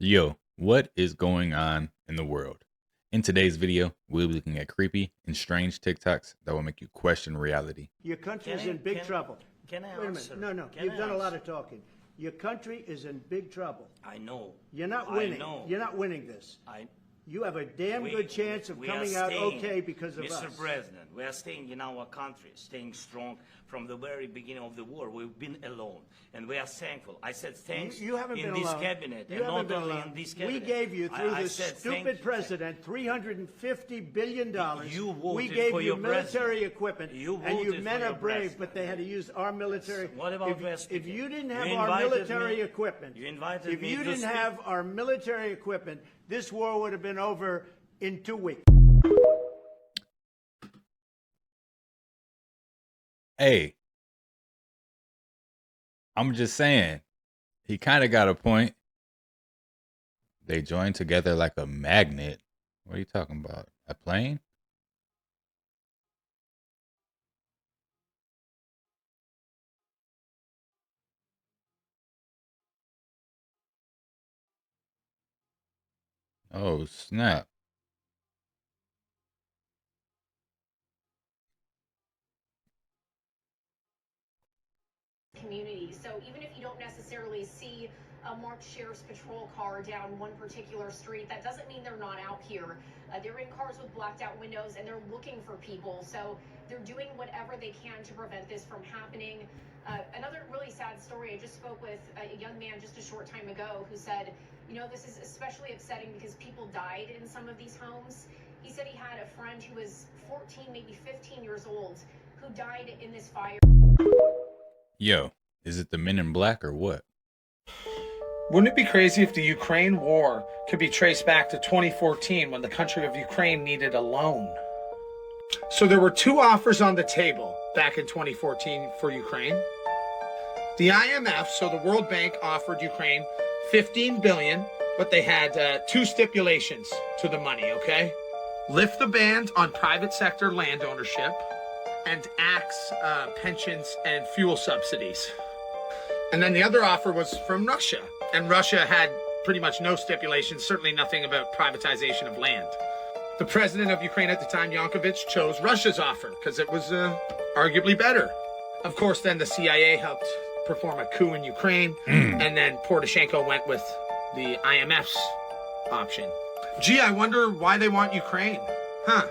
Yo, what is going on in the world? In today's video, we'll be looking at creepy and strange TikToks that will make you question reality. Your country is in big trouble. Can I Wait a answer? minute. No. Can You've I done a lot answer? of talking. Your country is in big trouble. I know. You're not I winning. know. You're not winning this. I. You have a damn good chance of we are coming out staying, okay because of Mr. us. President, we are staying in our country, staying strong from the very beginning of the war. We've been alone, and we are thankful. I said thanks You haven't in been this alone. cabinet, You and haven't not been only alone. in this cabinet. We gave you, through I this said stupid president, $350 billion. You voted we gave for you your military president. equipment, You and you voted men for are your brave, president. but they had to use our military. What about West If Africa? you didn't You have our invited military me- equipment, you invited if me you to didn't speak. have our military equipment, this war would have been over in 2 weeks. Hey, I'm just saying, he kind of got a point. They joined together like a magnet. What are you talking about? A plane? Oh, snap. Community. So even if you don't necessarily see a marked sheriff's patrol car down one particular street, that doesn't mean they're not out here. They're in cars with blacked out windows and they're looking for people. So they're doing whatever they can to prevent this from happening. Another really sad story, I just spoke with a young man just a short time ago who said, you know, this is especially upsetting because people died in some of these homes. He said he had a friend who was 14, maybe 15 years old, who died in this fire. Yo, is it the Men in Black or what? Wouldn't it be crazy if the Ukraine war could be traced back to 2014 when the country of Ukraine needed a loan? So there were two offers on the table back in 2014 for Ukraine. The IMF, so the World Bank, offered Ukraine $15 billion, but they had two stipulations to the money, okay? Lift the ban on private sector land ownership and axe pensions and fuel subsidies. And then the other offer was from Russia. And Russia had pretty much no stipulations, certainly nothing about privatization of land. The president of Ukraine at the time, Yanukovych, chose Russia's offer because it was arguably better. Of course, then the CIA helped perform a coup in Ukraine, and then Poroshenko went with the IMF's option. Gee, I wonder why they want Ukraine. Huh.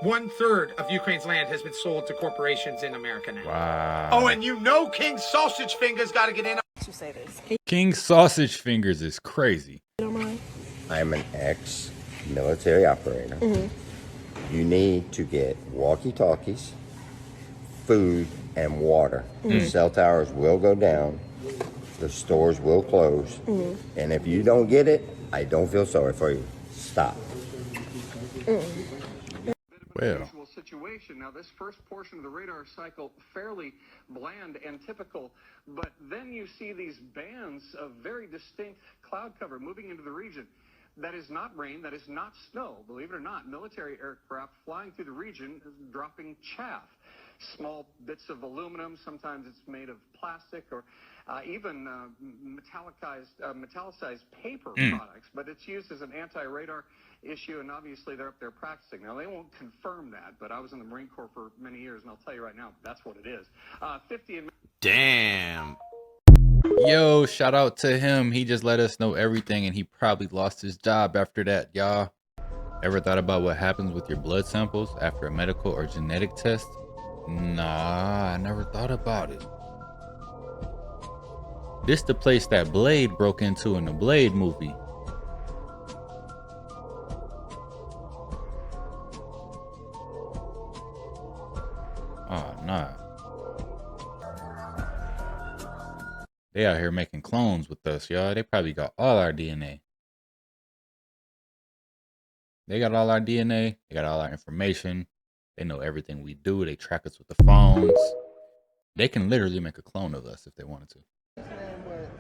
1/3 of Ukraine's land has been sold to corporations in America now. Wow. Oh, and you know King Sausage Fingers got to get in. You say this. King Sausage Fingers is crazy. I'm an ex-military operator. You need to get walkie-talkies, food, and water. The cell towers will go down. The stores will close. And if you don't get it, I don't feel sorry for you. Stop. Well, Unusual situation. Now, this first portion of the radar cycle, fairly bland and typical, but then you see these bands of very distinct cloud cover moving into the region. That is not rain, that is not snow. Believe it or not, military aircraft flying through the region, dropping chaff. Small bits of aluminum, sometimes it's made of plastic, or even metallicized paper products, but it's used as an anti-radar issue, and obviously they're up there practicing. Now, they won't confirm that, but I was in the Marine Corps for many years, and I'll tell you right now, that's what it is. 50 and... Damn. yo, shout out to him. He just let us know everything, and he probably lost his job after that, y'all. Ever thought about what happens with your blood samples after a medical or genetic test? Nah, I never thought about it. This the place that Blade broke into in the Blade movie. Oh, nah. They out here making clones with us, y'all. They probably got all our DNA. They got all our DNA. They got all our information. They know everything we do. They track us with the phones. They can literally make a clone of us if they wanted to. But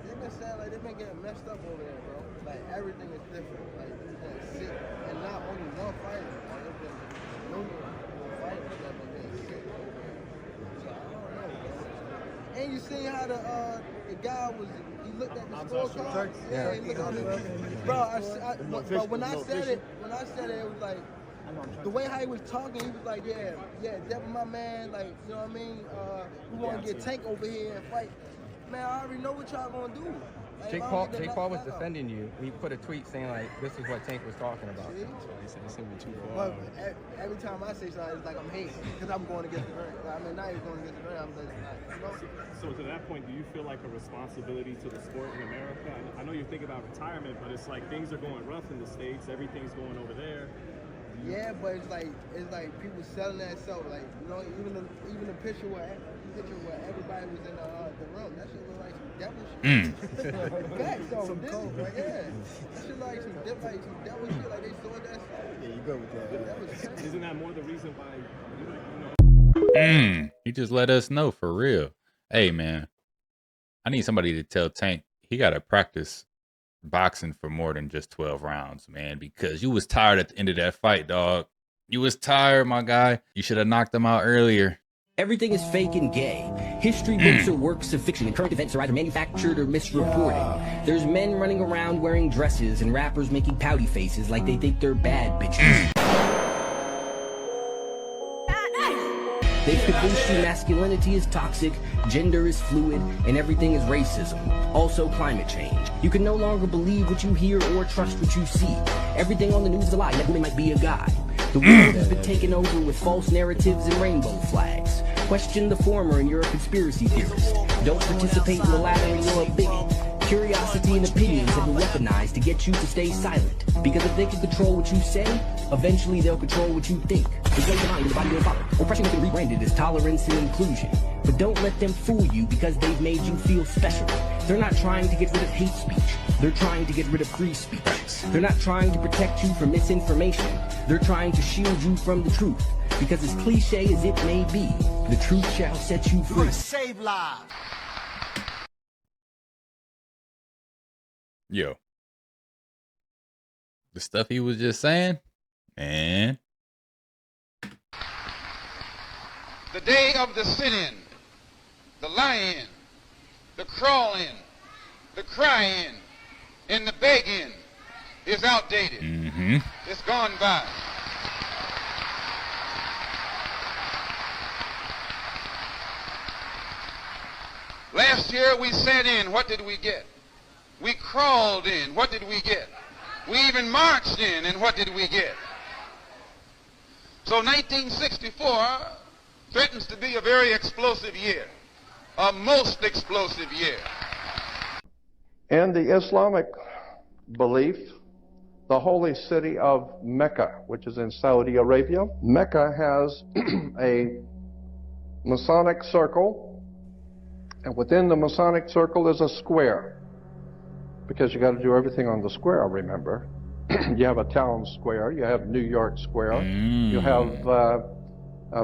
they've been saying like they've been getting messed up over there, bro. Like everything is different. Like they've been sick, and not only one fighter. Like there's been numerous fighters that have been getting sick over there. So I don't know, bro. And you see how the the guy was, he looked at the scorecard. Yeah, he looked at it. Bro, but when I said it, it was like, the way how he was talking, he was like, yeah, that was my man, like, you know what I mean? We want to get Tank over here and fight. Man, I already know what y'all gonna do. Like, Jake Paul was defending you. He put a tweet saying like, this is what Tank was talking about. But every time I say something, it's like I'm hating because I'm going against the grain. I mean, now he's going against the grain. I'm just like, you know? So to that point, do you feel like a responsibility to the sport in America? I know you're thinking about retirement, but it's like things are going rough in the States. Everything's going over there. Yeah, but it's like people selling that so like, you know, even the picture where everybody was in the room, that shit look like some devil shit. Facts though, some coke, right? Yeah, that shit like some devil shit, like they sold that stuff. Yeah, you go with that. Isn't that more the reason why? You know? He just let us know for real. Hey man, I need somebody to tell Tank he gotta practice boxing for more than just 12 rounds, man, because you was tired at the end of that fight, dog. You was tired, my guy. You should have knocked him out earlier. Everything is fake and gay. History books are works of fiction, and current events are either manufactured or misreported. There's men running around wearing dresses and rappers making pouty faces like they think they're bad bitches. They've convinced you masculinity is toxic, gender is fluid, and everything is racism. Also climate change. You can no longer believe what you hear or trust what you see. Everything on the news is a lie, that woman might be a guy. The world has been taken over with false narratives and rainbow flags. Question the former and you're a conspiracy theorist. Don't participate in the latter and you're a bigot. Curiosity and opinions have been weaponized to get you to stay silent. Because if they can control what you say, eventually they'll control what you think. Enslave the mind and the body will follow. Oppression has been rebranded as tolerance and inclusion. But don't let them fool you because they've made you feel special. They're not trying to get rid of hate speech. They're trying to get rid of free speech. They're not trying to protect you from misinformation. They're trying to shield you from the truth. Because as cliche as it may be, the truth shall set you free. Save lives. Yo, the stuff he was just saying, man. The day of the sit-in, the lie-in, the crawl-in, the cry-in, and the beg-in is outdated. It's gone by. Last year we sat in, what did we get? We crawled in, what did we get? We even marched in, and what did we get? So 1964 threatens to be a very explosive year, a most explosive year. In the Islamic belief, the holy city of Mecca, which is in Saudi Arabia, Mecca has a Masonic circle, and within the Masonic circle is a square. Because you got to do everything on the square, remember. You have a town square, you have New York Square, you have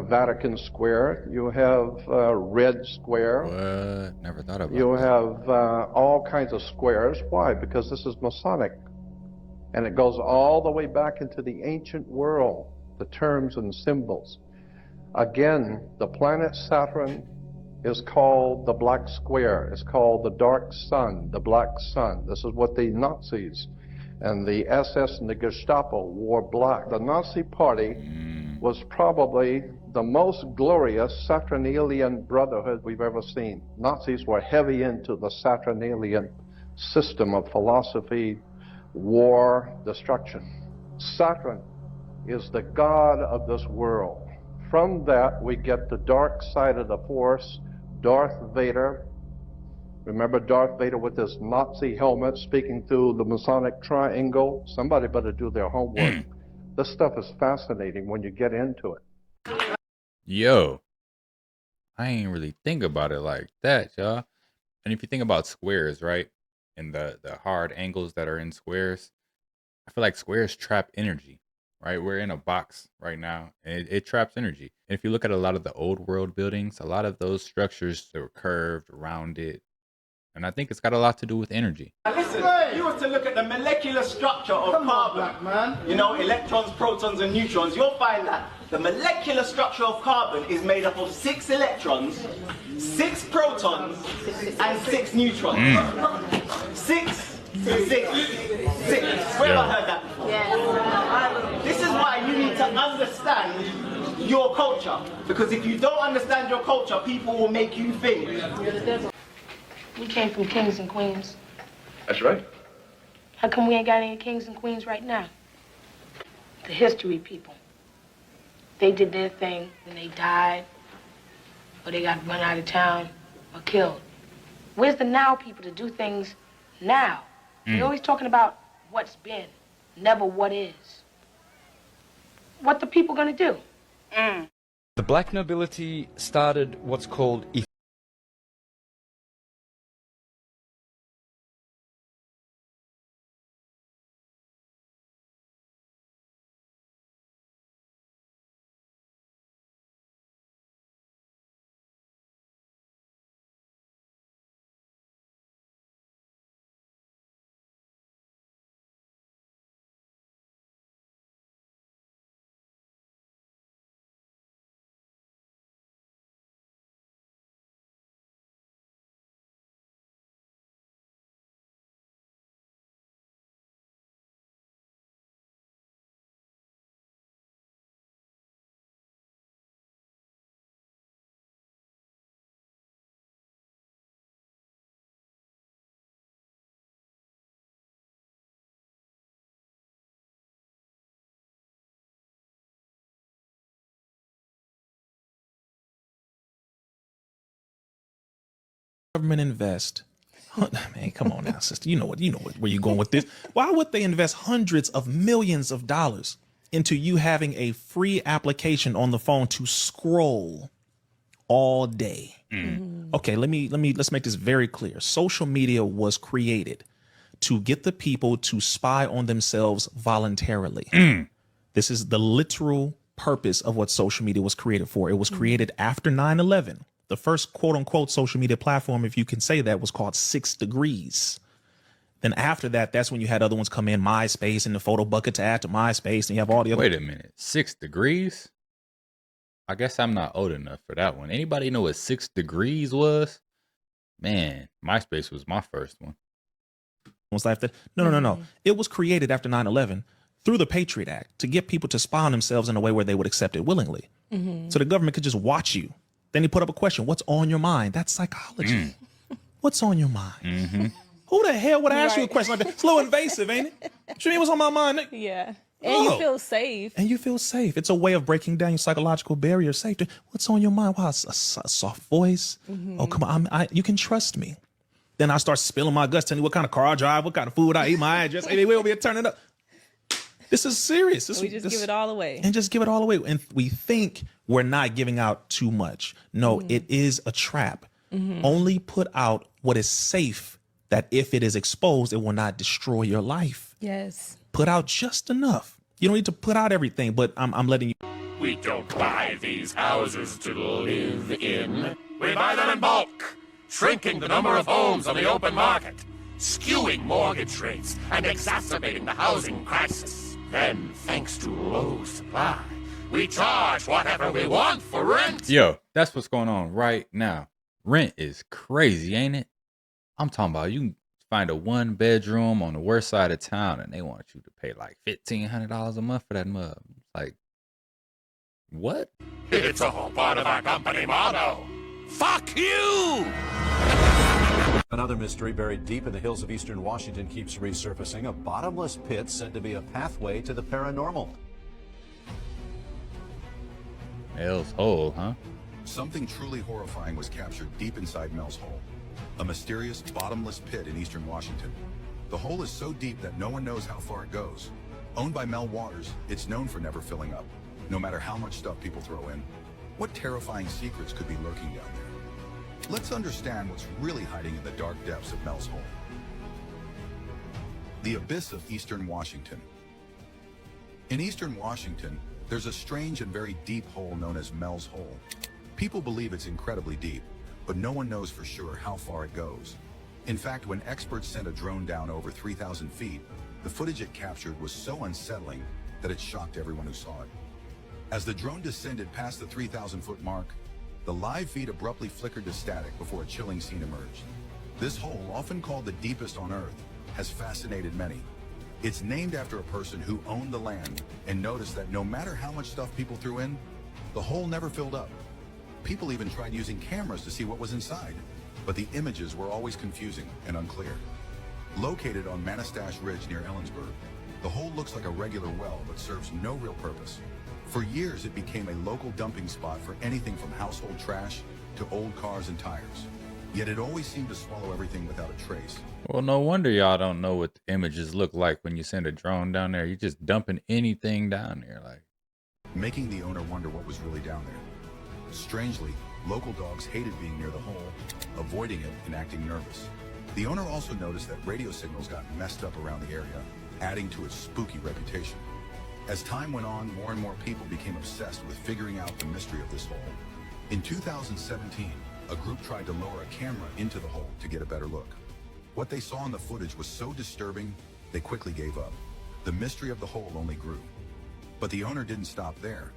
Vatican Square, you have Red Square. What? Never thought about You have all kinds of squares. Why? Because this is Masonic. And it goes all the way back into the ancient world, the terms and symbols. Again, the planet Saturn is called the black square. It's called the dark sun, the black sun. This is what the Nazis and the SS and the Gestapo wore black. The Nazi party was probably the most glorious Saturnalian brotherhood we've ever seen. Nazis were heavy into the Saturnalian system of philosophy, war, destruction. Saturn is the god of this world. From that we get the dark side of the force, Darth Vader. Remember Darth Vader with his Nazi helmet speaking through the Masonic triangle? Somebody better do their homework. This stuff is fascinating when you get into it. Yo, I ain't really think about it like that, y'all. And if you think about squares, right, and the hard angles that are in squares, I feel like squares trap energy, right? We're in a box right now, and it traps energy. And if you look at a lot of the old world buildings, a lot of those structures that were curved, rounded, and I think it's got a lot to do with energy. Listen, you were to look at the molecular structure of carbon, you know, electrons, protons, and neutrons, you'll find that The molecular structure of carbon is made up of 6 electrons, 6 protons, and 6 neutrons. 6 and 6. 6. Where have I heard that before? Yeah. This is why you need to understand your culture. Because if you don't understand your culture, people will make you think. We came from kings and queens. That's right. How come we ain't got any kings and queens right now? The history people. They did their thing when they died, or they got run out of town, or killed. Where's the now people to do things now? You're always talking about what's been, never what is. What the people gonna do? The black nobility started what's called government invest? Man, come on now, sister. You know where you're going with this. Why would they invest hundreds of millions of dollars into you having a free application on the phone to scroll all day? Okay, let's make this very clear. Social media was created to get the people to spy on themselves voluntarily. This is the literal purpose of what social media was created for. It was created after 9/11. The first quote unquote social media platform, if you can say that, was called 6 Degrees. Then after that, that's when you had other ones come in, MySpace and the photo bucket to add to MySpace, and you have all the other. Wait a minute, 6 Degrees? I guess I'm not old enough for that one. Anybody know what 6 Degrees was? Man, MySpace was my first one. No. It was created after 9/11 through the Patriot Act to get people to spy on themselves in a way where they would accept it willingly. So the government could just watch you. Then he put up a question. What's on your mind? That's psychology. What's on your mind? Who the hell would ask you a question like that? It's a little invasive, ain't it? What you mean what's on my mind? Yeah. And you feel safe. And you feel safe. It's a way of breaking down your psychological barrier of safety. What's on your mind? Wow, a soft voice. Oh, come on. You can trust me. Then I start spilling my guts, telling you what kind of car I drive, what kind of food I eat, my address. Hey, we'll be turning up. This is serious. We just give it all away. And just give it all away. And we think we're not giving out too much. No, it is a trap. Only put out what is safe, that if it is exposed, it will not destroy your life. Yes. Put out just enough. You don't need to put out everything, but I'm letting you. We don't buy these houses to live in. We buy them in bulk, shrinking the number of homes on the open market, skewing mortgage rates, and exacerbating the housing crisis. Then, thanks to low supply, we charge whatever we want for rent. Yo, that's what's going on right now. Rent is crazy, ain't it? I'm talking about you can find a 1-bedroom on the worst side of town and they want you to pay like $1,500 a month for that mug. Like, what? It's all part of our company motto. Fuck you! Another mystery buried deep in the hills of eastern Washington keeps resurfacing. A bottomless pit said to be a pathway to the paranormal. Mel's Hole, huh? Something truly horrifying was captured deep inside Mel's Hole, a mysterious bottomless pit in eastern Washington. The hole is so deep that no one knows how far it goes. Owned by Mel Waters, it's known for never filling up, no matter how much stuff people throw in. What terrifying secrets could be lurking down there? Let's understand what's really hiding in the dark depths of Mel's Hole. The abyss of eastern Washington. In eastern Washington, there's a strange and very deep hole known as Mel's Hole. People believe it's incredibly deep, but no one knows for sure how far it goes. In fact, when experts sent a drone down over 3,000 feet, the footage it captured was so unsettling that it shocked everyone who saw it. As the drone descended past the 3,000-foot mark, the live feed abruptly flickered to static before a chilling scene emerged. This hole, often called the deepest on Earth, has fascinated many. It's named after a person who owned the land and noticed that no matter how much stuff people threw in, the hole never filled up. People even tried using cameras to see what was inside, but the images were always confusing and unclear. Located on Manistash Ridge near Ellensburg, the hole looks like a regular well but serves no real purpose. For years, it became a local dumping spot for anything from household trash to old cars and tires. Yet it always seemed to swallow everything without a trace. Well, no wonder y'all don't know what the images look like when you send a drone down there. You're just dumping anything down there, like. Making the owner wonder what was really down there. Strangely, local dogs hated being near the hole, avoiding it and acting nervous. The owner also noticed that radio signals got messed up around the area, adding to its spooky reputation. As time went on, more and more people became obsessed with figuring out the mystery of this hole. In 2017, a group tried to lower a camera into the hole to get a better look. What they saw in the footage was so disturbing, they quickly gave up. The mystery of the hole only grew. But the owner didn't stop there.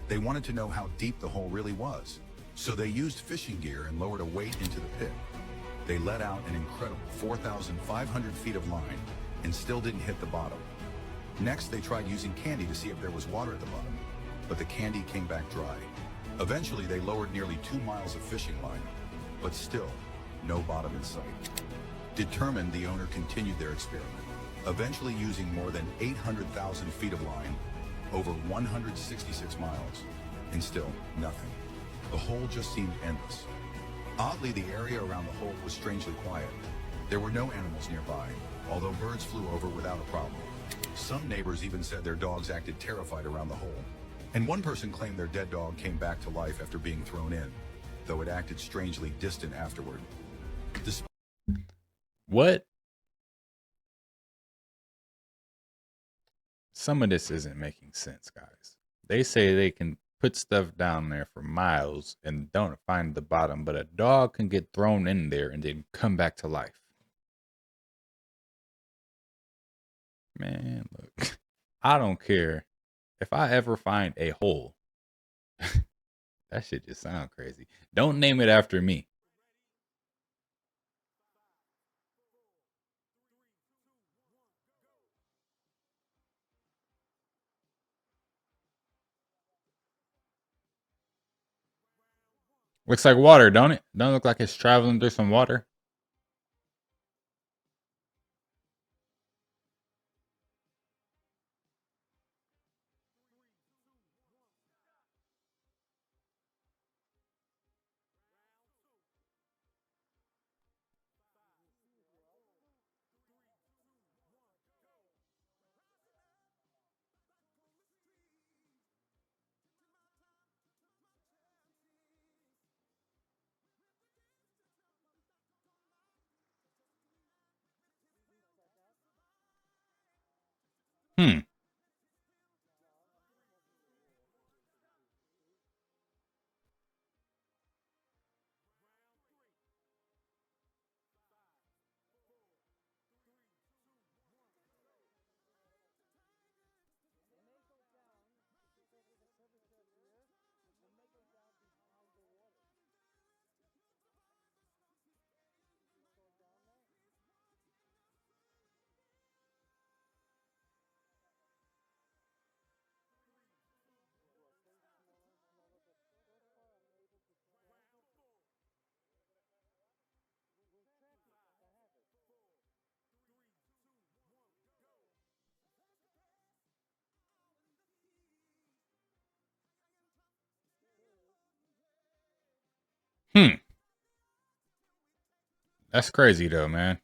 They wanted to know how deep the hole really was. So they used fishing gear and lowered a weight into the pit. They let out an incredible 4,500 feet of line and still didn't hit the bottom. Next, they tried using candy to see if there was water at the bottom, but the candy came back dry. Eventually, they lowered nearly 2 miles of fishing line, but still, no bottom in sight. Determined, the owner continued their experiment, eventually using more than 800,000 feet of line, over 166 miles, and still nothing. The hole just seemed endless. Oddly, the area around the hole was strangely quiet. There were no animals nearby, although birds flew over without a problem. Some neighbors even said their dogs acted terrified around the hole. And one person claimed their dead dog came back to life after being thrown in, though it acted strangely distant afterward. What? Some of this isn't making sense, guys. They say they can put stuff down there for miles and don't find the bottom, but a dog can get thrown in there and then come back to life. Man, look, I don't care if I ever find a hole. That shit just sound crazy. Don't name it after me. Looks like water, don't it? Don't look like it's traveling through some water. Hmm. Hmm. That's crazy though, man.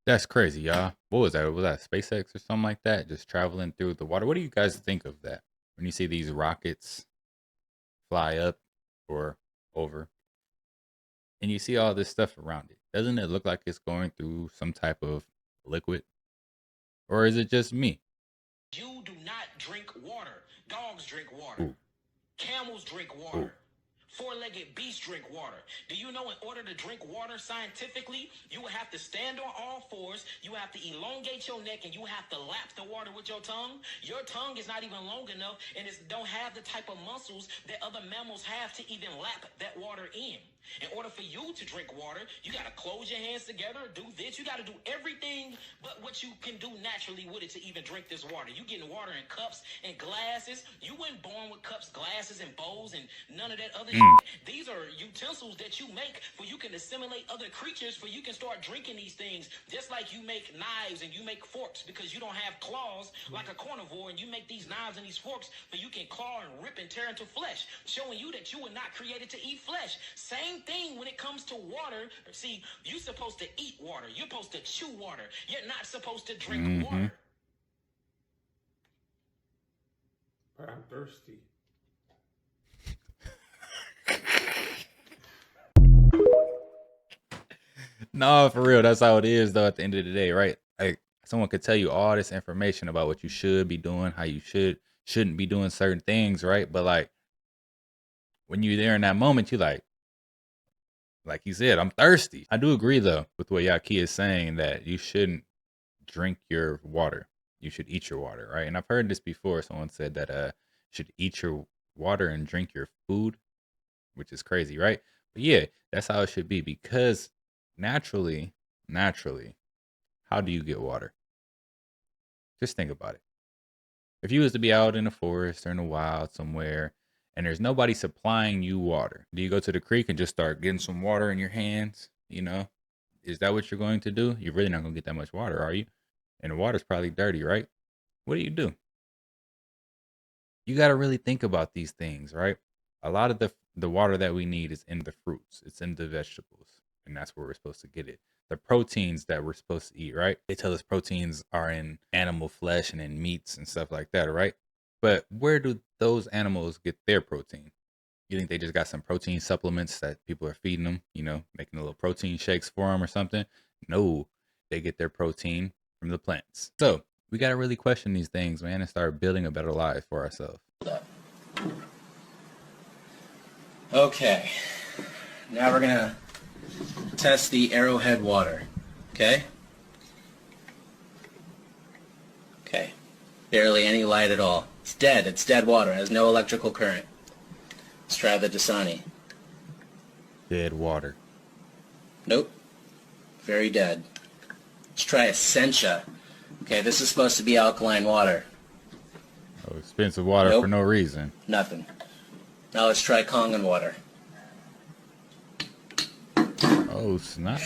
That's crazy, y'all. What was that? Was that SpaceX or something like that? Just traveling through the water. What do you guys think of that? When you see these rockets fly up or over and you see all this stuff around it, doesn't it look like it's going through some type of liquid? Or is it just me? You do not drink water. Dogs drink water. Ooh. Camels drink water. Four-legged beasts drink water. Do you know in order to drink water scientifically, you would have to stand on all fours, you have to elongate your neck, and you have to lap the water with your tongue? Your tongue is not even long enough, and it don't have the type of muscles that other mammals have to even lap that water in. In order for you to drink water, you got to close your hands together, do this. You got to do everything but what you can do naturally with it to even drink this water. You getting water in cups and glasses. You weren't born with cups, glasses, and bowls and none of that other shit. These are utensils that you make for you can assimilate other creatures for you can start drinking these things. Just like you make knives and you make forks because you don't have claws like a carnivore, and you make these knives and these forks for you can claw and rip and tear into flesh, showing you that you were not created to eat flesh. Same thing when it comes to water. See, you're supposed to eat water. You're supposed to chew water. You're not supposed to drink water. But I'm thirsty. No, for real. That's how it is, though, at the end of the day, right? Like, someone could tell you all this information about what you should be doing, how you shouldn't be doing certain things, right? But, like, when you're there in that moment, you like you said, I'm thirsty. I do agree, though, with what Yaki is saying, that you shouldn't drink your water. You should eat your water, right? And I've heard this before. Someone said that you should eat your water and drink your food, which is crazy, right? But yeah, that's how it should be, because naturally, how do you get water? Just think about it. If you was to be out in the forest or in the wild somewhere and there's nobody supplying you water, do you go to the creek and just start getting some water in your hands? You know, is that what you're going to do? You're really not going to get that much water, are you? And the water's probably dirty, right? What do? You got to really think about these things, right? A lot of the water that we need is in the fruits. It's in the vegetables. And that's where we're supposed to get it. The proteins that we're supposed to eat, right? They tell us proteins are in animal flesh and in meats and stuff like that, right? But where do those animals get their protein? You think they just got some protein supplements that people are feeding them, you know, making little protein shakes for them or something? No, they get their protein from the plants. So we got to really question these things, man, and start building a better life for ourselves. Okay, now we're gonna test the Arrowhead water. Okay, barely any light at all. It's dead. It's dead water. It has no electrical current. Let's try the Dasani. Dead water. Nope, very dead. Let's try Essentia. Okay, this is supposed to be alkaline water. Oh, expensive water for no reason. Nothing. Now let's try Kangen water. Oh, snap.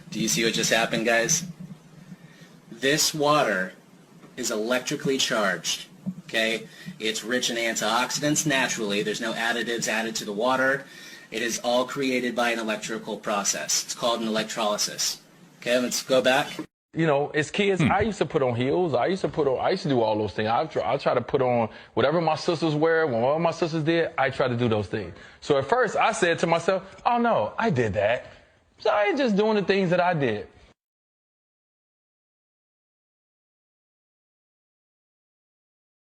Do you see what just happened, guys? This water is electrically charged, okay? It's rich in antioxidants naturally. There's no additives added to the water. It is all created by an electrical process. It's called an electrolysis. Okay, let's go back. You know, as kids, I used to put on heels. I used to do all those things. I try to put on whatever my sisters wear. When one of my sisters did, I try to do those things. So at first, I said to myself, "Oh no, I did that. So I ain't just doing the things that I did."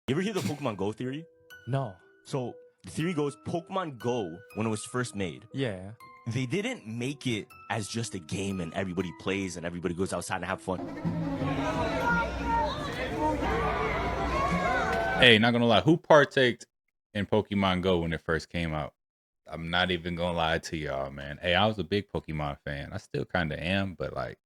You ever hear the Pokemon Go theory? No. So the theory goes, Pokemon Go, when it was first made, Yeah. they didn't make it as just a game and everybody plays and everybody goes outside and have fun. Hey, not gonna lie, who partaked in Pokemon Go when it first came out? I'm not even gonna lie to y'all, man. Hey, I was a big Pokemon fan. I still kind of am, but like,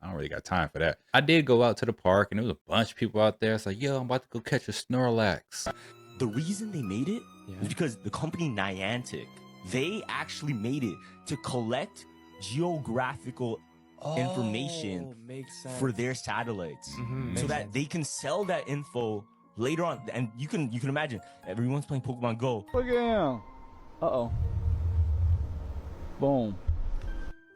I don't really got time for that. I did go out to the park and there was a bunch of people out there. It's like, yo, I'm about to go catch a Snorlax. The reason they made it was because the company Niantic, they actually made it to collect geographical information makes sense. for their satellites, so makes that sense. they can sell that info later on. And you can imagine everyone's playing Pokemon Go. Look at him. Uh-oh. Boom.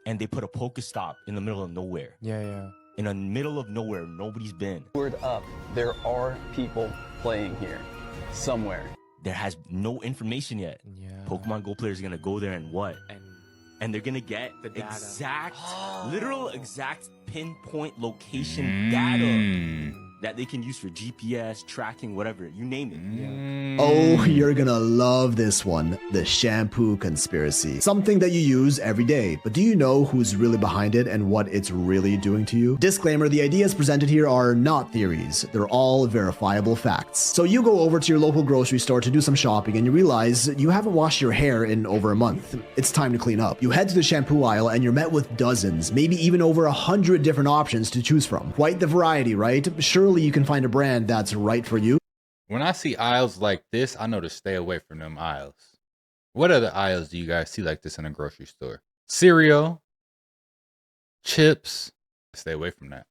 And they put a Pokestop in the middle of nowhere. Yeah. in the middle of nowhere. Nobody's been. Word up, there are people playing here somewhere. There has no information yet. Yeah. Pokemon Go players are gonna go there and what? And they're gonna get the exact, literal exact pinpoint location data that they can use for GPS, tracking, whatever, you name it. Oh, you're gonna love this one, the shampoo conspiracy. Something that you use every day, but do you know who's really behind it and what it's really doing to you? Disclaimer, the ideas presented here are not theories. They're all verifiable facts. So you go over to your local grocery store to do some shopping and you realize you haven't washed your hair in over a month. It's time to clean up. You head to the shampoo aisle and you're met with dozens, maybe even over 100 different options to choose from. Quite the variety, right? Surely you can find a brand that's right for you. When I see aisles like this, I know to stay away from them aisles. What other aisles do you guys see like this in a grocery store? Cereal, chips. Stay away from that.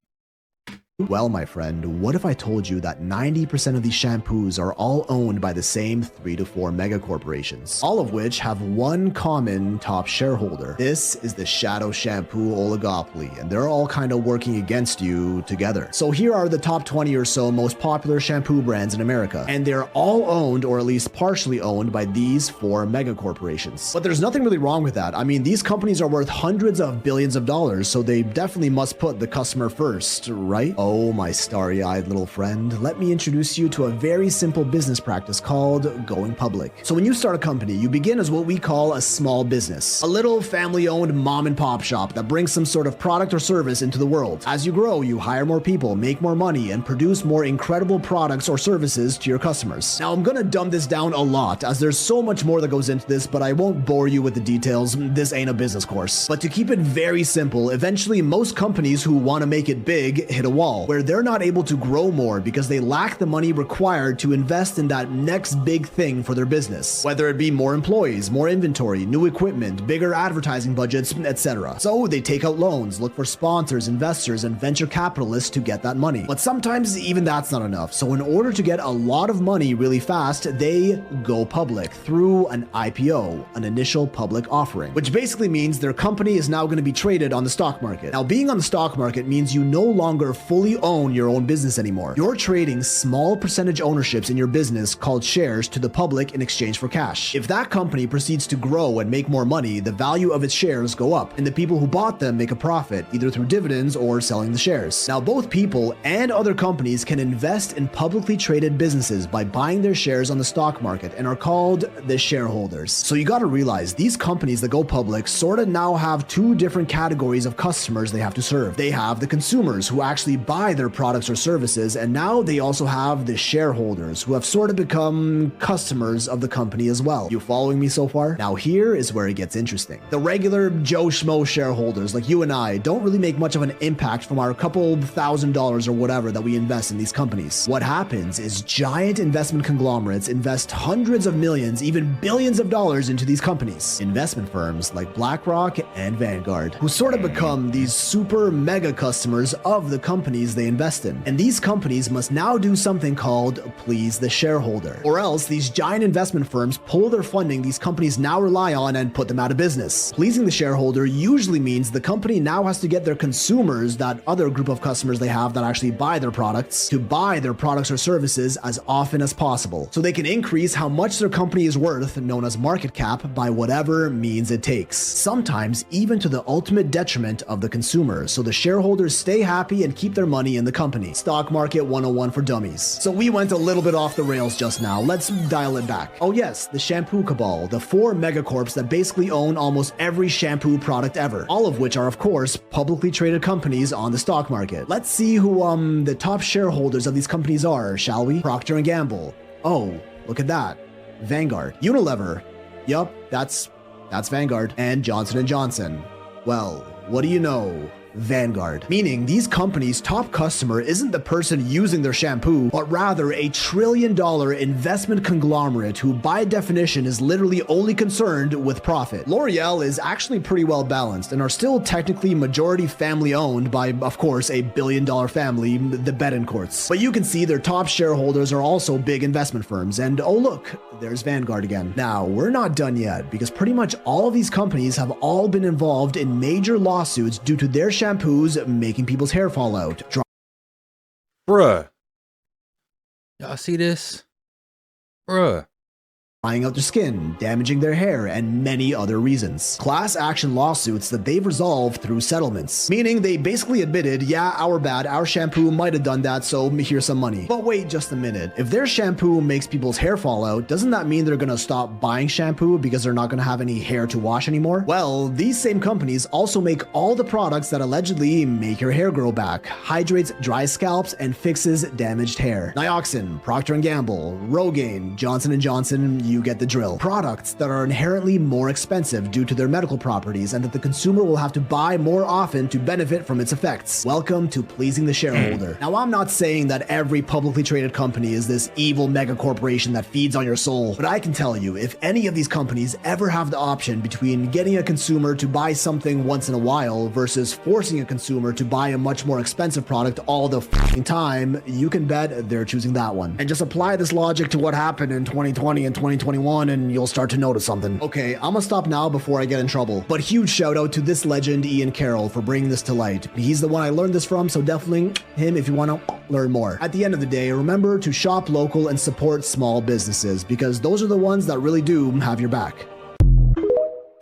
Well, my friend, what if I told you that 90% of these shampoos are all owned by the same 3 to 4 mega corporations, all of which have one common top shareholder? This is the shadow shampoo oligopoly, and they're all kind of working against you together. So here are the top 20 or so most popular shampoo brands in America, and they're all owned, or at least partially owned, by these 4 mega corporations. But there's nothing really wrong with that. I mean, these companies are worth hundreds of billions of dollars, so they definitely must put the customer first, right? Oh, my starry-eyed little friend, let me introduce you to a very simple business practice called going public. So when you start a company, you begin as what we call a small business, a little family-owned mom-and-pop shop that brings some sort of product or service into the world. As you grow, you hire more people, make more money, and produce more incredible products or services to your customers. Now, I'm gonna dumb this down a lot, as there's so much more that goes into this, but I won't bore you with the details. This ain't a business course. But to keep it very simple, eventually most companies who want to make it big hit a wall, where they're not able to grow more because they lack the money required to invest in that next big thing for their business, whether it be more employees, more inventory, new equipment, bigger advertising budgets, etc. So they take out loans, look for sponsors, investors, and venture capitalists to get that money. But sometimes even that's not enough. So in order to get a lot of money really fast, they go public through an IPO, an initial public offering, which basically means their company is now going to be traded on the stock market. Now, being on the stock market means you no longer fully own your own business anymore. You're trading small percentage ownerships in your business called shares to the public in exchange for cash. If that company proceeds to grow and make more money, the value of its shares go up, and the people who bought them make a profit, either through dividends or selling the shares. Now, both people and other companies can invest in publicly traded businesses by buying their shares on the stock market and are called the shareholders. So you gotta realize these companies that go public sort of now have 2 different categories of customers they have to serve. They have the consumers who actually buy their products or services, and now they also have the shareholders who have sort of become customers of the company as well. You following me so far? Now here is where it gets interesting. The regular Joe Schmo shareholders like you and I don't really make much of an impact from our couple $1,000s or whatever that we invest in these companies. What happens is giant investment conglomerates invest hundreds of millions, even billions of dollars into these companies. Investment firms like BlackRock and Vanguard, who sort of become these super mega customers of the companies they invest in. And these companies must now do something called please the shareholder, or else these giant investment firms pull their funding these companies now rely on and put them out of business. Pleasing the shareholder usually means the company now has to get their consumers, that other group of customers they have that actually buy their products, to buy their products or services as often as possible, so they can increase how much their company is worth, known as market cap, by whatever means it takes. Sometimes even to the ultimate detriment of the consumer, so the shareholders stay happy and keep their money in the company. Stock market 101 for dummies. So we went a little bit off the rails just now. Let's dial it back. Oh yes, the shampoo cabal, the 4 megacorps that basically own almost every shampoo product ever, all of which are of course publicly traded companies on the stock market. Let's see who the top shareholders of these companies are, shall we? Procter & Gamble. Oh, look at that. Vanguard. Unilever. Yup, that's Vanguard. And Johnson & Johnson. Well, what do you know? Vanguard. Meaning these companies' top customer isn't the person using their shampoo, but rather a $1 trillion investment conglomerate who by definition is literally only concerned with profit. L'Oreal is actually pretty well balanced and are still technically majority family owned by, of course, a $1 billion family, the Betancourts. But you can see their top shareholders are also big investment firms, and oh look, there's Vanguard again. Now, we're not done yet, because pretty much all of these companies have all been involved in major lawsuits due to their shampoos making people's hair fall out, Bruh. Y'all see this? Bruh. drying out their skin, damaging their hair, and many other reasons. Class action lawsuits that they've resolved through settlements, meaning they basically admitted, yeah, our bad, our shampoo might have done that, so here's some money. But wait just a minute, if their shampoo makes people's hair fall out, doesn't that mean they're gonna stop buying shampoo because they're not gonna have any hair to wash anymore? Well, these same companies also make all the products that allegedly make your hair grow back, hydrates dry scalps, and fixes damaged hair. Nioxin, Procter & Gamble, Rogaine, Johnson & Johnson, you get the drill. Products that are inherently more expensive due to their medical properties and that the consumer will have to buy more often to benefit from its effects. Welcome to pleasing the shareholder. Now, I'm not saying that every publicly traded company is this evil mega corporation that feeds on your soul, but I can tell you, if any of these companies ever have the option between getting a consumer to buy something once in a while versus forcing a consumer to buy a much more expensive product all the fucking time, you can bet they're choosing that one. And just apply this logic to what happened in 2020 and 2021 and you'll start to notice something. Okay, I'm gonna stop now before I get in trouble. But huge shout out to this legend, Ian Carroll, for bringing this to light. He's the one I learned this from, so definitely him if you want to learn more. At the end of the day, remember to shop local and support small businesses because those are the ones that really do have your back.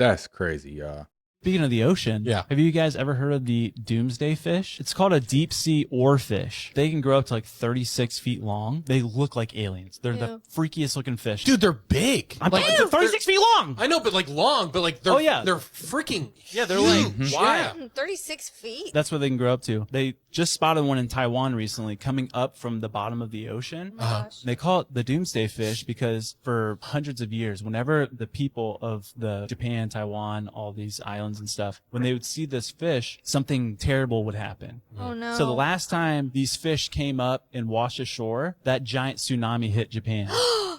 That's crazy, y'all. Speaking of the ocean, have you guys ever heard of the doomsday fish? It's called a deep sea oarfish. They can grow up to like 36 feet long. They look like aliens. They're the freakiest looking fish. Dude, they're big. They're 36 feet long. I know, but like long, but like they're they're freaking they're huge. like Wow. 36 feet. That's what they can grow up to. They just spotted one in Taiwan recently coming up from the bottom of the ocean. They call it the doomsday fish because for hundreds of years, whenever the people of the Japan, Taiwan, all these islands and stuff, when they would see this fish, something terrible would happen. Oh no. So the last time these fish came up and washed ashore, that giant tsunami hit Japan.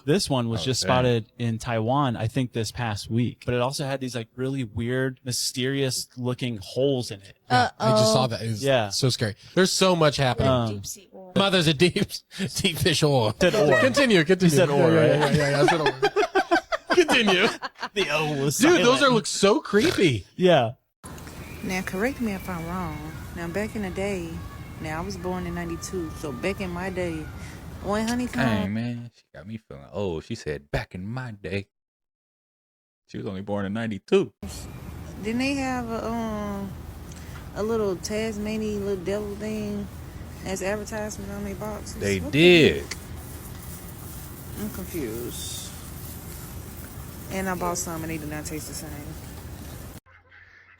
This one was just spotted in Taiwan, I think this past week. But it also had these like really weird, mysterious looking holes in it. I just saw that. It was so scary. There's so much happening. Mother's a deep fish oil. Continue. You said oar, right? Yeah, I said oar. Continue. The O was Dude, silent. those look so creepy. Yeah. Now, correct me if I'm wrong. Now, back in the day, now I was born in 92, so back in my day, when honeycomb... Hey, man, she got me feeling old. She said, back in my day. She was only born in 92. Didn't they have a little Tasmanian little devil thing as advertisement on their boxes? They What did. I'm confused. And I bought some and they do not taste the same. Do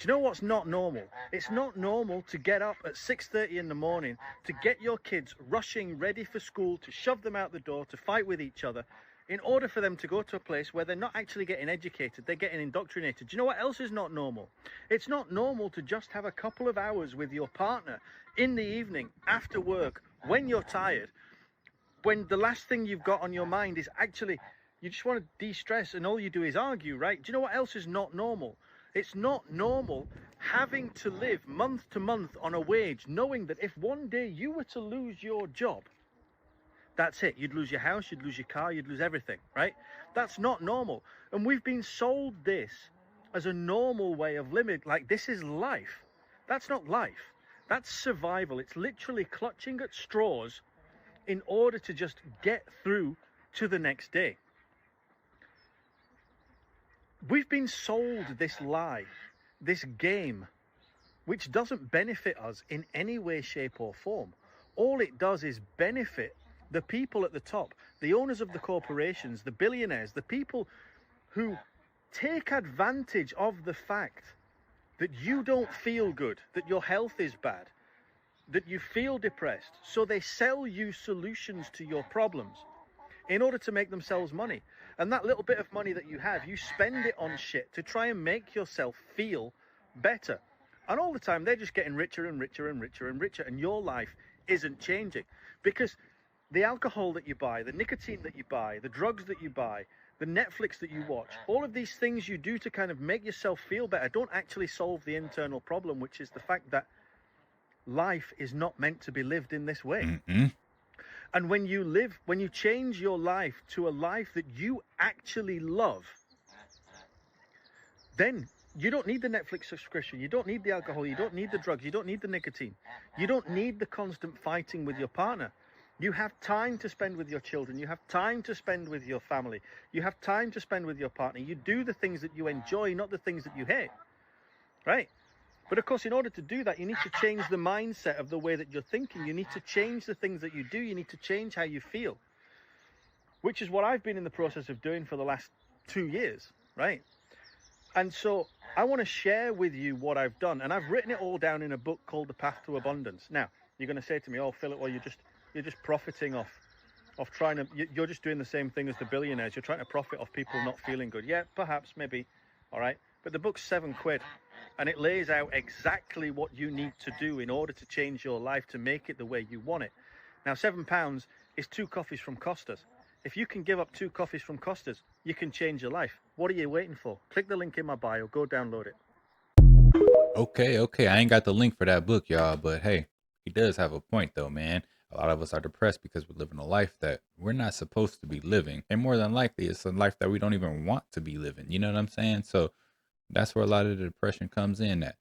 you know what's not normal? It's not normal to get up at 6:30 in the morning, to get your kids rushing ready for school, to shove them out the door, to fight with each other, in order for them to go to a place where they're not actually getting educated, they're getting indoctrinated. Do you know what else is not normal? It's not normal to just have a couple of hours with your partner in the evening, after work, when you're tired, when the last thing you've got on your mind is actually, you just want to de-stress and all you do is argue, right? Do you know what else is not normal? It's not normal having to live month to month on a wage, knowing that if one day you were to lose your job, that's it. You'd lose your house, you'd lose your car, you'd lose everything, right? That's not normal. And we've been sold this as a normal way of living, like this is life. That's not life. That's survival. It's literally clutching at straws in order to just get through to the next day. We've been sold this lie, this game, which doesn't benefit us in any way, shape or form. All it does is benefit the people at the top, the owners of the corporations, the billionaires, the people who take advantage of the fact that you don't feel good, that your health is bad, that you feel depressed. So they sell you solutions to your problems in order to make themselves money. And that little bit of money that you have, you spend it on shit to try and make yourself feel better. And all the time, they're just getting richer and richer and richer and richer. And your life isn't changing. Because the alcohol that you buy, the nicotine that you buy, the drugs that you buy, the Netflix that you watch, all of these things you do to kind of make yourself feel better don't actually solve the internal problem, which is the fact that life is not meant to be lived in this way. And when you change your life to a life that you actually love, then You don't need the Netflix subscription. You don't need the alcohol. You don't need the drugs. You don't need the nicotine. You don't need the constant fighting with your partner. You have time to spend with your children. You have time to spend with your family. You have time to spend with your partner. You do the things that you enjoy, not the things that you hate. Right? But of course, in order to do that, you need to change the mindset of the way that you're thinking. You need to change the things that you do. You need to change how you feel, which is what I've been in the process of doing for the last 2 years. Right? And so I want to share with you what I've done. And I've written it all down in a book called The Path to Abundance. Now, you're going to say to me, oh, Philip, well, you're just profiting off trying to, you're just doing the same thing as the billionaires. You're trying to profit off people not feeling good. Yeah, perhaps, maybe. All right. But the book's £7 and it lays out exactly what you need to do in order to change your life to make it the way you want it. Now, £7 is 2 coffees from Costa's. If you can give up 2 coffees from Costa's, you can change your life. What are you waiting for? Click the link in my bio. Go download it. Okay. I ain't got the link for that book, y'all. But hey, he does have a point, though, man. A lot of us are depressed because we're living a life that we're not supposed to be living. And more than likely, it's a life that we don't even want to be living. You know what I'm saying? So that's where a lot of the depression comes in at.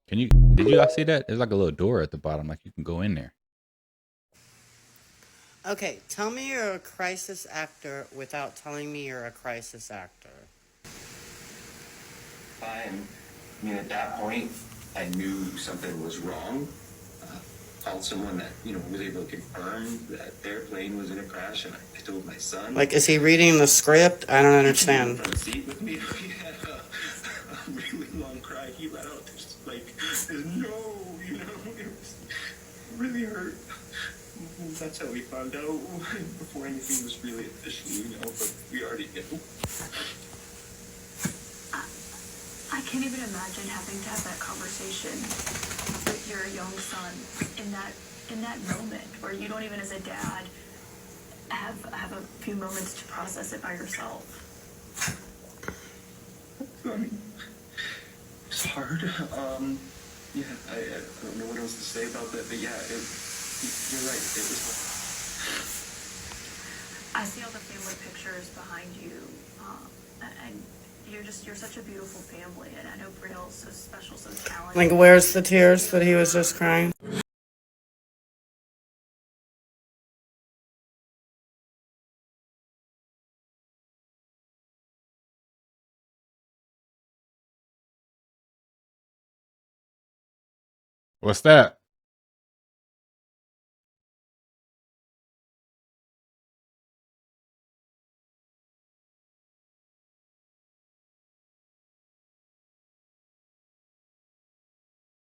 Did you guys see that? There's like a little door at the bottom, like you can go in there. Okay, tell me you're a crisis actor without telling me you're a crisis actor. Fine. I mean, at that point, I knew something was wrong. Called someone that, was able to confirm that their plane was in a crash, and I told my son. Like, is he reading the script? I don't understand. Front seat with me. He had a really long cry. He let out this, no, it was really hurt. That's how we found out before anything was really official, but we already knew. I can't even imagine having to have that conversation with your young son in that moment where you don't even as a dad have a few moments to process it by yourself. I mean, it's hard. Yeah, I don't know what else to say about that, but yeah, you're right. It was. I see all the family pictures behind you, and you're such a beautiful family, and I know Brielle's so special, so talented. Like, where's the tears that he was just crying? What's that?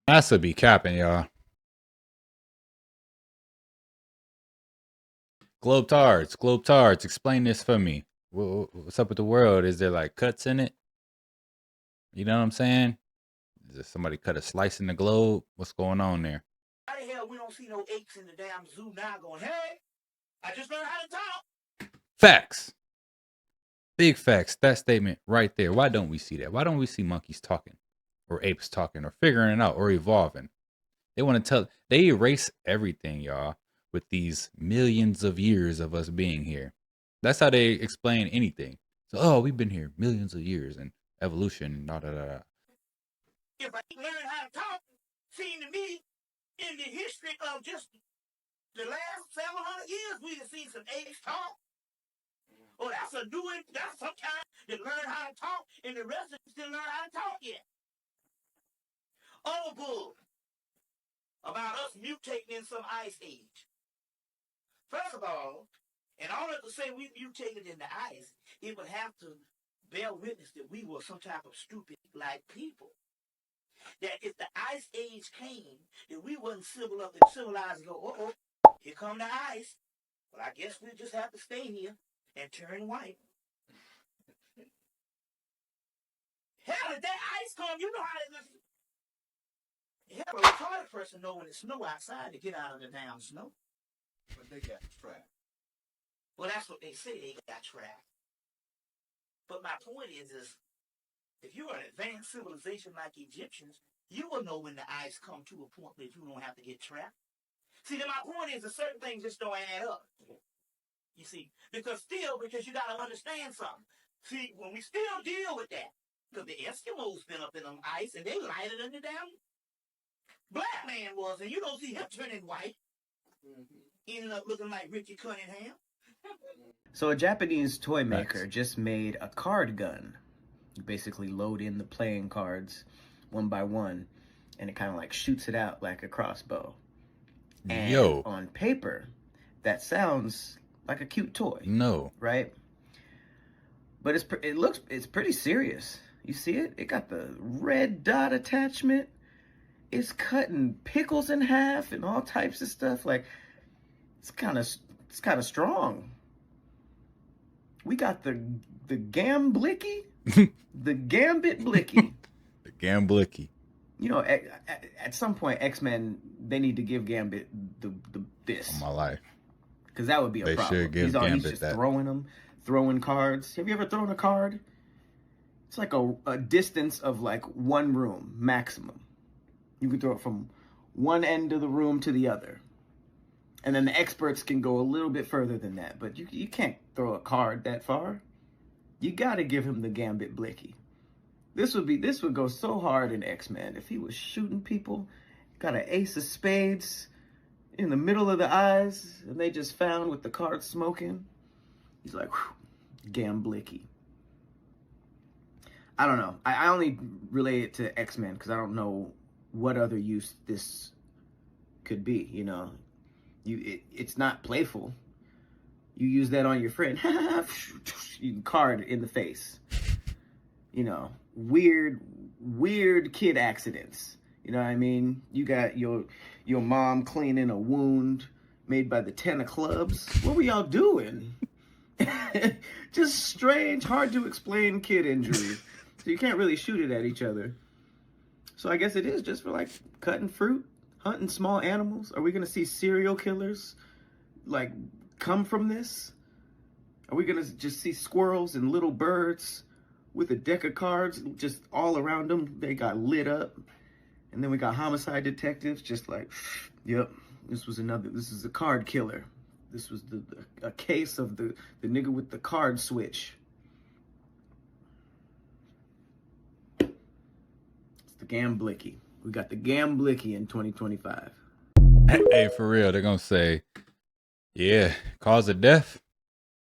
NASA be capping, y'all. Globetards, explain this for me. What's up with the world? Is there like cuts in it? You know what I'm saying? Is there somebody cut a slice in the globe? What's going on there? How the hell we don't see no apes in the damn zoo now going, hey, I just learned how to talk. Facts. Big facts. That statement right there. Why don't we see that? Why don't we see monkeys talking or apes talking or figuring it out or evolving? They want to they erase everything, y'all, with these millions of years of us being here. That's how they explain anything. So, oh, we've been here millions of years and evolution, da da da. If I learn how to talk, seems to me, in the history of just the last 700 years, we have seen some apes talk. Oh, that's some kind that learn how to talk, and the rest of them still learn how to talk yet. All bull about us mutating in some ice age. First of all, in order to say we mutated in the ice, it would have to bear witness that we were some type of stupid like people. That if the ice age came, that we wasn't civilized and go, here come the ice. Well, I guess we just have to stay here and turn white. Hell, if that ice come, you know how to just... Hell, a retarded person know when it's snow outside to get out of the damn snow. But they got trapped. Well, that's what they say, they got trapped. But my point is if you're an advanced civilization like Egyptians, you will know when the ice come to a point that you don't have to get trapped. See, my point is that certain things just don't add up. You see, because you got to understand something. See, when we still deal with that, because the Eskimos been up in them ice and they lighter than the damn black man was, and you don't see him turning white, ending up looking like Richie Cunningham. So a Japanese toy maker just made a card gun. You basically load in the playing cards one by one, and it kind of like shoots it out like a crossbow. And on paper, that sounds like a cute toy. No. Right? But it's pretty serious. You see it? It got the red dot attachment. It's cutting pickles in half and all types of stuff. Like, it's kind of strong. We got the Gamblicky, the Gambit Blicky. The Gamblicky. You know, at some point, X-Men, they need to give Gambit this. On my life. Because that would be a problem. They should give Gambit he's just that. Throwing cards. Have you ever thrown a card? It's like a distance of like one room maximum. You can throw it from one end of the room to the other. And then the experts can go a little bit further than that. But you can't throw a card that far. You got to give him the Gambit Blicky. This would go so hard in X-Men if he was shooting people, got an ace of spades in the middle of the eyes, and they just found with the card smoking. He's like, Gamblicky. I don't know. I only relate it to X-Men because I don't know what other use this could be. You know, it's not playful. You use that on your friend. You card in the face. You know, weird kid accidents. You know what I mean? You got your mom cleaning a wound made by the 10 of clubs. What were y'all doing? Just strange, hard to explain kid injuries. So you can't really shoot it at each other. So I guess it is just for like cutting fruit, hunting small animals. Are we gonna see serial killers like come from this? Are we gonna just see squirrels and little birds with a deck of cards just all around them? They got lit up. And then we got homicide detectives just like, yep, this is a card killer. This was a case of the nigga with the card switch. It's the Gamblicky. We got the Gamblicky in 2025. Hey, for real, they're gonna say, yeah, cause of death,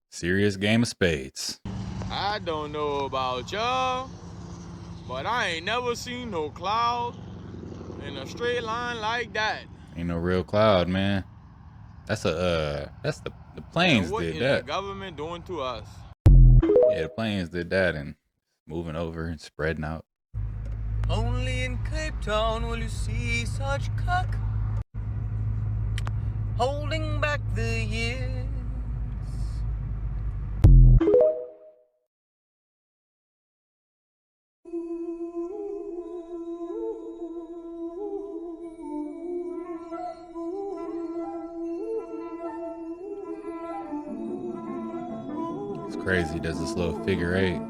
serious game of spades. I don't know about y'all, but I ain't never seen no cloud in a straight line like that. Ain't no real cloud, man. That's the planes what did is that. the government doing to us? Yeah, the planes did that and moving over and spreading out. Only in Cape Town will you see such cuck holding back the years. It's crazy. Does this little figure 8?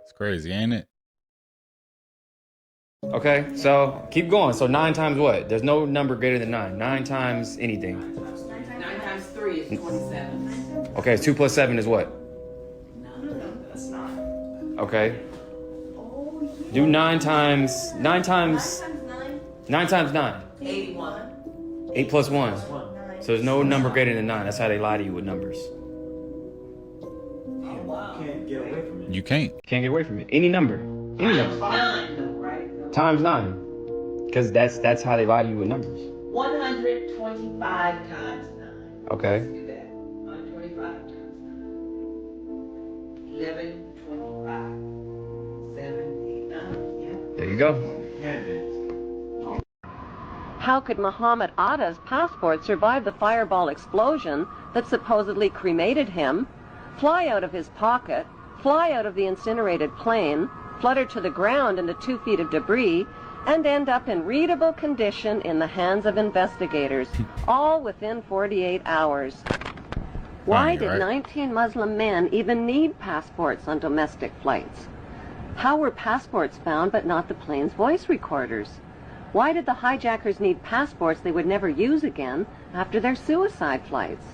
It's crazy, ain't it? Okay, so keep going. So 9 times what? There's no number greater than 9. 9 times anything. 9 times 3 is 27. Okay, 2 plus 7 is what? No, that's not. Okay. Do 9 times 9. 9 times 9. 81. 8 plus 1. So there's no number greater than 9. That's how they lie to you with numbers. You can't. Can't get away from it. Any number. Any number. Times 9. Because that's how they lie to you with numbers. 125 times 9. Okay. Let's do that. 125 times 9. 11, 25, 7, 8, 9. Yeah. There you go. How could Muhammad Atta's passport survive the fireball explosion that supposedly cremated him, fly out of his pocket, fly out of the incinerated plane, flutter to the ground into 2 feet of debris, and end up in readable condition in the hands of investigators, all within 48 hours? Why Funny, did right? 19 Muslim men even need passports on domestic flights? How were passports found but not the plane's voice recorders? Why did the hijackers need passports they would never use again after their suicide flights?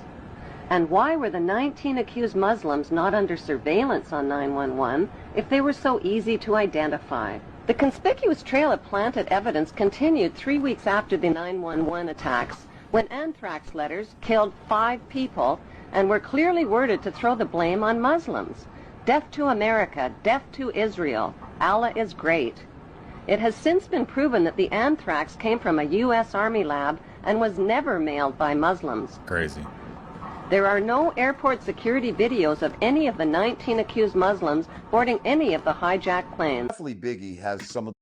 And why were the 19 accused Muslims not under surveillance on 911 if they were so easy to identify? The conspicuous trail of planted evidence continued 3 weeks after the 911 attacks, when anthrax letters killed 5 people and were clearly worded to throw the blame on Muslims. Death to America, death to Israel, Allah is great. It has since been proven that the anthrax came from a U.S. Army lab and was never mailed by Muslims. Crazy. There are no airport security videos of any of the 19 accused Muslims boarding any of the hijacked planes. Definitely Biggie has some of.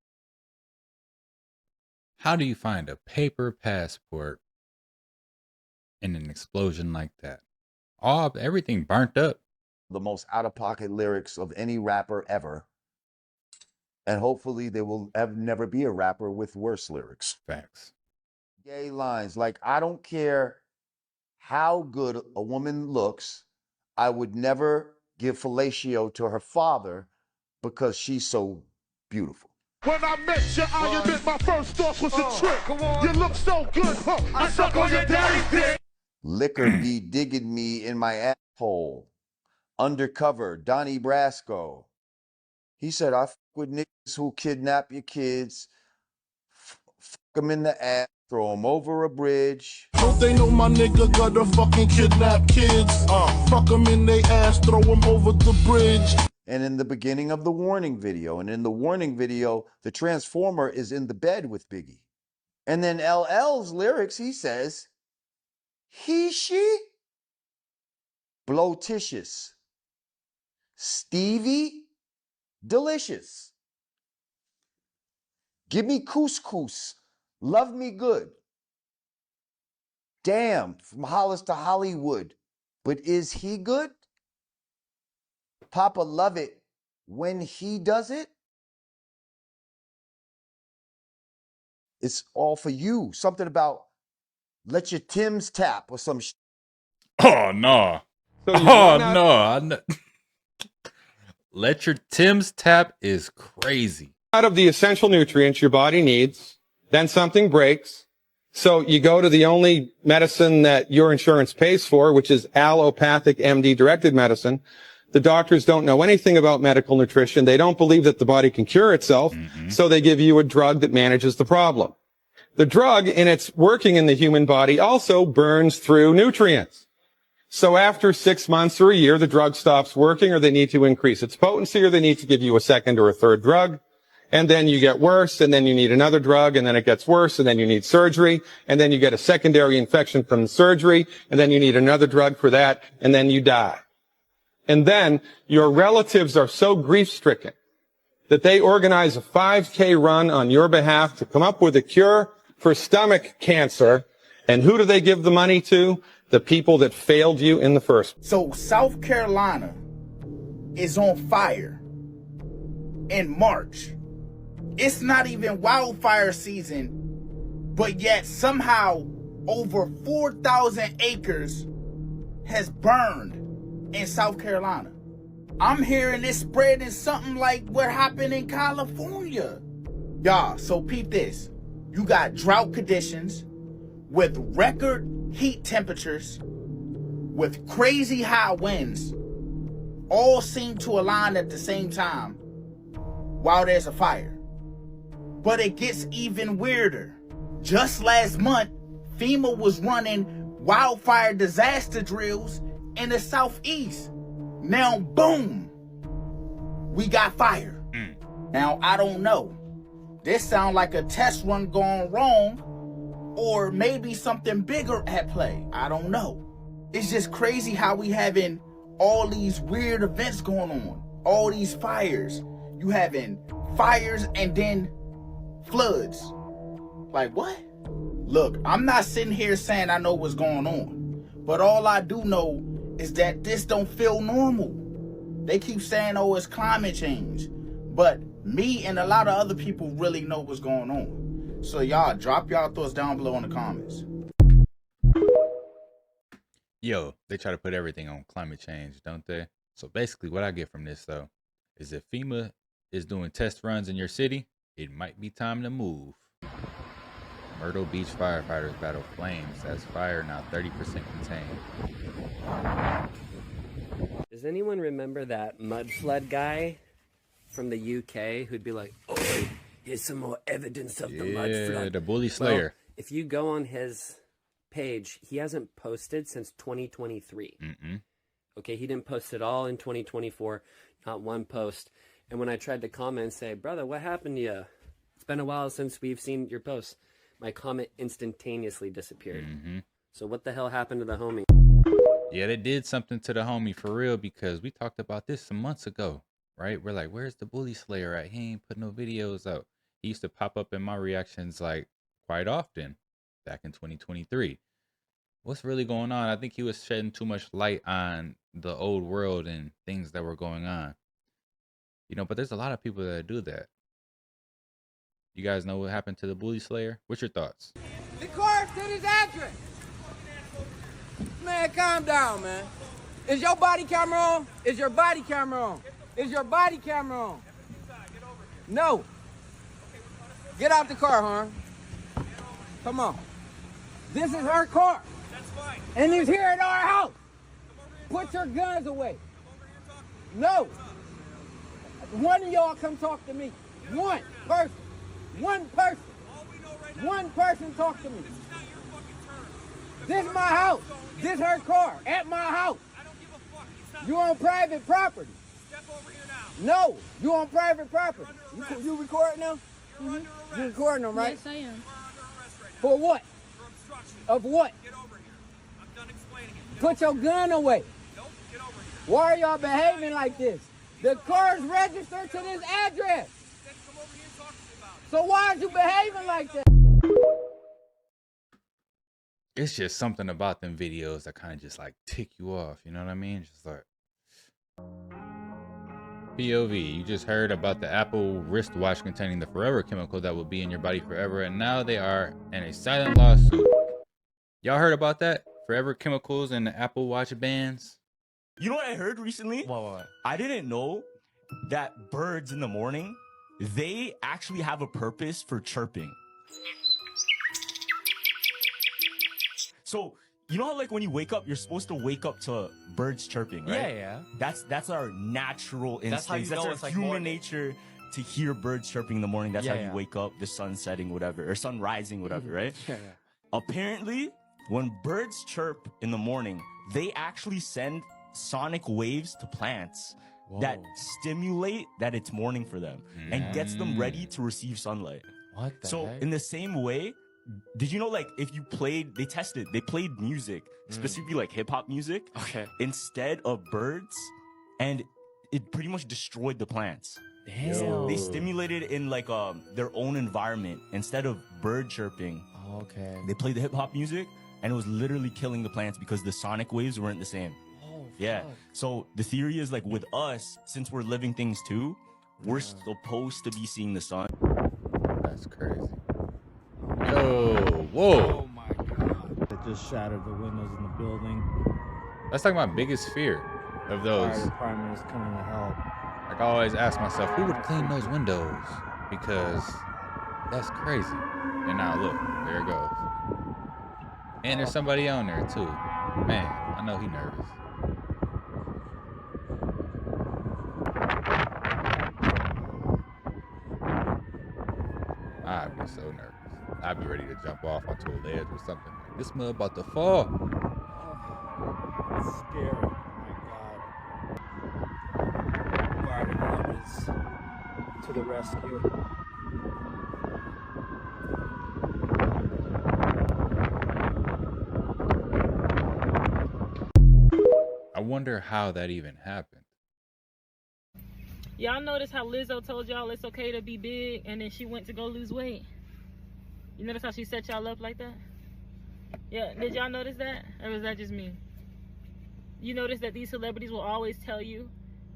How do you find a paper passport in an explosion like that? Everything burnt up. The most out-of-pocket lyrics of any rapper ever. And hopefully there will never be a rapper with worse lyrics. Facts. Gay lines like, I don't care how good a woman looks, I would never give fellatio to her father because she's so beautiful. When I met you, I admit my first thought was a trick. You look so good, huh? I suck on your daddy's dick. Liquor be digging me in my asshole. Undercover, Donnie Brasco. He said, I fuck with niggas who kidnap your kids, fuck them in the ass, throw them over a bridge. Don't they know my nigga got to fucking kidnap kids? Fuck them in they ass, throw them over the bridge. And in the beginning of the warning video, the Transformer is in the bed with Biggie. And then LL's lyrics, he says, he, she, blotitious, Stevie, delicious. Give me couscous, love me good. Damn, from Hollis to Hollywood. But is he good? Papa love it when he does it. It's all for you. Something about let your Timbs tap or some shit. Oh, no. No. Let your Timbs tap is crazy. Out of the essential nutrients your body needs, then something breaks. So you go to the only medicine that your insurance pays for, which is allopathic MD-directed medicine. The doctors don't know anything about medical nutrition. They don't believe that the body can cure itself, so they give you a drug that manages the problem. The drug, in its working in the human body, also burns through nutrients. So after 6 months or a year, the drug stops working, or they need to increase its potency, or they need to give you a second or a third drug. And then you get worse, and then you need another drug, and then it gets worse, and then you need surgery, and then you get a secondary infection from the surgery, and then you need another drug for that, and then you die. And then your relatives are so grief-stricken that they organize a 5K run on your behalf to come up with a cure for stomach cancer. And who do they give the money to? The people that failed you in the first place. So South Carolina is on fire in March. It's not even wildfire season, but yet somehow over 4,000 acres has burned in South Carolina. I'm hearing this spreading something like what happened in California. Y'all, so peep this. You got drought conditions with record heat temperatures, with crazy high winds, all seem to align at the same time while there's a fire. But it gets even weirder. Just last month, FEMA was running wildfire disaster drills in the southeast. Now, boom, we got fire. Now, I don't know. This sounds like a test run gone wrong, or maybe something bigger at play. I don't know. It's just crazy how we having all these weird events going on. All these fires. You having fires and then floods. Like what? Look, I'm not sitting here saying I know what's going on, but all I do know is that this don't feel normal. They keep saying, oh, it's climate change, but me and a lot of other people really know what's going on. So y'all drop y'all thoughts down below in the comments. Yo, they try to put everything on climate change, don't they? So basically what I get from this though is if FEMA is doing test runs in your city, it might be time to move. Myrtle Beach firefighters battle flames as fire now 30% contained. Does anyone remember that mud flood guy from the UK who'd be like, "Oh, here's some more evidence of the mud flood." Yeah, the bully slayer. Well, if you go on his page, he hasn't posted since 2023. Okay, he didn't post at all in 2024, not one post. And when I tried to comment and say, "Brother, what happened to you? It's been a while since we've seen your posts," my comment instantaneously disappeared. So what the hell happened to the homie? Yeah, they did something to the homie for real, because we talked about this some months ago, right? We're like, where's the bully slayer at? He ain't put no videos out. He used to pop up in my reactions like quite often back in 2023. What's really going on? I think he was shedding too much light on the old world and things that were going on. You know, but there's a lot of people that do that. You guys know what happened to the bully slayer? What's your thoughts? The car to his address. Man, calm down, man. Is your body camera on? Is your body camera on? Is your body camera on? No. Get out the car, Harm. Come on. This is her car. That's fine. And he's here at our house. Put your guns away. No. One of y'all come talk to me. One person. One person. One person talk to me. This is my house. This her car at my house. I don't give a fuck. You on private property. Step over here now. No, you on private property. You recording them? You recording them, right? Yes, I am. For what? For obstruction. Of what? Get over here. I'm done explaining it. Put your gun away. Nope, get over here. Why are y'all behaving like this? The car's registered to this address. Come over here and talk to me about it. So why are you behaving like that? It's just something about them videos that kind of just like tick you off. You know what I mean? Just like POV. You just heard about the Apple wristwatch containing the forever chemical that will be in your body forever, and now they are in a silent lawsuit. Y'all heard about that? Forever chemicals and the Apple Watch bands. You know what I heard recently? What? I didn't know that birds in the morning, they actually have a purpose for chirping. So, you know how like when you wake up, you're supposed to wake up to birds chirping, right? Yeah. That's our natural That's how you instinct. know That's it's our like human morning. nature to hear birds chirping in the morning. That's Yeah, how you yeah. wake up, the sun setting, whatever, or sun rising, whatever, right? Yeah. Apparently, when birds chirp in the morning, they actually send sonic waves to plants that stimulate that it's morning for them and gets them ready to receive sunlight. What the So heck? in the same way, did you know like if you played, they played music, specifically like hip hop music, instead of birds, and it pretty much destroyed the plants. Damn. They stimulated in like their own environment instead of bird chirping. Okay. They played the hip hop music and it was literally killing the plants because the sonic waves weren't the same. Yeah. So the theory is like with us, since we're living things too, we're supposed to be seeing the sun. That's crazy. Yo, whoa. Oh my god. It just shattered the windows in the building. That's like my biggest fear of those. Fire department is coming to help. Like I always ask myself, who would clean those windows? Because that's crazy. And now look, there it goes. And there's somebody on there too. Man, I know he nervous. I'd be so nervous. I'd be ready to jump off onto a ledge or something. Like, this mud about to fall. It's scary. Oh my god. Fire departments to the rescue. I wonder how that even happened. Y'all notice how Lizzo told y'all it's okay to be big and then she went to go lose weight? You notice how she set y'all up like that? Yeah, did y'all notice that? Or was that just me? You notice that these celebrities will always tell you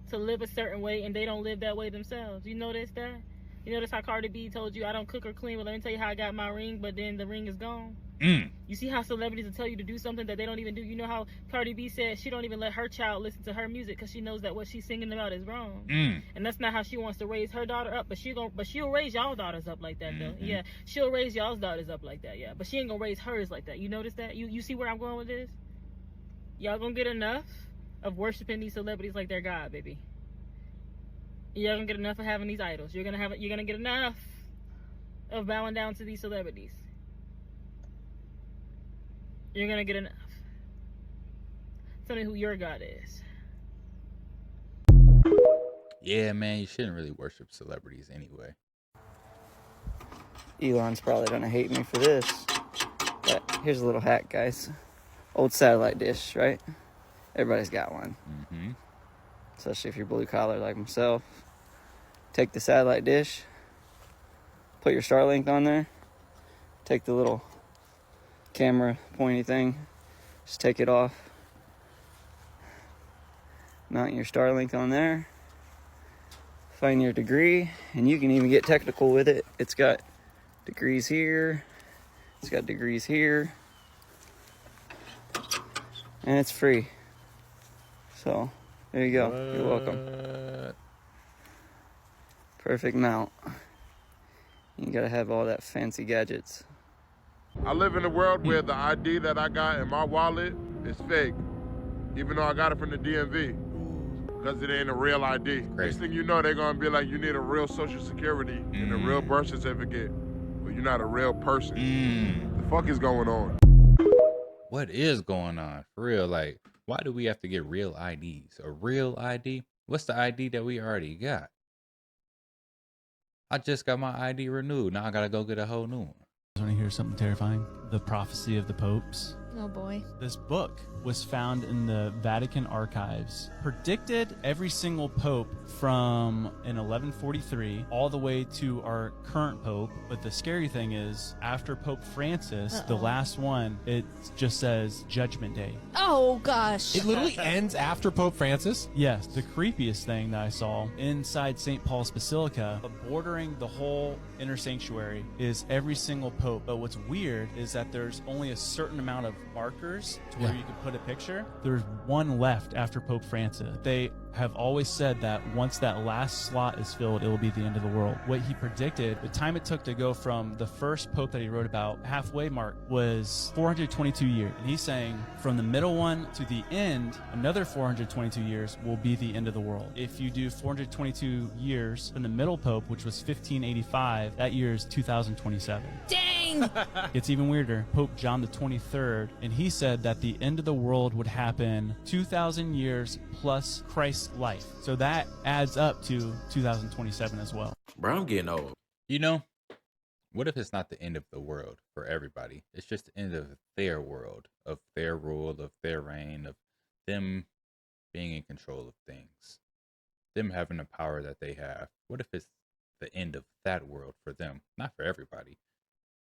to live a certain way and they don't live that way themselves. You notice that? You notice how Cardi B told you I don't cook or clean, but let me tell you how I got my ring, but then the ring is gone. You see how celebrities will tell you to do something that they don't even do. You know how Cardi B said she don't even let her child listen to her music because she knows that what she's singing about is wrong. And that's not how she wants to raise her daughter up, but she'll raise y'all daughters up like that though. Yeah, she'll raise y'all's daughters up like that. Yeah, but she ain't gonna raise hers like that. You notice that? You see where I'm going with this? Y'all gonna get enough of worshiping these celebrities like they're God, baby. You're gonna get enough of having these idols. You're gonna get enough of bowing down to these celebrities. You're gonna get enough. Tell me who your God is. Yeah, man, you shouldn't really worship celebrities anyway. Elon's probably gonna hate me for this, but here's a little hack, guys. Old satellite dish, right? Everybody's got one. Especially if you're blue collar like myself. Take the satellite dish, put your Starlink on there, take the little camera pointy thing, just take it off, mount your Starlink on there, find your degree, and you can even get technical with it. It's got degrees here, it's got degrees here, and it's free. So there you go. You're welcome. Perfect mount. You gotta have all that fancy gadgets. I live in a world where the ID that I got in my wallet is fake, even though I got it from the DMV, because it ain't a real ID. Next thing you know, they're gonna be like, you need a real social security and a real birth certificate, but you're not a real person. The fuck is going on? What is going on? For real, like, why do we have to get real IDs? A real ID? What's the ID that we already got? I just got my ID renewed. Now I gotta go get a whole new one. Want to hear something terrifying? The Prophecy of the Popes. Oh boy. This book was found in the Vatican archives. Predicted every single pope from in 1143 all the way to our current pope. But the scary thing is, after Pope Francis, the last one, it just says Judgment Day. Oh gosh. It literally ends after Pope Francis? Yes. The creepiest thing that I saw inside St. Paul's Basilica, bordering the whole inner sanctuary, is every single pope. But what's weird is that there's only a certain amount of markers to where you can put a picture. There's one left after Pope Francis. They have always said that once that last slot is filled, it will be the end of the world. What he predicted, the time it took to go from the first pope that he wrote about, halfway mark, was 422 years. And he's saying from the middle one to the end, another 422 years will be the end of the world. If you do 422 years from the middle pope, which was 1585, that year is 2027. Dang! It's even weirder. Pope John the 23rd, and he said that the end of the world would happen 2,000 years plus Christ's life. So that adds up to 2027 as well. Bro, I'm getting old. You know, what if it's not the end of the world for everybody? It's just the end of their world, of their rule, of their reign, of them being in control of things, them having the power that they have. What if it's the end of that world for them, not for everybody?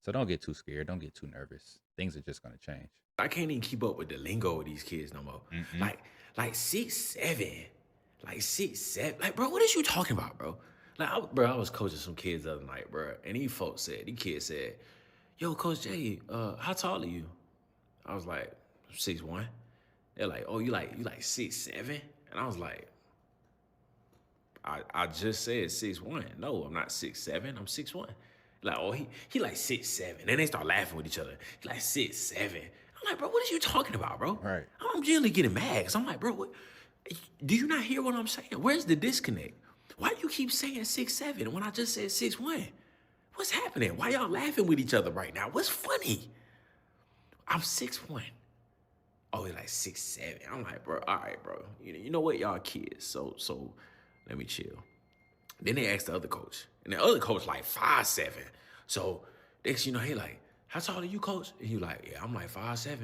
So don't get too scared. Don't get too nervous. Things are just going to change. I can't even keep up with the lingo of these kids no more. Like 6'7", like 6'7". Like, bro, what is you talking about, bro? Like, I was coaching some kids the other night, bro, and these kids said, "Yo, Coach Jay, how tall are you?" I was like, 6'1". They're like, "Oh, you like 6'7"? And I was like, I just said 6'1". No, I'm not 6'7". I'm 6'1". Like, oh, he like 6'7". Then they start laughing with each other. He like 6'7". I'm like, bro, what are you talking about, bro? Right. I'm generally getting mad. Cause I'm like, bro, what? Do you not hear what I'm saying? Where's the disconnect? Why do you keep saying 6'7" when I just said 6'1"? What's happening? Why y'all laughing with each other right now? What's funny? I'm 6'1". Oh, he's like 6'7". I'm like, bro, all right, bro. You know what? Y'all kids. So let me chill. Then they asked the other coach. And the other coach like 5'7". So next you know, he like, how tall are you, coach? And he like, yeah, I'm like 5'7".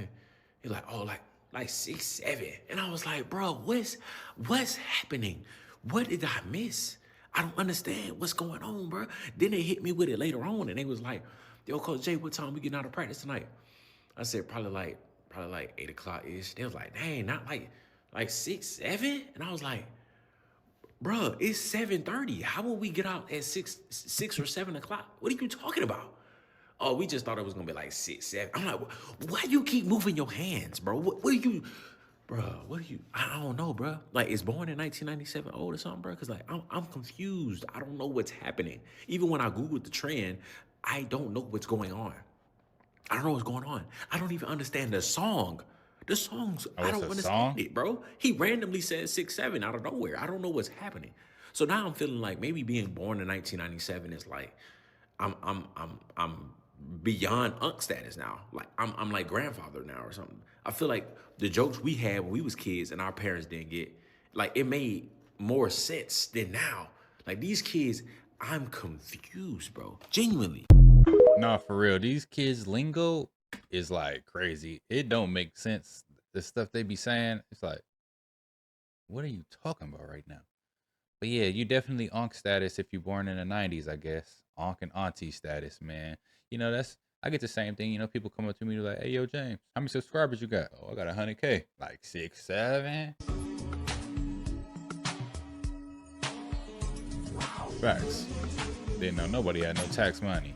He like, oh, like 6'7". And I was like, bro, what's happening? What did I miss? I don't understand what's going on, bro. Then they hit me with it later on, and they was like, yo, Coach Jay, what time we getting out of practice tonight? I said, probably like 8 o'clock-ish. They was like, dang, not like 6'7"? And I was like, bruh, it's 7:30. How will we get out at 6 or 7 o'clock? What are you talking about? Oh, we just thought it was gonna be like 6, 7. I'm like, why you keep moving your hands, bro? What are you, bro? What are you? I don't know, bro. Like, is born in 1997 old or something, bro? Cause like I'm confused. I don't know what's happening. Even when I Googled the trend, I don't know what's going on. I don't know what's going on. I don't even understand the song. The songs, I don't understand it, bro. He randomly said 6, 7 out of nowhere. I don't know what's happening. So now I'm feeling like maybe being born in 1997 is like I'm beyond unk status now. Like I'm like grandfather now or something. I feel like the jokes we had when we was kids and our parents didn't get, like it made more sense than now. Like these kids, I'm confused, bro. Genuinely. No, for real. These kids' lingo is like crazy. It don't make sense. The stuff they be saying, it's like, what are you talking about right now? But yeah, you definitely onk status if you're born in the 90s, I guess. Onk and auntie status, man. You know, I get the same thing. You know, people come up to me like, hey, yo, James, how many subscribers you got? Oh, I got 100K. Like 6, 7. Facts. Didn't know nobody had no tax money.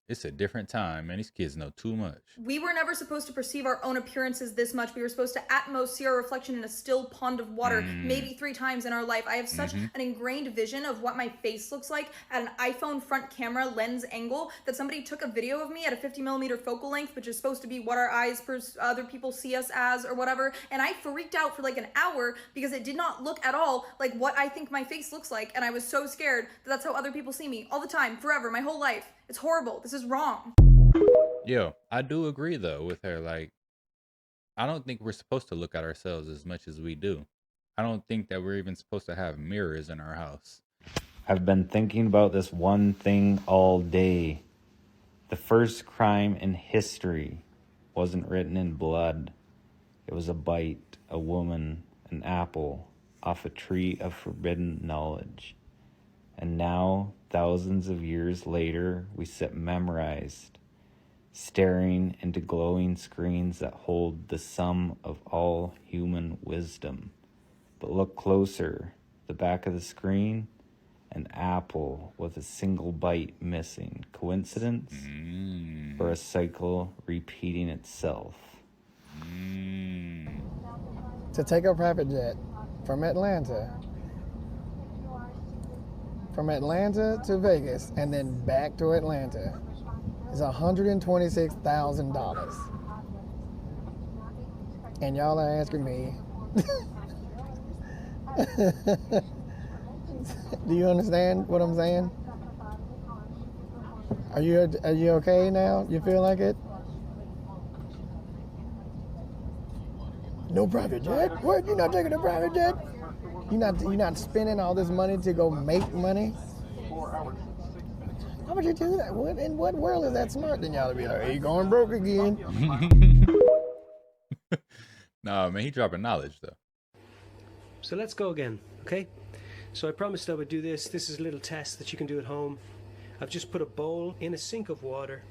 It's a different time, man. These kids know too much. We were never supposed to perceive our own appearances this much. We were supposed to at most see our reflection in a still pond of water, maybe 3 times in our life. I have such an ingrained vision of what my face looks like at an iPhone front camera lens angle that somebody took a video of me at a 50mm focal length, which is supposed to be what our eyes, other people see us as or whatever. And I freaked out for like an hour because it did not look at all like what I think my face looks like. And I was so scared that that's how other people see me all the time, forever, my whole life. It's horrible. This is wrong. Yo, I do agree though with her. Like, I don't think we're supposed to look at ourselves as much as we do. I don't think that we're even supposed to have mirrors in our house. I've been thinking about this one thing all day. The first crime in history wasn't written in blood. It was a bite, a woman, an apple, off a tree of forbidden knowledge. And now, thousands of years later, we sit memorized, staring into glowing screens that hold the sum of all human wisdom. But look closer, the back of the screen, an apple with a single bite missing. Coincidence? Or a cycle repeating itself? To take a private jet from Atlanta to Vegas and then back to Atlanta is $126,000. And y'all are asking me, do you understand what I'm saying? Are you okay now? You feel like it? No private jet? What? You're not taking a private jet? You're not spending all this money to go make money? How would you do that? In what world is that smart? Then y'all be like, hey, going broke again. Nah, man, he dropping knowledge though. So let's go again, okay? So I promised I would do this. This is a little test that you can do at home. I've just put a bowl in a sink of water.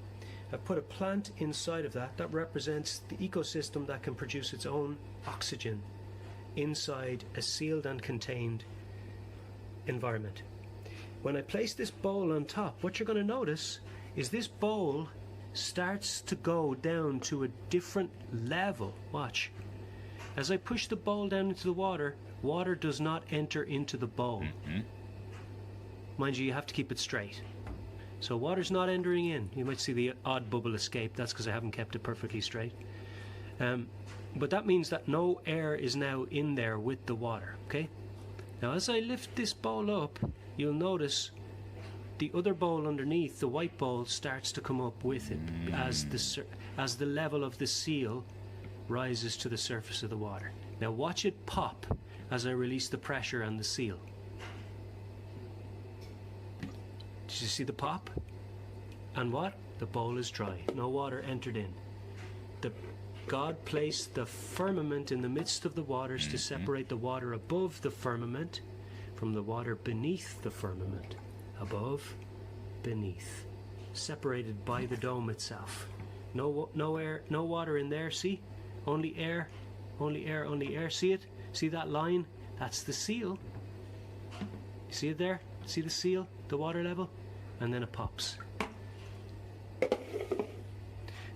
I've put a plant inside of that. That represents the ecosystem that can produce its own oxygen inside a sealed and contained environment. When I place this bowl on top, what you're going to notice is this bowl starts to go down to a different level. Watch. As I push the bowl down into the water, water does not enter into the bowl. Mind you, you have to keep it straight. So water's not entering in. You might see the odd bubble escape. That's because I haven't kept it perfectly straight. But that means that no air is now in there with the water, okay? Now as I lift this bowl up, you'll notice the other bowl underneath, the white bowl, starts to come up with it as the level of the seal rises to the surface of the water. Now watch it pop as I release the pressure and the seal. Did you see the pop? And what? The bowl is dry. No water entered in. God placed the firmament in the midst of the waters to separate the water above the firmament from the water beneath the firmament. Above, beneath. Separated by the dome itself. No air, no water in there, see? Only air, only air, only air. See it? See that line? That's the seal. You see it there? See the seal, the water level? And then it pops.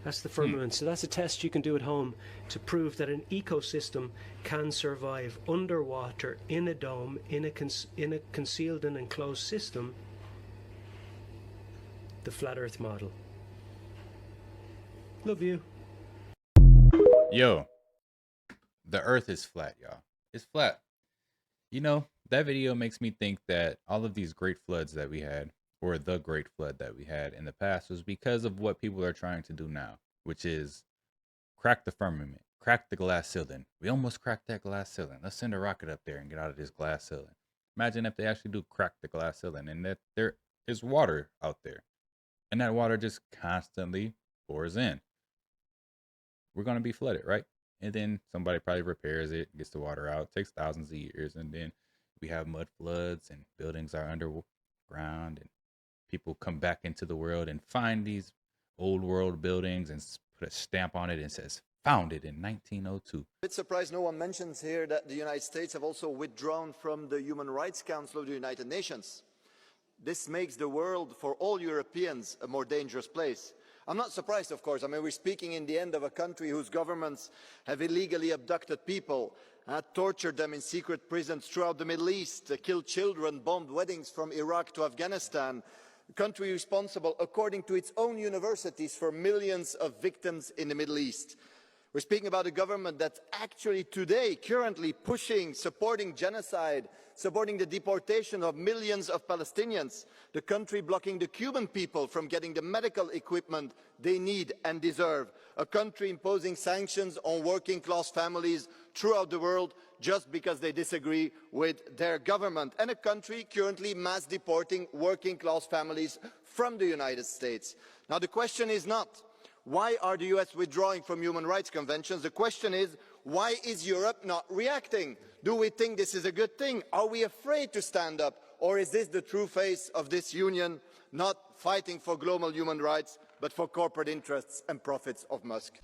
That's the firmament. So that's a test you can do at home to prove that an ecosystem can survive underwater in a dome, in a concealed and enclosed system. The flat Earth model. Love you. Yo, the Earth is flat, y'all. It's flat. You know, that video makes me think that all of these great floods that we had, or the great flood that we had in the past, was because of what people are trying to do now, which is crack the firmament, crack the glass ceiling. We almost cracked that glass ceiling. Let's send a rocket up there and get out of this glass ceiling. Imagine if they actually do crack the glass ceiling and that there is water out there, and that water just constantly pours in. We're going to be flooded, right? And then somebody probably repairs it, gets the water out, takes thousands of years, and then we have mud floods and buildings are underground and people come back into the world and find these old world buildings and put a stamp on it and says founded in 1902. Bit surprised no one mentions here that the United States have also withdrawn from the Human Rights Council of the United Nations. This makes the world for all Europeans a more dangerous place. I'm not surprised, of course. I mean, we're speaking in the end of a country whose governments have illegally abducted people, tortured them in secret prisons throughout the Middle East, killed children, bombed weddings from Iraq to Afghanistan, a country responsible, according to its own universities, for millions of victims in the Middle East. We're speaking about a government that's actually today, currently pushing, supporting genocide, supporting the deportation of millions of Palestinians, the country blocking the Cuban people from getting the medical equipment they need and deserve, a country imposing sanctions on working class families throughout the world just because they disagree with their government, and a country currently mass deporting working class families from the United States. Now the question is not, why are the US withdrawing from human rights conventions? The question is, why is Europe not reacting? Do we think this is a good thing? Are we afraid to stand up? Or is this the true face of this union, not fighting for global human rights, but for corporate interests and profits of Musk?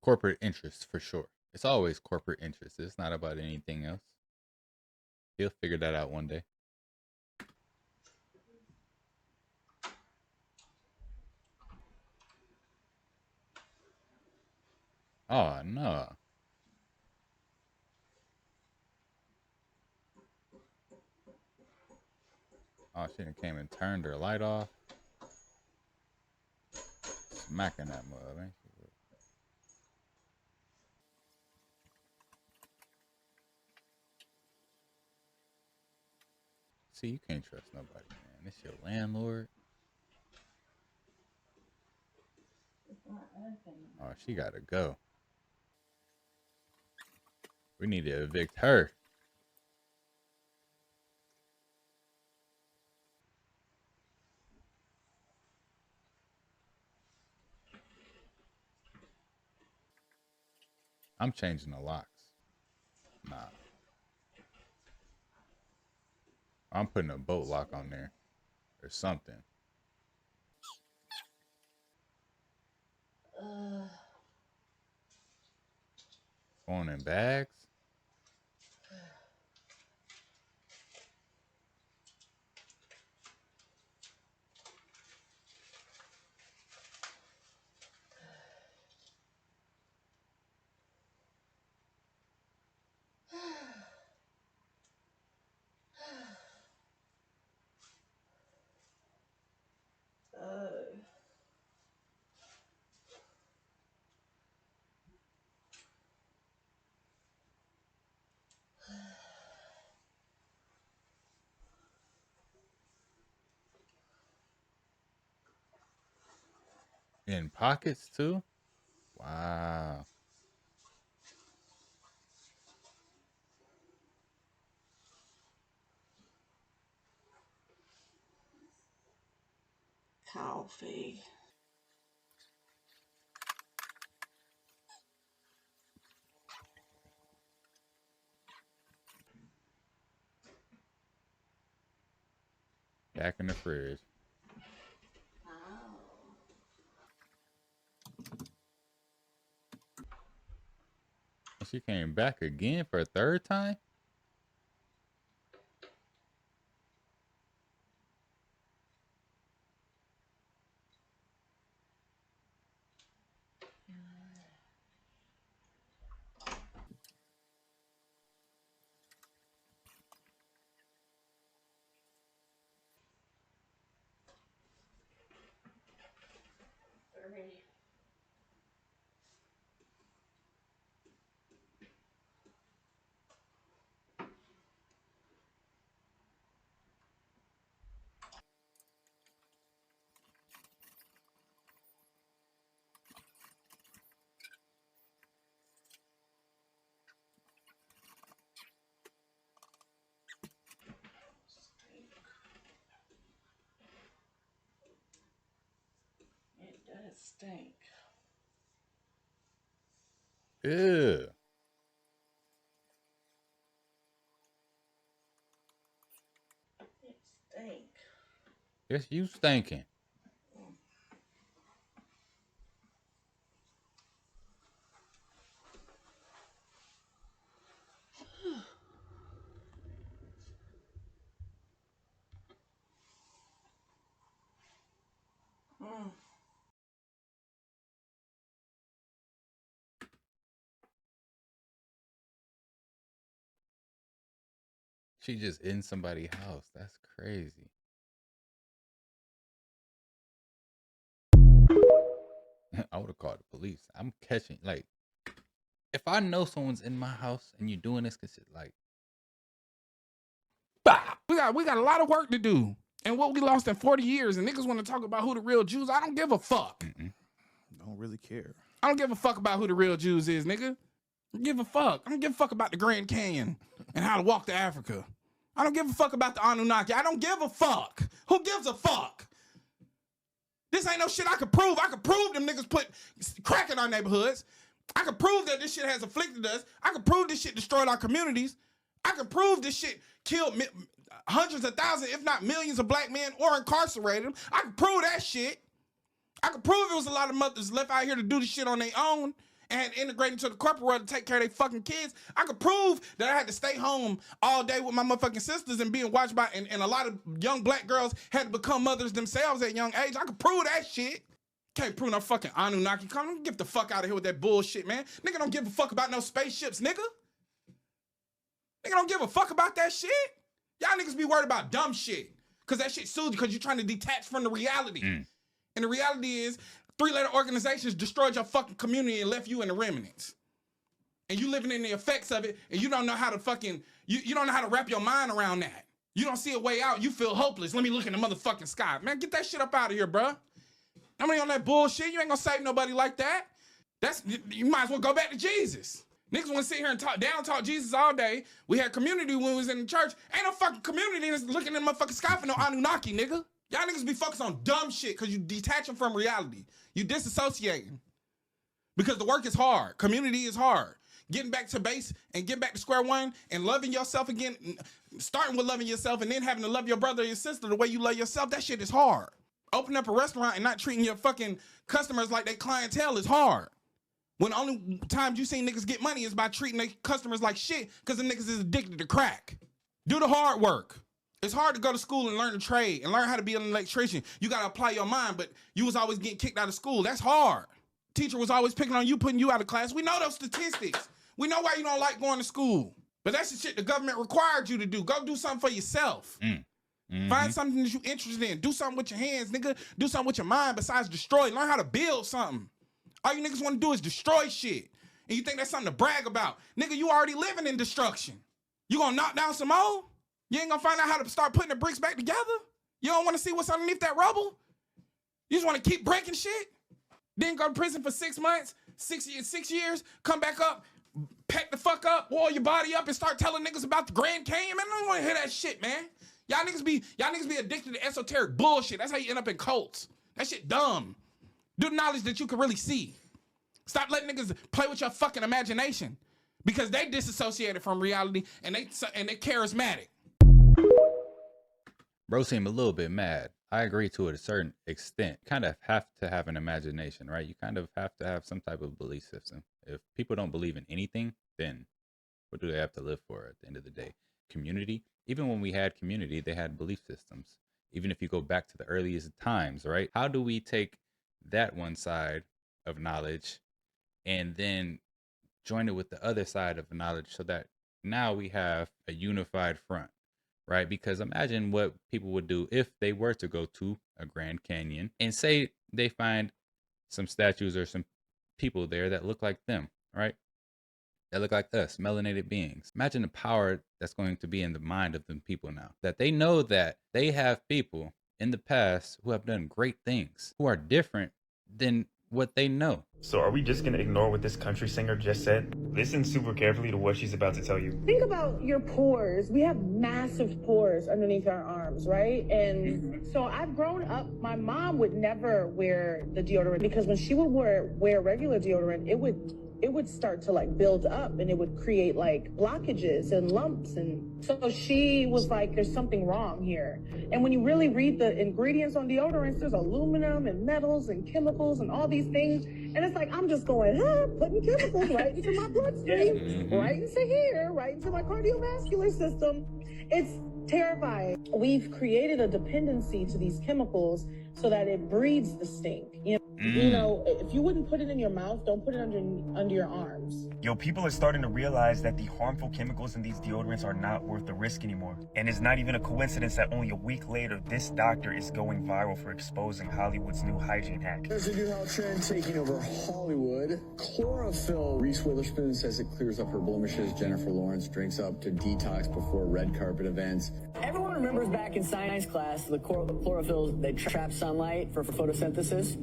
Corporate interests, for sure. It's always corporate interests. It's not about anything else. He'll figure that out one day. Oh, no. Oh, she done came and turned her light off. Smacking that mug, ain't she? See, you can't trust nobody, man. This your landlord. Oh, she gotta go. We need to evict her. I'm changing the locks. Nah. I'm putting a boat lock on there. Or something. Phone in bags? In pockets too? Wow. Coffee. Back in the fridge. she came back again for a third time? It does stink. Ew. It stink. Guess you stinking. Mm. She just in somebody's house. That's crazy. I would have called the police. I'm catching, like, if I know someone's in my house and you're doing this, cause like, We got a lot of work to do. And what we lost in 40 years, and niggas want to talk about who the real Jews. I don't give a fuck. Don't really care. I don't give a fuck about who the real Jews is, nigga. I don't give a fuck. I don't give a fuck about the Grand Canyon and how to walk to Africa. I don't give a fuck about the Anunnaki. I don't give a fuck. Who gives a fuck? This ain't no shit I could prove. I could prove them niggas put crack in our neighborhoods. I could prove that this shit has afflicted us. I could prove this shit destroyed our communities. I could prove this shit killed hundreds of thousands, if not millions of black men or incarcerated them. I could prove that shit. I could prove it was a lot of mothers left out here to do this shit on their own and integrate into the corporate world to take care of their fucking kids. I could prove that I had to stay home all day with my motherfucking sisters and being watched by, and a lot of young black girls had to become mothers themselves at a young age. I could prove that shit. Can't prove no fucking Anunnaki. Come on, get the fuck out of here with that bullshit, man. Nigga don't give a fuck about no spaceships, nigga. Nigga don't give a fuck about that shit. Y'all niggas be worried about dumb shit. Cause that shit sued you because you're trying to detach from the reality. And the reality is, 3-letter organizations destroyed your fucking community and left you in the remnants. And you living in the effects of it, and you don't know how to fucking, you don't know how to wrap your mind around that. You don't see a way out, you feel hopeless. Let me look in the motherfucking sky. Man, get that shit up out of here, bruh. Nobody on that bullshit. You ain't gonna save nobody like that. You might as well go back to Jesus. Niggas want to sit here and talk Jesus all day. We had community when we was in the church. Ain't no fucking community that's looking in the motherfucking sky for no Anunnaki, nigga. Y'all niggas be focused on dumb shit because you detaching from reality. You disassociating. Because the work is hard. Community is hard. Getting back to base and get back to square one and loving yourself again, starting with loving yourself and then having to love your brother or your sister the way you love yourself, that shit is hard. Opening up a restaurant and not treating your fucking customers like they clientele is hard. When the only times you seen niggas get money is by treating their customers like shit because the niggas is addicted to crack. Do the hard work. It's hard to go to school and learn a trade and learn how to be an electrician. You got to apply your mind, but you was always getting kicked out of school. That's hard. Teacher was always picking on you, putting you out of class. We know those statistics. We know why you don't like going to school. But that's the shit the government required you to do. Go do something for yourself. Find something that you're interested in. Do something with your hands, nigga. Do something with your mind besides destroy. Learn how to build something. All you niggas want to do is destroy shit. And you think that's something to brag about. Nigga, you already living in destruction. You gonna knock down some more? You ain't gonna find out how to start putting the bricks back together? You don't want to see what's underneath that rubble? You just want to keep breaking shit? Then go to prison for 6 months, 6 years, come back up, pack the fuck up, oil your body up, and start telling niggas about the Grand Canyon? Man, I don't want to hear that shit, man. Y'all niggas be addicted to esoteric bullshit. That's how you end up in cults. That shit dumb. Do knowledge that you can really see. Stop letting niggas play with your fucking imagination because they disassociated from reality and they charismatic. Bro seemed a little bit mad. I agree to a certain extent. Kind of have to have an imagination, right? You kind of have to have some type of belief system. If people don't believe in anything, then what do they have to live for at the end of the day? Community. Even when we had community, they had belief systems. Even if you go back to the earliest times, right? How do we take that one side of knowledge and then join it with the other side of knowledge so that now we have a unified front, right? Because imagine what people would do if they were to go to a Grand Canyon and say they find some statues or some people there that look like them, right? That look like us, melanated beings. Imagine the power that's going to be in the mind of them people now. That they know that they have people in the past who have done great things, who are different than what they know. So are we just gonna ignore what this country singer just said? Listen super carefully to what she's about to tell you. Think about your pores. We have massive pores underneath our arms, right? And so I've grown up, my mom would never wear the deodorant because when she would wear regular deodorant, it would start to like build up and it would create like blockages and lumps. And so she was like, there's something wrong here. And when you really read the ingredients on deodorants, there's aluminum and metals and chemicals and all these things. And it's like, I'm just going, putting chemicals right into my bloodstream, right into here, right into my cardiovascular system. It's terrifying. We've created a dependency to these chemicals so that it breeds the stink. You know, if you wouldn't put it in your mouth, don't put it under your arms. Yo, people are starting to realize that the harmful chemicals in these deodorants are not worth the risk anymore. And it's not even a coincidence that only a week later, this doctor is going viral for exposing Hollywood's new hygiene hack. There's a new health trend taking over Hollywood. Chlorophyll. Reese Witherspoon says it clears up her blemishes. Jennifer Lawrence drinks up to detox before red carpet events. Everyone remembers back in science class, the chlorophyll, they trap sunlight for photosynthesis.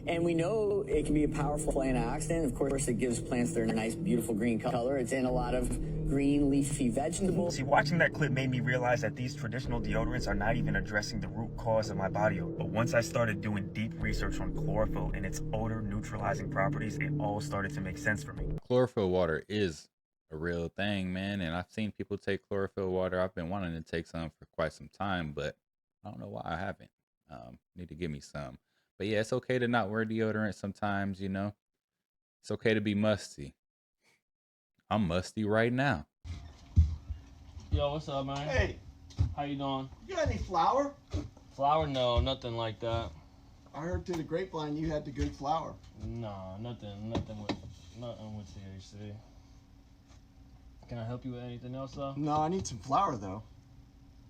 And we know it can be a powerful antioxidant. Of course, it gives plants their nice, beautiful green color. It's in a lot of green leafy vegetables. See, watching that clip made me realize that these traditional deodorants are not even addressing the root cause of my body odor. But once I started doing deep research on chlorophyll and its odor neutralizing properties, it all started to make sense for me. Chlorophyll water is a real thing, man. And I've seen people take chlorophyll water. I've been wanting to take some for quite some time, but I don't know why I haven't. Need to give me some. But yeah, it's okay to not wear deodorant sometimes, you know. It's okay to be musty. I'm musty right now. Yo, what's up, man? Hey. How you doing? You got any flour? Flour? No, nothing like that. I heard through the grapevine you had the good flour. No, nothing with THC. Can I help you with anything else, though? No, I need some flour, though.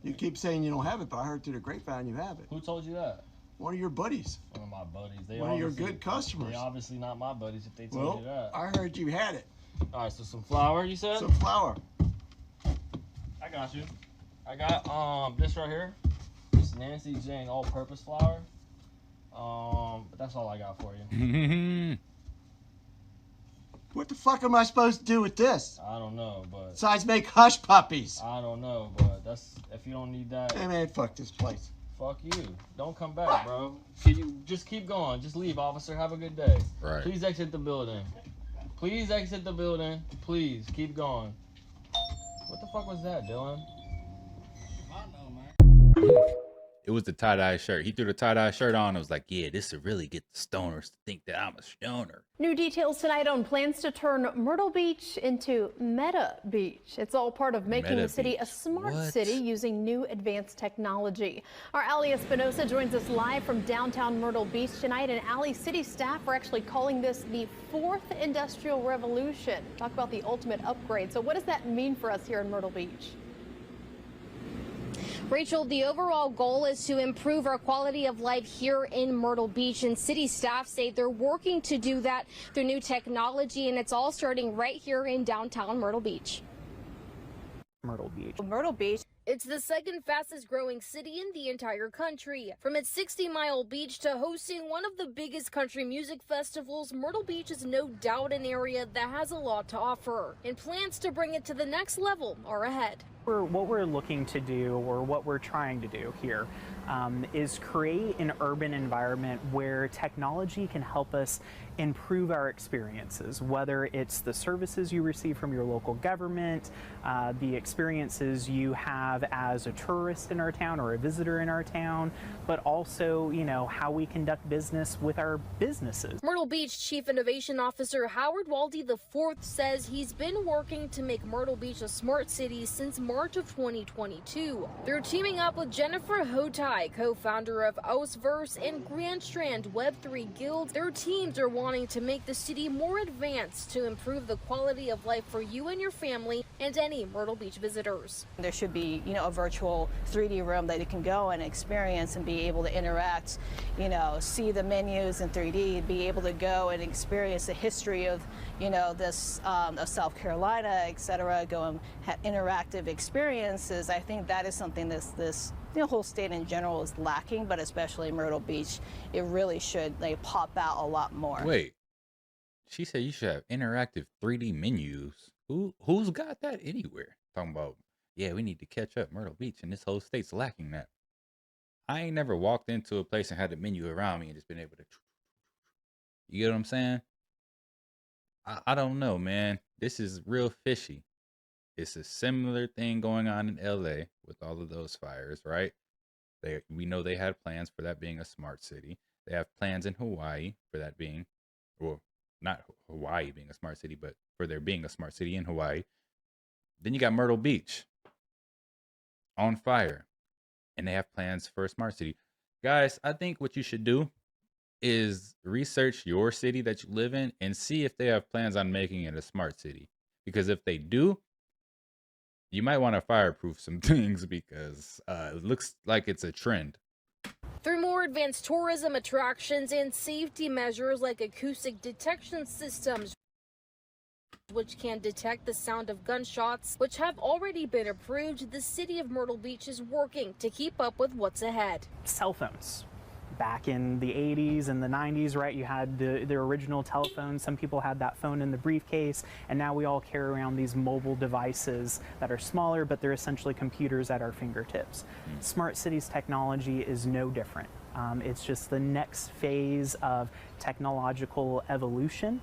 You keep saying you don't have it, but I heard through the grapevine you have it. Who told you that? One of your buddies. One of my buddies. One of your good customers. They're obviously not my buddies if they told you that. I heard you had it. All right, so some flour, you said? Some flour. I got you. I got this right here. This Nancy Jane all-purpose flour. But that's all I got for you. What the fuck am I supposed to do with this? I don't know, but... Besides make hush puppies. I don't know, but that's... If you don't need that... Hey, man, fuck this place. Fuck you. Don't come back, bro. You just keep going. Just leave, officer. Have a good day. Right. Please exit the building. Please exit the building. Please keep going. What the fuck was that, Dylan? I know, man. It was the tie-dye shirt. He threw the tie-dye shirt on and was like, yeah, this would really get the stoners to think that I'm a stoner. New details tonight on plans to turn Myrtle Beach into Meta Beach. It's all part of making the city a smart city using new advanced technology. Our Ali Espinosa joins us live from downtown Myrtle Beach tonight, and Ali, city staff are actually calling this the fourth industrial revolution. Talk about the ultimate upgrade. So what does that mean for us here in Myrtle Beach? Rachel, the overall goal is to improve our quality of life here in Myrtle Beach, and city staff say they're working to do that through new technology, and it's all starting right here in downtown Myrtle Beach. Myrtle Beach. Myrtle Beach. It's the second fastest growing city in the entire country. From its 60-mile beach to hosting one of the biggest country music festivals, Myrtle Beach is no doubt an area that has a lot to offer, and plans to bring it to the next level are ahead. What we're looking to do, or what we're trying to do here, is create an urban environment where technology can help us improve our experiences, whether it's the services you receive from your local government, the experiences you have as a tourist in our town or a visitor in our town, but also, you know, how we conduct business with our businesses. Myrtle Beach Chief Innovation Officer Howard Waldy IV says he's been working to make Myrtle Beach a smart city since March of 2022. They're teaming up with Jennifer Hotai, co-founder of Osverse and Grand Strand Web3 Guild. Their teams are wanting to make the city more advanced to improve the quality of life for you and your family and any Myrtle Beach visitors. There should be, you know, a virtual 3D room that you can go and experience and be able to interact, you know, see the menus in 3D, be able to go and experience the history of, you know, this of South Carolina, etc., go and have interactive experiences. I think that is something this the whole state in general is lacking, but especially Myrtle Beach, it really should pop out a lot more. Wait, she said you should have interactive 3D menus. Who's got that anywhere? Talking about, yeah, we need to catch up Myrtle Beach, and this whole state's lacking that. I ain't never walked into a place and had the menu around me and just been able to. You get what I'm saying? I don't know, man. This is real fishy. It's a similar thing going on in LA with all of those fires, right? We know they had plans for that being a smart city. They have plans in Hawaii for that being, well, not Hawaii being a smart city, but for there being a smart city in Hawaii. Then you got Myrtle Beach on fire, and they have plans for a smart city. Guys, I think what you should do is research your city that you live in and see if they have plans on making it a smart city. Because if they do, you might want to fireproof some things because it looks like it's a trend. Through more advanced tourism attractions and safety measures like acoustic detection systems, which can detect the sound of gunshots, which have already been approved, the city of Myrtle Beach is working to keep up with what's ahead. Cell phones. Back in the 80s and the 90s, right, you had the original telephone. Some people had that phone in the briefcase, and now we all carry around these mobile devices that are smaller, but they're essentially computers at our fingertips. Smart cities technology is no different. It's just the next phase of technological evolution.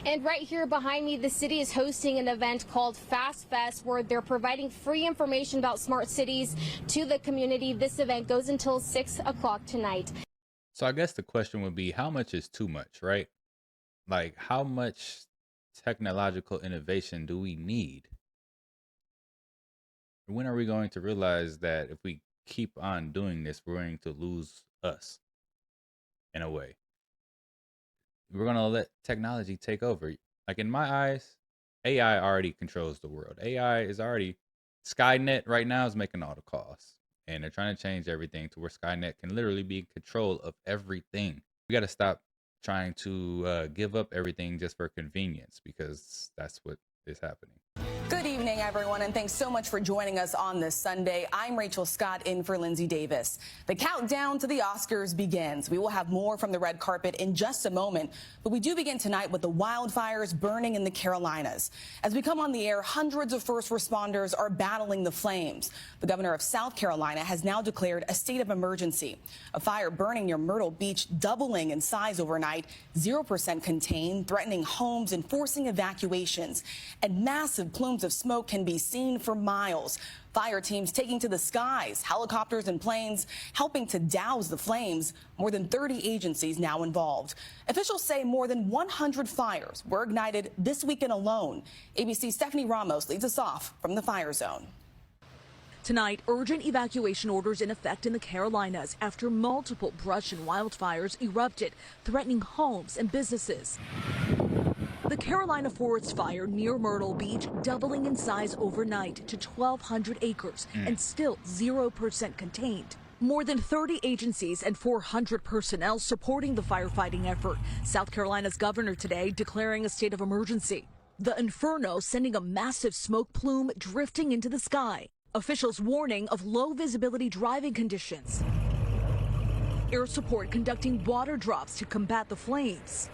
And right here behind me, the city is hosting an event called Fast Fest, where they're providing free information about smart cities to the community. This event goes until 6 o'clock tonight. So I guess the question would be, how much is too much, right? Like, how much technological innovation do we need? When are we going to realize that if we keep on doing this, we're going to lose us in a way? We're going to let technology take over. Like, in my eyes, AI already controls the world. AI is already, Skynet right now is making all the calls. And they're trying to change everything to where Skynet can literally be in control of everything. We got to stop trying to give up everything just for convenience, because that's what is happening. Good evening, everyone, and thanks so much for joining us on this Sunday. I'm Rachel Scott in for Lindsay Davis. The countdown to the Oscars begins. We will have more from the red carpet in just a moment, but we do begin tonight with the wildfires burning in the Carolinas. As we come on the air, hundreds of first responders are battling the flames. The governor of South Carolina has now declared a state of emergency. A fire burning near Myrtle Beach, doubling in size overnight, 0% contained, threatening homes and forcing evacuations. And massive plumes of smoke can be seen for miles. Fire teams taking to the skies, helicopters and planes helping to douse the flames. More than 30 agencies now involved. Officials say more than 100 fires were ignited this weekend alone. ABC's Stephanie Ramos leads us off from the fire zone. Tonight, urgent evacuation orders in effect in the Carolinas after multiple brush and wildfires erupted, threatening homes and businesses. The Carolina forest fire near Myrtle Beach doubling in size overnight to 1,200 acres and still 0% contained. More than 30 agencies and 400 personnel supporting the firefighting effort. South Carolina's governor today declaring a state of emergency. The inferno sending a massive smoke plume drifting into the sky. Officials warning of low visibility driving conditions. Air support conducting water drops to combat the flames.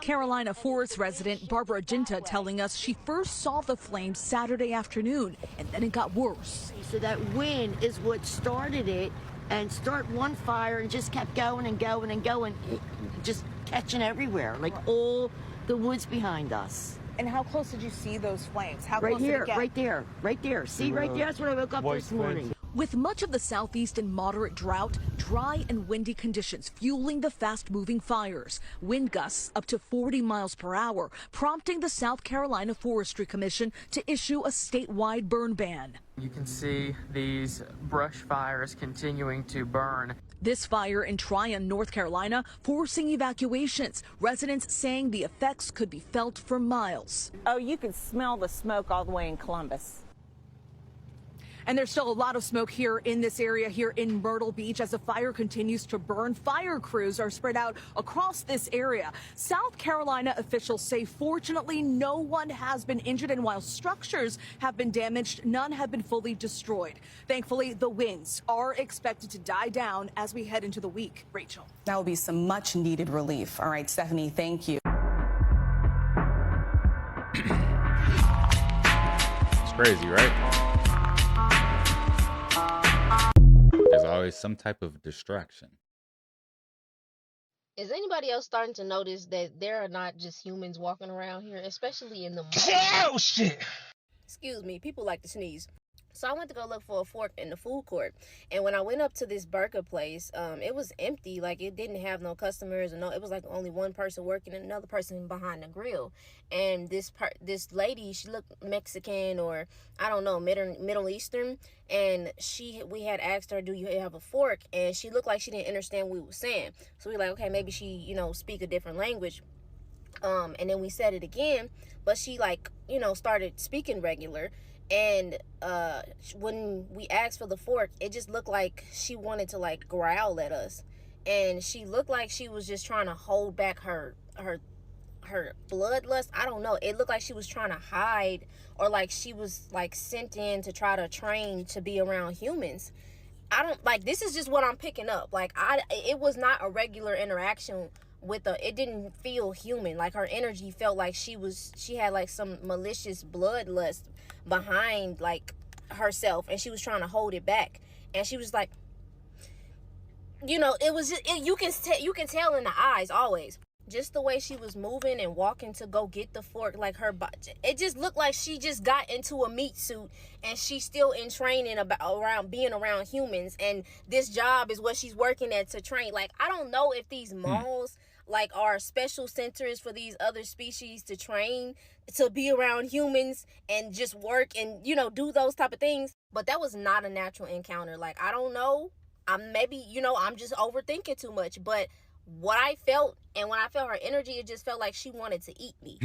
Carolina Forest resident Barbara Ginta telling us she first saw the flames Saturday afternoon, and then it got worse. So that wind is what started it, and start one fire and just kept going and going and going, just catching everywhere, like all the woods behind us. And how close did you see those flames? How Right close here, did it get? right there, right there. See, right there, that's when I woke up this morning. With much of the southeast in moderate drought, dry and windy conditions fueling the fast-moving fires. Wind gusts up to 40 miles per hour, prompting the South Carolina Forestry Commission to issue a statewide burn ban. You can see these brush fires continuing to burn. This fire in Tryon, North Carolina, forcing evacuations. Residents saying the effects could be felt for miles. Oh, you could smell the smoke all the way in Columbus. And there's still a lot of smoke here in this area here in Myrtle Beach as the fire continues to burn. Fire crews are spread out across this area. South Carolina officials say fortunately no one has been injured, and while structures have been damaged, none have been fully destroyed. Thankfully, the winds are expected to die down as we head into the week. Rachel. That will be some much needed relief. All right, Stephanie, thank you. It's crazy, right? There's always some type of distraction. Is anybody else starting to notice that there are not just humans walking around here, especially in the Oh shit! Excuse me, people like to sneeze. So I went to go look for a fork in the food court, and when I went up to this burger place, it was empty. Like, it didn't have no customers, and it was like only one person working and another person behind the grill. And this lady, she looked Mexican, or I don't know, Middle Eastern, and we had asked her, do you have a fork? And she looked like she didn't understand what we were saying. So we were like, okay, maybe she speak a different language. And then we said it again, but she started speaking regular. And when we asked for the fork, it just looked like she wanted to growl at us, and she looked like she was just trying to hold back her bloodlust. I don't know. It looked like she was trying to hide, or like she was sent in to try to train to be around humans. I don't this is just what I'm picking up. It was not a regular interaction with it didn't feel human. Like, her energy felt like she had some malicious bloodlust behind herself, and she was trying to hold it back. And she was like, it was just, you can tell in the eyes always, just the way she was moving and walking to go get the fork, it just looked like she just got into a meat suit, and she's still in training around being around humans, and this job is what she's working at to train. I don't know if these malls are special centers for these other species to train to be around humans and just work and do those type of things, but that was not a natural encounter. I don't know, I'm just overthinking too much, but what I felt, and when I felt her energy, it just felt like she wanted to eat me,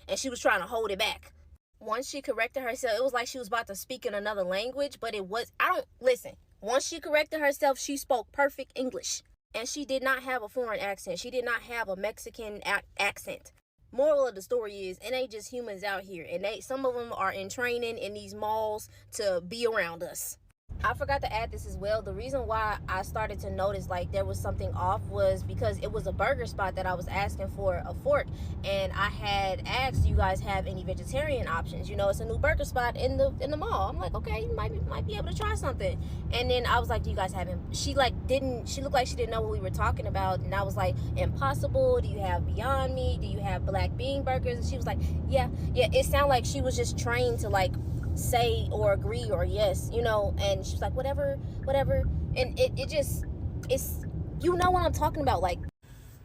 and she was trying to hold it back. Once she corrected herself, it was like she was about to speak in another language, but once she corrected herself, she spoke perfect English. And she did not have a foreign accent. She did not have a Mexican accent. Moral of the story is, it ain't just humans out here. And some of them are in training in these malls to be around us. I forgot to add this as well. The reason why I started to notice there was something off was because it was a burger spot that I was asking for a fork, and I had asked, do you guys have any vegetarian options? It's a new burger spot in the mall. I'm like, okay, you might be able to try something. And then I was like, do you guys have him? She looked like she didn't know what we were talking about, and I was like, Impossible, do you have Beyond Meat, do you have black bean burgers? And she was like, yeah. It sounded like she was just trained to say or agree or yes, and she's like, whatever, and it's what I'm talking about.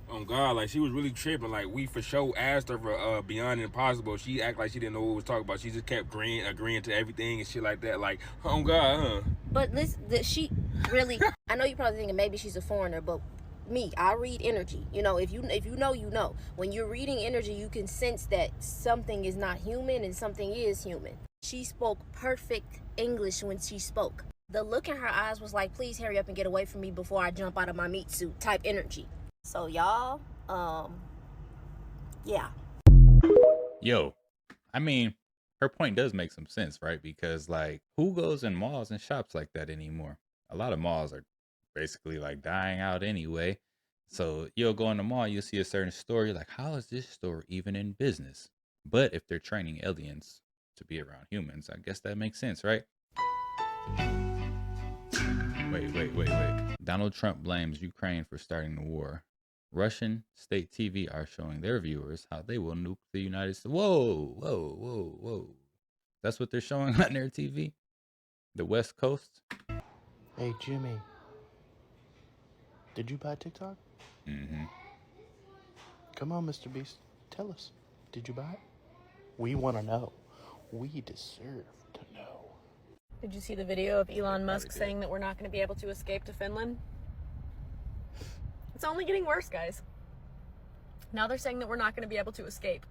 Oh God, she was really tripping. We for sure asked her for Beyond Impossible. She act like she didn't know what we was talking about. She just kept agreeing to everything and shit like that. Oh God, huh? But listen, she really, I know you're probably thinking maybe she's a foreigner, but I read energy. If you know, you know. When you're reading energy, you can sense that something is not human and something is human. She spoke perfect English when she spoke. The look in her eyes was like, please hurry up and get away from me before I jump out of my meat suit type energy. So y'all, yeah. Yo, I mean, her point does make some sense, right? Because who goes in malls and shops like that anymore? A lot of malls are basically dying out anyway. So you'll go in the mall, you'll see a certain store. You're like, how is this store even in business? But if they're training aliens to be around humans, I guess that makes sense, right? Wait. Donald Trump blames Ukraine for starting the war. Russian state TV are showing their viewers how they will nuke the United States. Whoa. That's what they're showing on their TV? The West Coast? Hey, Jimmy. Did you buy TikTok? Mm-hmm. Come on, Mr. Beast. Tell us. Did you buy it? We want to know. We deserve to know. Did you see the video of Elon Musk saying that we're not going to be able to escape to Finland? It's only getting worse, guys. Now they're saying that we're not going to be able to escape.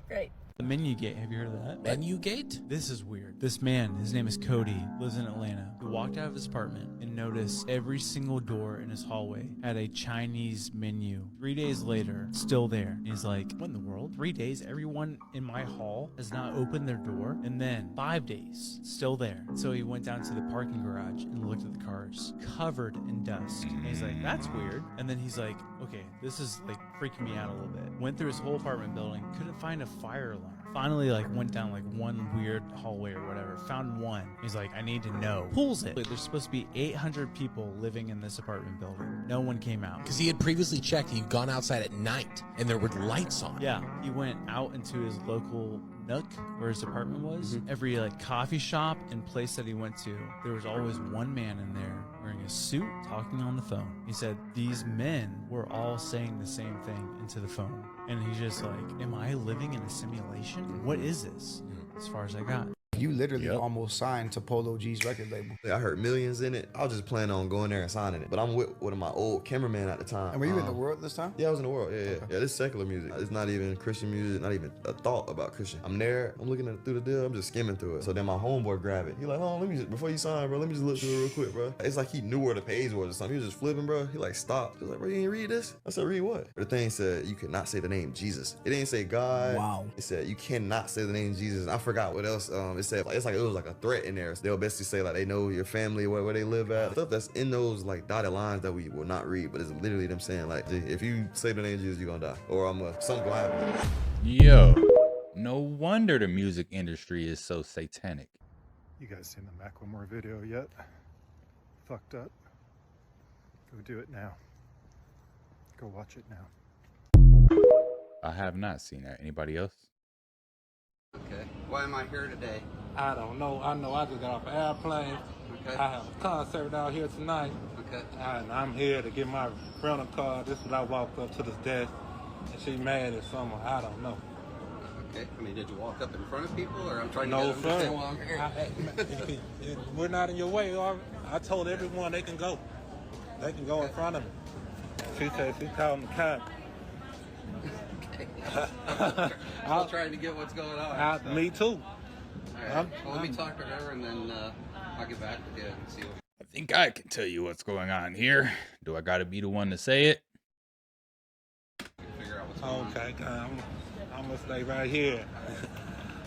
Great. The Menu Gate, have you heard of that? Menu Gate? This is weird. This man, his name is Cody, lives in Atlanta. He walked out of his apartment and noticed every single door in his hallway had a Chinese menu. 3 days later, still there. And he's like, what in the world? 3 days, everyone in my hall has not opened their door? And then 5 days, still there. So he went down to the parking garage and looked at the cars, covered in dust. And he's like, that's weird. And then he's like, okay, this is like freaking me out a little bit. Went through his whole apartment building, couldn't find a fire alarm. Finally, like, went down like one weird hallway or whatever, found one. He's like, I need to know. Pulls it. There's supposed to be 800 people living in this apartment building. No one came out. Because he had previously checked, he'd gone outside at night and there were lights on. Yeah, he went out into his local nook where his apartment was. Every like coffee shop and place that he went to, there was always one man in there wearing a suit talking on the phone. He said these men were all saying the same thing into the phone. And he's just like, am I living in a simulation? What is this? As far as I got. You literally almost signed to Polo G's record label. I heard millions in it. I was just planning on going there and signing it. But I'm with one of my old cameraman at the time. And were you in the world this time? Yeah, I was in the world. Yeah. This is secular music. It's not even Christian music, not even a thought about Christian. I'm there, I'm looking through the deal, I'm just skimming through it. So then my homeboy grabbed it. He like, let me just, before you sign, bro, let me just look through it real quick, bro. It's like he knew where the page was or something. He was just flipping, bro. He like stopped. He was like, bro, you ain't read this? I said, read what? But the thing said, you could not say the name Jesus. It didn't say God. Wow. It said, you cannot say the name Jesus. I forgot what else it said. It was like a threat in there. So they'll basically say like they know your family, where they live at. Stuff that's in those like dotted lines that we will not read, but it's literally them saying like, if you say the name Jesus, you're gonna die. Or something gonna happen. Yo, no wonder the music industry is so satanic. You guys seen the Macklemore video yet? Fucked up. Go do it now. Go watch it now. I have not seen that. Anybody else? Okay. Why am I here today? I don't know. I know I just got off an airplane. Okay. I have a concert out here tonight. Okay. And I'm here to get my rental car. This is what I walked up to this desk. And she mad at someone. I don't know. Okay. I mean, did you walk up in front of people, or I'm trying to No, understand why I'm here? We're not in your way. I told everyone they can go. They can go in front of me. She said she's calling the cop. I'm trying to get what's going on. Me too. All right. Well, let me talk to her, and then I'll get back with you and see what. I think I can tell you what's going on here. Do I gotta be the one to say it? Figure out what's going on. Okay, I'm gonna stay right here.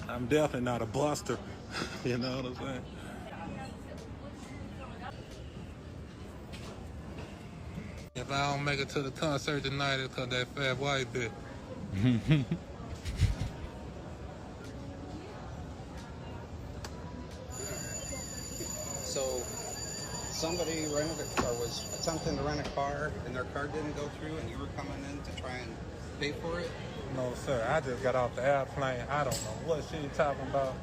I'm definitely not a buster. You know what I'm saying? If I don't make it to the concert tonight, it's because that fat white bitch. So, somebody rented a car, was attempting to rent a car, and their car didn't go through, and you were coming in to try and pay for it? No, sir. I just got off the airplane. I don't know what she's talking about.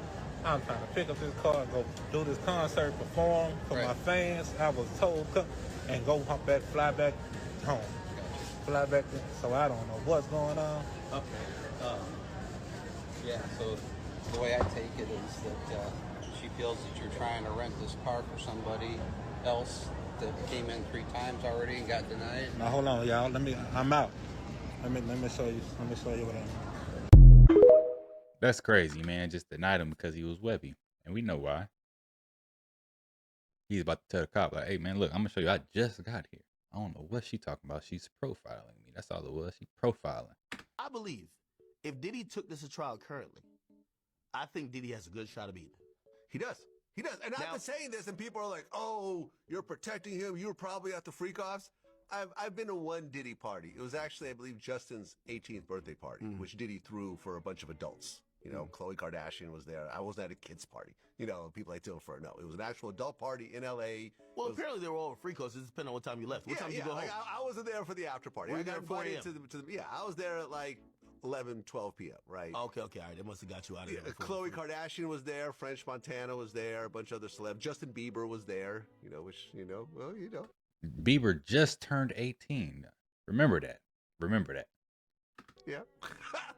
I'm trying to pick up this car and go do this concert, perform for my fans. I was told, and go fly back home. Fly back in. So I don't know what's going on. Okay. Yeah, so the way I take it is that she feels that you're trying to rent this car for somebody else that came in 3 times already and got denied. Now hold on, y'all. I'm out. Let me show you. Let me show you what I mean. That's crazy, man. Just denied him because he was webby. And we know why. He's about to tell the cop, like, hey, man, look, I'm going to show you. I just got here. I don't know what she talking about. She's profiling me. That's all it was. She profiling. I believe if Diddy took this to trial currently, I think Diddy has a good shot of beating it. He does. He does. And I've been saying this, and people are like, oh, you're protecting him. You were probably at the freak-offs. I've been to one Diddy party. It was actually, I believe, Justin's 18th birthday party, which Diddy threw for a bunch of adults. You know, Khloe Kardashian was there. I wasn't at a kid's party. You know, people like to infer. No, it was an actual adult party in L.A. Well, apparently they were all free courses. It depends on what time you left. What time did you go home? I wasn't there for the after party. Were you I got there at 4 invited to the yeah, I was there at like 11, 12 p.m., right? Okay, all right. They must have got you out of there. Khloe Kardashian was there. French Montana was there. A bunch of other celebs. Justin Bieber was there. You know, which, you know, well, you know. Bieber just turned 18. Remember that. Yeah,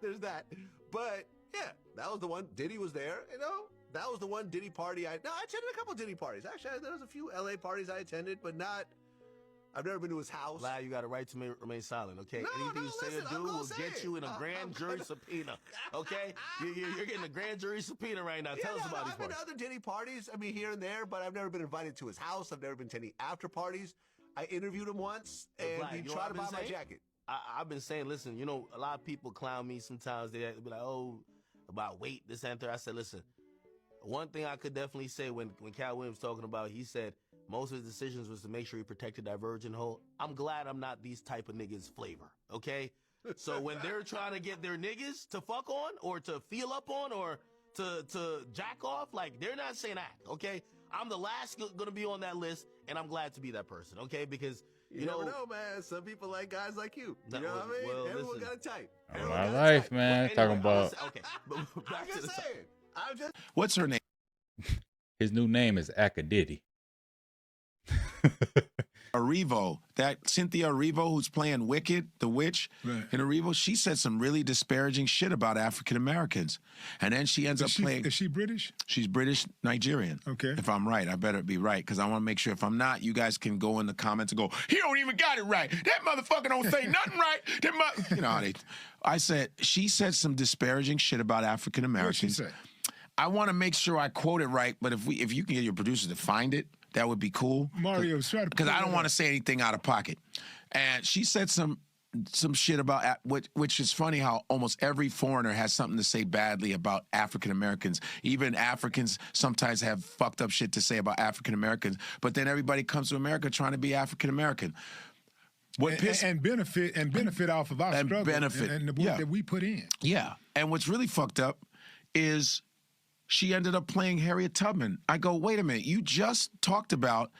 there's that. But yeah, that was the one. Diddy was there. You know, that was the one Diddy party. I attended a couple Diddy parties. Actually, there was a few LA parties I attended, but not. I've never been to his house. Lad, you got a right to remain silent, okay? No, Anything you say listen, or do will say get you in a grand jury subpoena, okay? You're getting a grand jury subpoena right now. Tell us about these I've been to parties. other Diddy parties. I mean, here and there, but I've never been invited to his house. I've never been to any after parties. I interviewed him once, and Vlad, he you know tried what to I've buy been my saying? jacket. I've been saying, listen, you know, a lot of people clown me sometimes. They be like, oh, about weight, this and that. I said, listen, one thing I could definitely say when Cat Williams talking about, he said most of his decisions was to make sure he protected that virgin hole. I'm glad I'm not these type of niggas flavor, okay? So when they're trying to get their niggas to fuck on or to feel up on or to jack off, like, they're not saying that, okay? I'm the last gonna be on that list, and I'm glad to be that person, okay? Because You never know, man. Some people like guys like you. You know what I mean? well, Everyone listen. got a type. My life, man. Well, Talking anyway, about okay, but back I'm to the just saying. I'm just. What's her name? his new name is Akadiddy. Arrivo, that Cynthia Arrivo who's playing Wicked, the witch in Arrivo, she said some really disparaging shit about African Americans. And then she ends up playing. Is she British? She's British Nigerian. Okay. If I'm right, I better be right, because I want to make sure if I'm not, you guys can go in the comments and go, he don't even got it right. That motherfucker don't say nothing right. You know how she said some disparaging shit about African Americans. What'd she say? I want to make sure I quote it right, but if you can get your producers to find it, that would be cool. Mario, try to because I don't want to say anything out of pocket. And she said some shit about which is funny how almost every foreigner has something to say badly about African Americans. Even Africans sometimes have fucked up shit to say about African Americans, but then everybody comes to America trying to be African American. And benefit off of our struggle and the work that we put in. Yeah. And what's really fucked up is she ended up playing Harriet Tubman. I go, wait a minute, you just talked about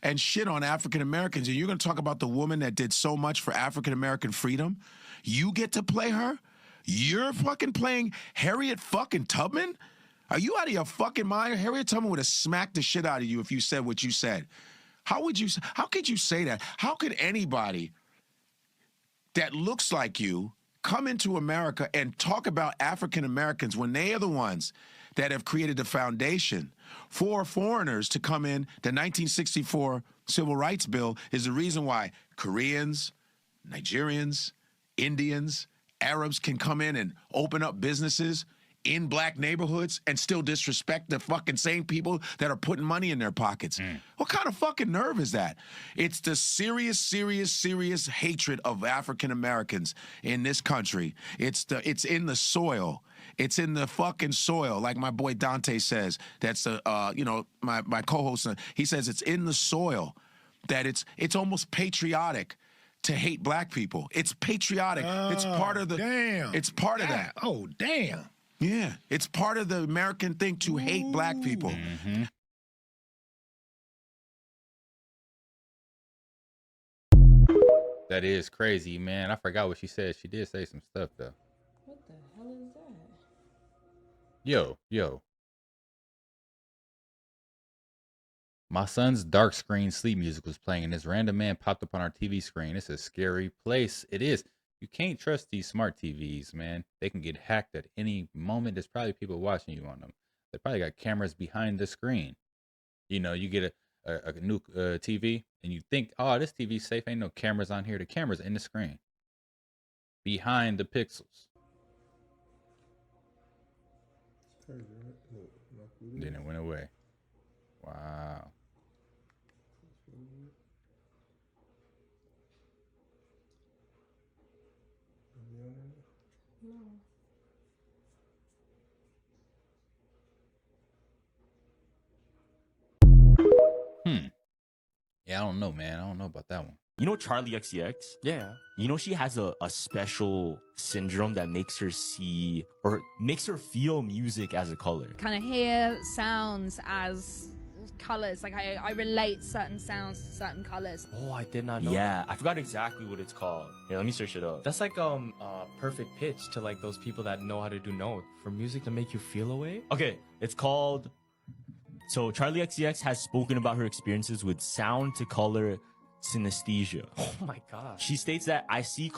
and shit on African Americans, and you're going to talk about the woman that did so much for African American freedom? You get to play her? You're fucking playing Harriet fucking Tubman? Are you out of your fucking mind? Harriet Tubman would have smacked the shit out of you if you said what you said. How could you say that? How could anybody that looks like you come into America and talk about African Americans when they are the ones that have created the foundation for foreigners to come in? The 1964 Civil Rights Bill is the reason why Koreans, Nigerians, Indians, Arabs can come in and open up businesses in black neighborhoods and still disrespect the fucking same people that are putting money in their pockets. What kind of fucking nerve is that? It's the serious hatred of African Americans in this country. It's in the soil. It's in the fucking soil, like my boy Dante says. That's my co-host. He says it's in the soil. That it's almost patriotic to hate black people. It's patriotic. It's part of the. Damn. It's part of that. Oh damn. Yeah, it's part of the American thing to hate black people. Mm-hmm. That is crazy, man. I forgot what she said. She did say some stuff though. What the hell is that? Yo. My son's dark screen sleep music was playing, and this random man popped up on our TV screen. It's a scary place. It is. You can't trust these smart TVs, man. They can get hacked at any moment. There's probably people watching you on them. They probably got cameras behind the screen. You know, you get a new TV, and you think, oh, this TV's safe. Ain't no cameras on here. The camera's in the screen. Behind the pixels. Then it went away. Wow. No. Yeah, I don't know, man. I don't know about that one. You know Charlie XCX? Yeah. You know she has a special syndrome that makes her see or makes her feel music as a color. Kind of hear sounds as colors. Like I relate certain sounds to certain colors. Oh, I did not know. Yeah, I forgot exactly what it's called. Here, let me search it up. That's like perfect pitch to like those people that know how to do notes. For music to make you feel a way? Okay, it's called... So Charlie XCX has spoken about her experiences with sound to color synesthesia. Oh my god. She states that I see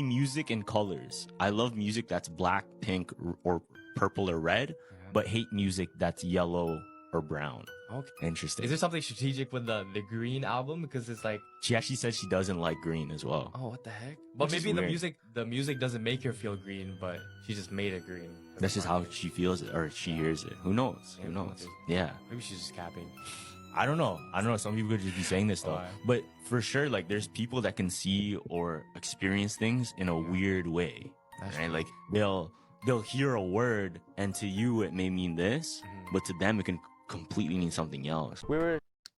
music in colors. I love music that's black, pink, or purple or red, but hate music that's yellow or brown. Okay. Interesting. Is there something strategic with the Green album? Because it's like... She actually says she doesn't like green as well. Oh, what the heck? But Which is maybe weird. the music doesn't make her feel green, but she just made it green. That's just how she feels it, or she hears it. Who knows? Who knows? Yeah. Maybe she's just capping. I don't know. Some people could just be saying this stuff. But for sure, like, there's people that can see or experience things in a weird way. That's right? true. Like, they'll hear a word, and to you it may mean this, but to them it can completely mean something else.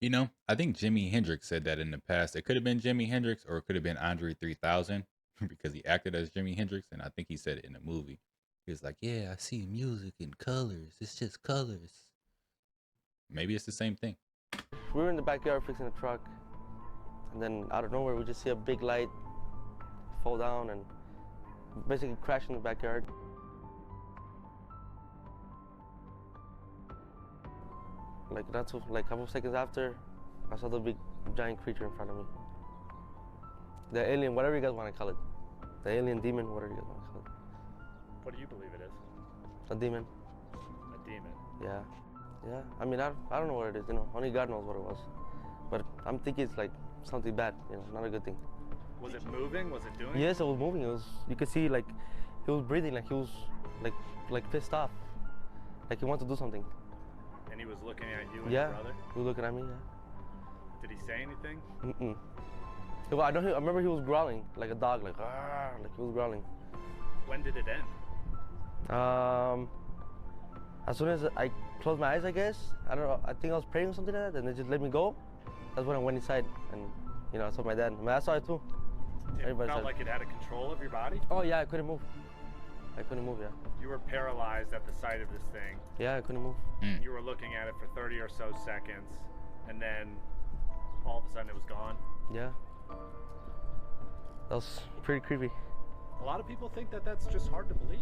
You know, I think Jimi Hendrix said that in the past. It could have been Jimi Hendrix or it could have been Andre 3000 because he acted as Jimi Hendrix, and I think he said it in a movie. He was like, yeah, I see music in colors. It's just colors. Maybe it's the same thing. We were in the backyard fixing a truck, and then out of nowhere we just see a big light fall down and basically crash in the backyard. Like a couple seconds after, I saw the big giant creature in front of me. The alien, whatever you guys want to call it. The alien demon, whatever you guys want to call it. What do you believe it is? A demon. A demon. Yeah. Yeah. I mean, I don't know what it is, you know. Only God knows what it was. But I'm thinking it's like something bad, you know, not a good thing. Was it moving? Was it doing? Yes, it was moving. It was. You could see like he was breathing, like he was like pissed off, like he wanted to do something. And he was looking at you and Yeah. your brother? He was looking at me. Yeah. Did he say anything? Mm-mm. I remember he was growling like a dog, like he was growling. When did it end? As soon as I closed my eyes, I guess. I don't know. I think I was praying or something like that, and they just let me go. That's when I went inside, and you know, I saw my dad. I mean, I saw it too. It Everybody felt said- like it had a control of your body? Oh yeah, I couldn't move. I couldn't move. Yeah. You were paralyzed at the sight of this thing. Yeah, I couldn't move. You were looking at it for 30 or so seconds, and then all of a sudden it was gone. Yeah. That was pretty creepy. A lot of people think that that's just hard to believe.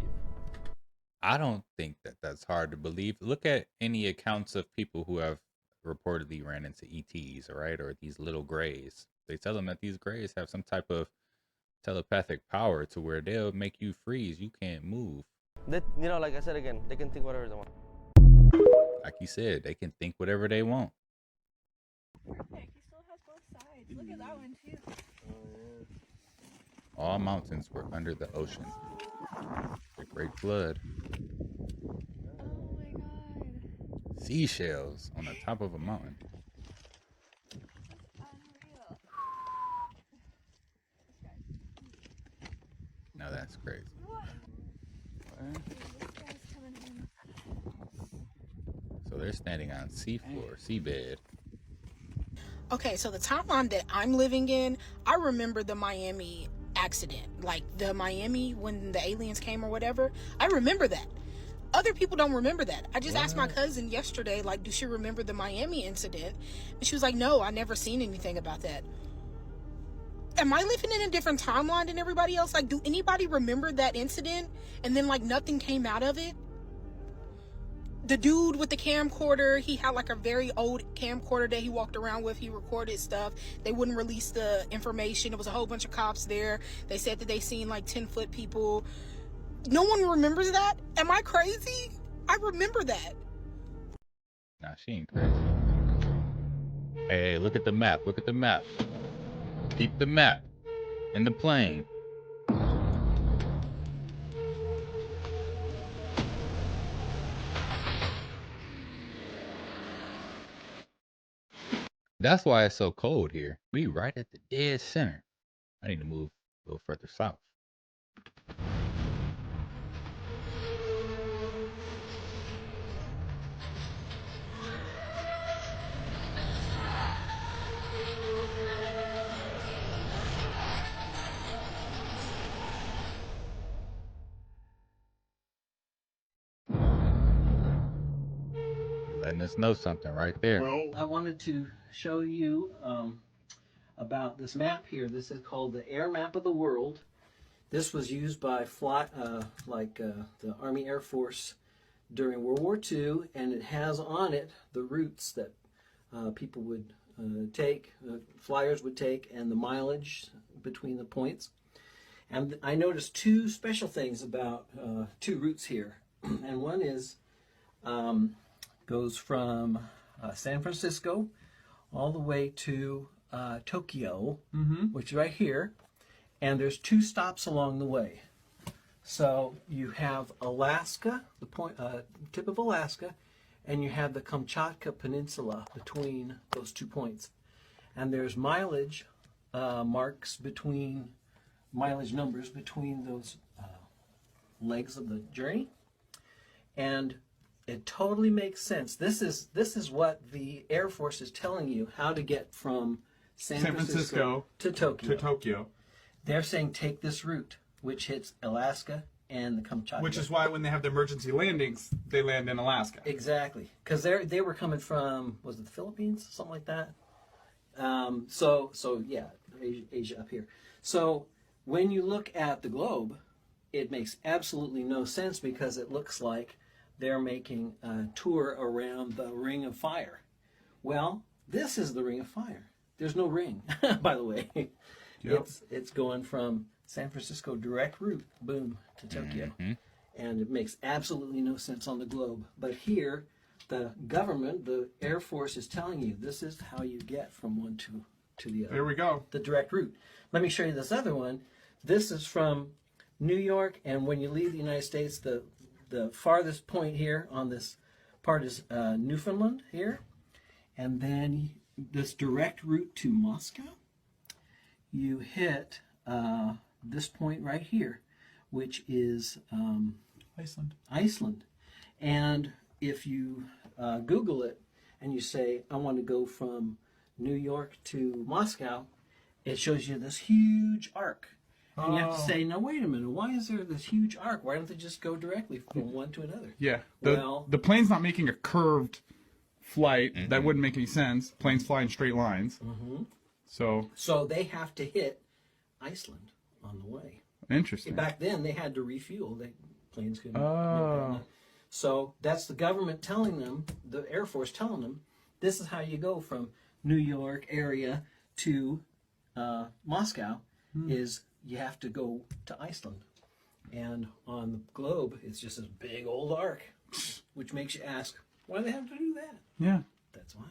I don't think that that's hard to believe. Look at any accounts of people who have reportedly ran into ETs, right? Or these little grays. They tell them that these grays have some type of telepathic power to where they'll make you freeze. You can't move. You know, like I said again, they can think whatever they want. Like you said, they can think whatever they want. Perfect. He still has both sides. Look at that one too. All mountains were under the ocean. The Great Flood. Oh my god. Seashells on the top of a mountain. Now that's crazy. So they're standing on seafloor, seabed. Okay, so the timeline that I'm living in, I remember the Miami accident. Like the Miami when the aliens came or whatever. I remember that. Other people don't remember that. I just asked my cousin yesterday, like, does she remember the Miami incident? And she was like, no, I never seen anything about that. Am I living in a different timeline than everybody else? Like, do anybody remember that incident and then like nothing came out of it? The dude with the camcorder, he had like a very old camcorder that he walked around with. He recorded stuff. They wouldn't release the information. There was a whole bunch of cops there. They said that they seen like 10-foot people. No one remembers that? Am I crazy? I remember that. Nah, she ain't crazy. Hey, look at the map. Look at the map. Keep the map in the plane. That's why it's so cold here. We right at the dead center. I need to move a little further south. letting us know something right there. I wanted to show you about this map here. This is called the Air Map of the World. This was used by the Army Air Force during World War II, and it has on it the routes that people would take, flyers would take, and the mileage between the points. And I noticed two special things about two routes here. And one is goes from San Francisco all the way to Tokyo, which is right here. And there's two stops along the way. So you have Alaska, the tip of Alaska, and you have the Kamchatka Peninsula between those 2 points. And there's mileage numbers between those legs of the journey. And it totally makes sense. This is what the Air Force is telling you, how to get from San Francisco to Tokyo. They're saying take this route, which hits Alaska and the Kamchatka. Which is why when they have the emergency landings, they land in Alaska. Exactly, because they were coming from, was it the Philippines, something like that? So yeah, Asia up here. So when you look at the globe, it makes absolutely no sense because it looks like they're making a tour around the Ring of Fire. Well, this is the Ring of Fire. There's no ring, by the way. Yep. It's going from San Francisco direct route, boom, to Tokyo. And it makes absolutely no sense on the globe. But here, the government, the Air Force is telling you this is how you get from one to the other. There we go. The direct route. Let me show you this other one. This is from New York, and when you leave the United States, the farthest point here on this part is Newfoundland here. And then this direct route to Moscow, you hit this point right here, which is Iceland. And if you Google it and you say, I want to go from New York to Moscow, it shows you this huge arc. And you have to say, no, wait a minute, why is there this huge arc? Why don't they just go directly from one to another? Yeah, the plane's not making a curved flight. That wouldn't make any sense. Planes fly in straight lines. So they have to hit Iceland on the way. Interesting. Back then, they had to refuel. Planes couldn't. So that's the government telling them, the Air Force telling them, this is how you go from New York area to Moscow, is you have to go to Iceland. And on the globe, it's just this big old arc, which makes you ask, why do they have to do that? Yeah. That's why.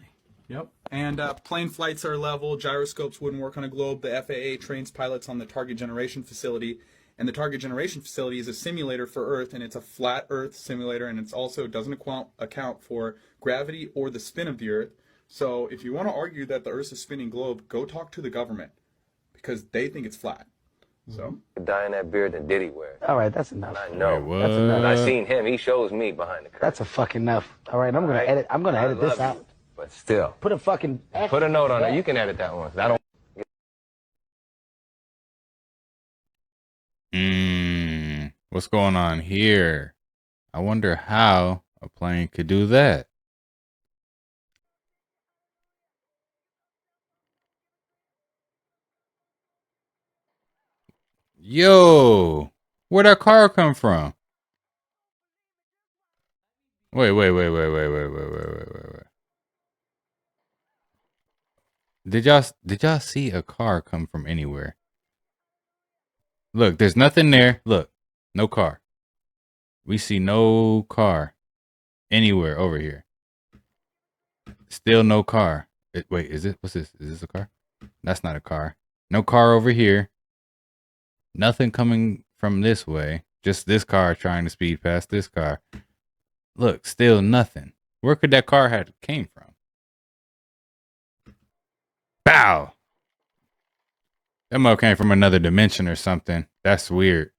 Yep. And plane flights are level. Gyroscopes wouldn't work on a globe. The FAA trains pilots on the Target Generation Facility. And the Target Generation Facility is a simulator for Earth, and it's a flat Earth simulator, and it's also doesn't account for gravity or the spin of the Earth. So if you want to argue that the Earth's a spinning globe, go talk to the government, because they think it's flat. So Dyeing that beard than Diddy wear. All right, that's enough. I know. Wait, that's enough. And I seen him. He shows me behind the curtain. That's a fucking enough. All right, I'm gonna edit. I'm gonna edit this out. But still, Put a fucking. put a note on it. You can edit that one. I don't. What's going on here? I wonder how a plane could do that. Yo, where'd that car come from? Wait. Did y'all see a car come from anywhere? Look, there's nothing there. Look, no car. We see no car anywhere over here. Still no car. Wait, is it? What's this? Is this a car? That's not a car. No car over here. Nothing coming from this way. Just this car trying to speed past this car. Look, still nothing. Where could that car have came from? Bow! That mug came from another dimension or something. That's weird.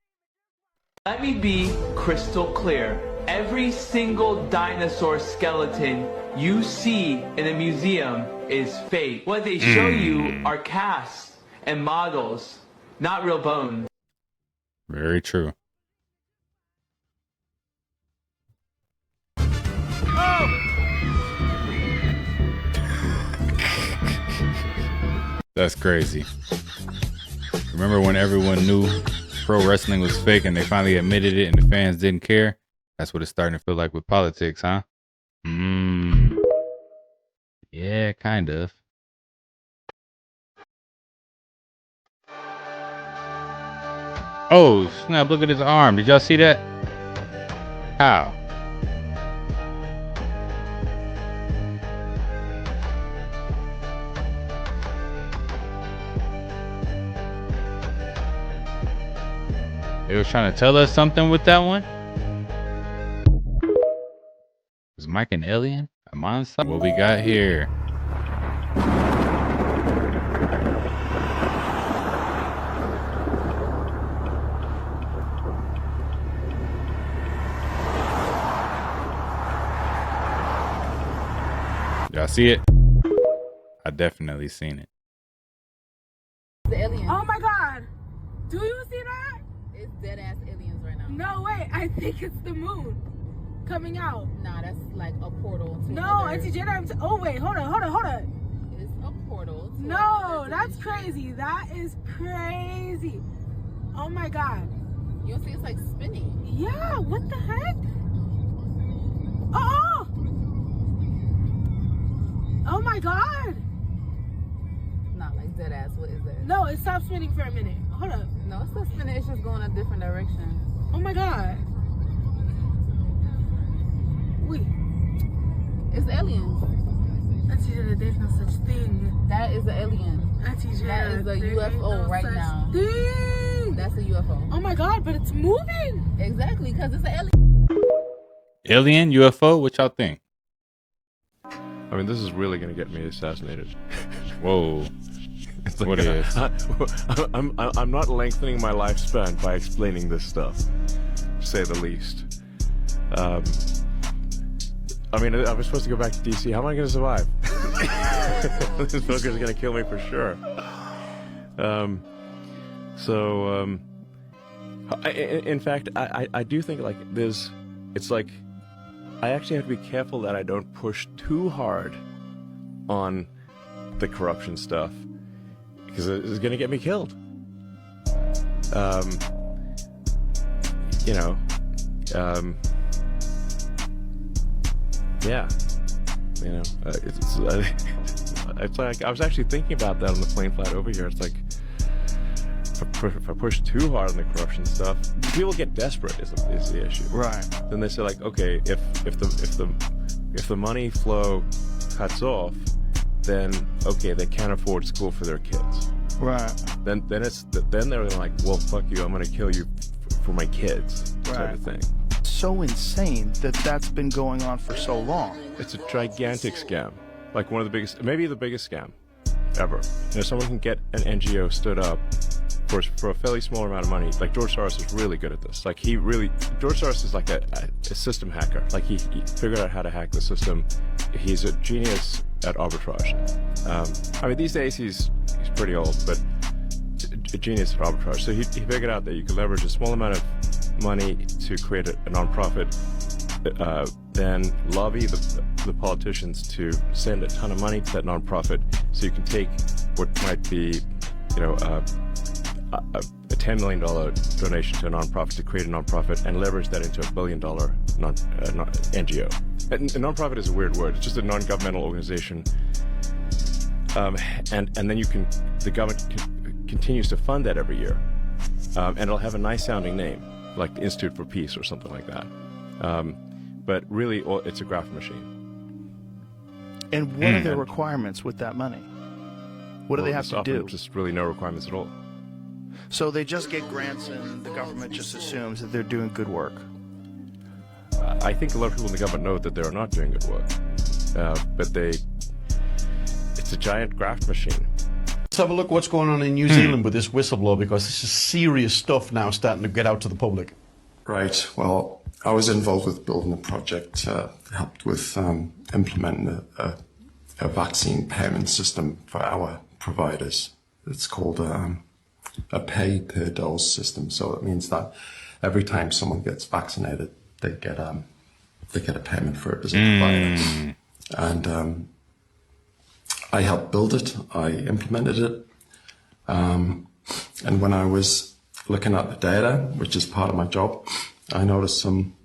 Let me be crystal clear. Every single dinosaur skeleton you see in a museum is fake. What they show you are casts and models, not real bones. Very true. That's crazy. Remember when everyone knew pro wrestling was fake and they finally admitted it and the fans didn't care? That's what it's starting to feel like with politics, huh? Yeah, kind of. Oh, snap, look at his arm. Did y'all see that? How? They was trying to tell us something with that one? Was Mike an alien? A monster? What we got here? Y'all see it? I definitely seen it. The aliens. Oh my god! Do you see that? It's dead ass aliens right now. No way! I think it's the moon coming out. Nah, that's like a portal. To No, another... Jedi. Oh wait, hold on. It's a portal. To No, that's crazy. That is crazy. Oh my god. You'll see it's like spinning. Yeah, what the heck? Oh! Oh my god! Not like dead ass. What is that? No, it stopped spinning for a minute. Hold up. No, it's not spinning. It's just going a different direction. Oh my god. Wait. It's aliens. Auntie Jenna, there's no such thing. That is an alien. Auntie Jenna, that is a UFO right now. Thing. That's a UFO. Oh my god, but it's moving. Exactly, because it's an alien. Alien, UFO, what y'all think? I mean, this is really going to get me assassinated. Whoa. It's like, what is? I'm not lengthening my lifespan by explaining this stuff, to say the least. I mean, I was supposed to go back to DC. How am I going to survive? This fucker's going to kill me for sure. In fact, I do think like it's like, I actually have to be careful that I don't push too hard on the corruption stuff, because it's going to get me killed. Yeah, it's like I was actually thinking about that on the plane flight over here. It's like, if I push too hard on the corruption stuff, people get desperate. Is the issue? Right. Then they say like, okay, if the money flow cuts off, then okay, they can't afford school for their kids. Right. Then they're like, well, fuck you, I'm gonna kill you for my kids, sort of thing. So insane that's been going on for so long. It's a gigantic scam, like one of the biggest, maybe the biggest scam ever. Someone can get an NGO stood up for a fairly small amount of money. Like George Soros is really good at this. Like George Soros is like a system hacker. Like he figured out how to hack the system. He's a genius at arbitrage. I mean, these days he's pretty old, but a genius at arbitrage. So he figured out that you could leverage a small amount of money to create a nonprofit, then lobby the politicians to send a ton of money to that nonprofit, so you can take what might be, a $10 million donation to a nonprofit to create a nonprofit and leverage that into $1 billion NGO. A nonprofit is a weird word. It's just a non-governmental organization, and then the government continues to fund that every year, and it'll have a nice sounding name, like the Institute for Peace or something like that. But really, it's a graft machine. And what are the requirements with that money? What do they have to do? Just really no requirements at all. So they just get grants and the government just assumes that they're doing good work. I think a lot of people in the government know that they're not doing good work, but it's a giant graft machine. Let's have a look at what's going on in New Zealand with this whistleblower, because this is serious stuff now starting to get out to the public. Right. Well, I was involved with building a project, helped with implementing a vaccine payment system for our providers. It's called a pay per dose system. So it means that every time someone gets vaccinated, they get a payment for it as a provider. And I helped build it. I implemented it. And when I was looking at the data, which is part of my job, I noticed some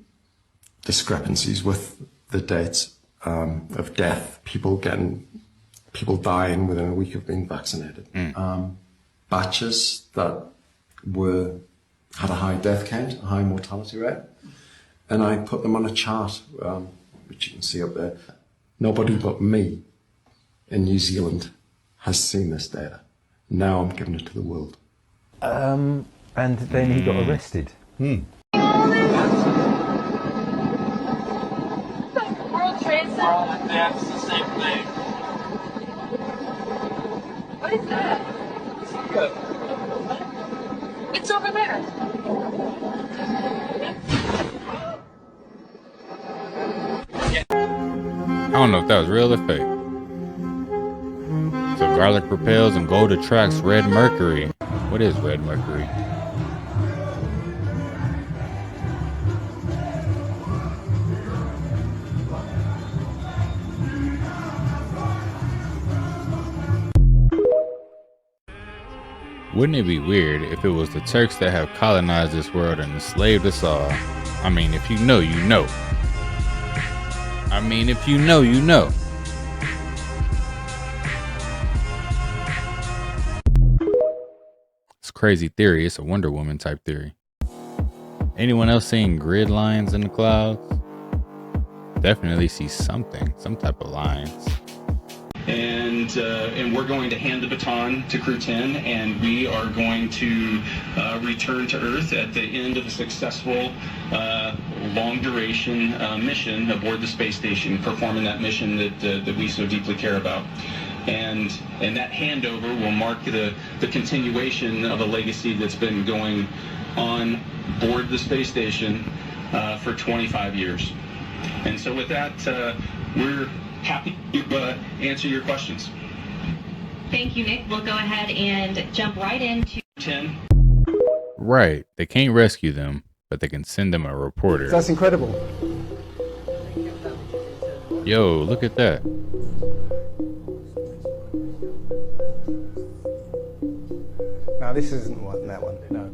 discrepancies with the dates of death. People dying within a week of being vaccinated. Batches that had a high death count, a high mortality rate, and I put them on a chart, which you can see up there. Nobody but me in New Zealand has seen this data. Now I'm giving it to the world. And then he got arrested. World Trade Center. That's the same thing. What is that? It's over there. I don't know if that was real or fake. So garlic repels and gold attracts red mercury. What is red mercury? Wouldn't it be weird if it was the Turks that have colonized this world and enslaved us all? I mean, if you know, you know. I mean, if you know, you know. It's a crazy theory. It's a Wonder Woman type theory. Anyone else seeing grid lines in the clouds? Definitely see something, some type of lines. And we're going to hand the baton to Crew 10, and we are going to return to Earth at the end of a successful long-duration mission aboard the space station, performing that mission that we so deeply care about. And that handover will mark the continuation of a legacy that's been going on board the space station for 25 years. And so with that, we're happy to answer your questions. Thank you, Nick. We'll go ahead and jump right into 10. Right. They can't rescue them, but they can send them a reporter. That's incredible. Yo, look at that. Now this isn't that one, no.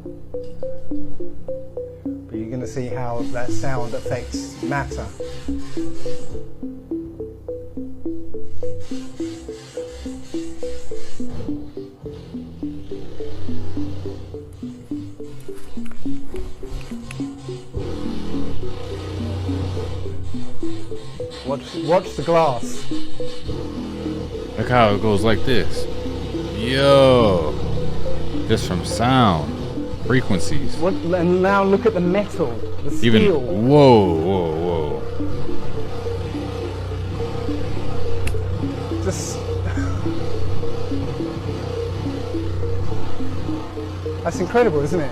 But you're going to see how that sound affects matter. Watch the glass. Look how it goes like this. Yo. Just from sound. Frequencies. And now look at the metal. The steel. Even, whoa. Just... That's incredible, isn't it?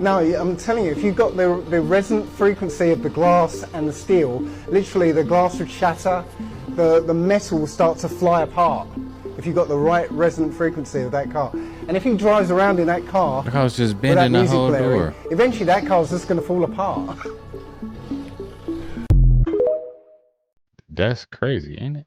No, I'm telling you, if you've got the resonant frequency of the glass and the steel, literally the glass would shatter, the metal will start to fly apart if you've got the right resonant frequency of that car. And if he drives around in that car, look how it's just bending the whole door. Eventually that car's just going to fall apart. That's crazy, ain't it?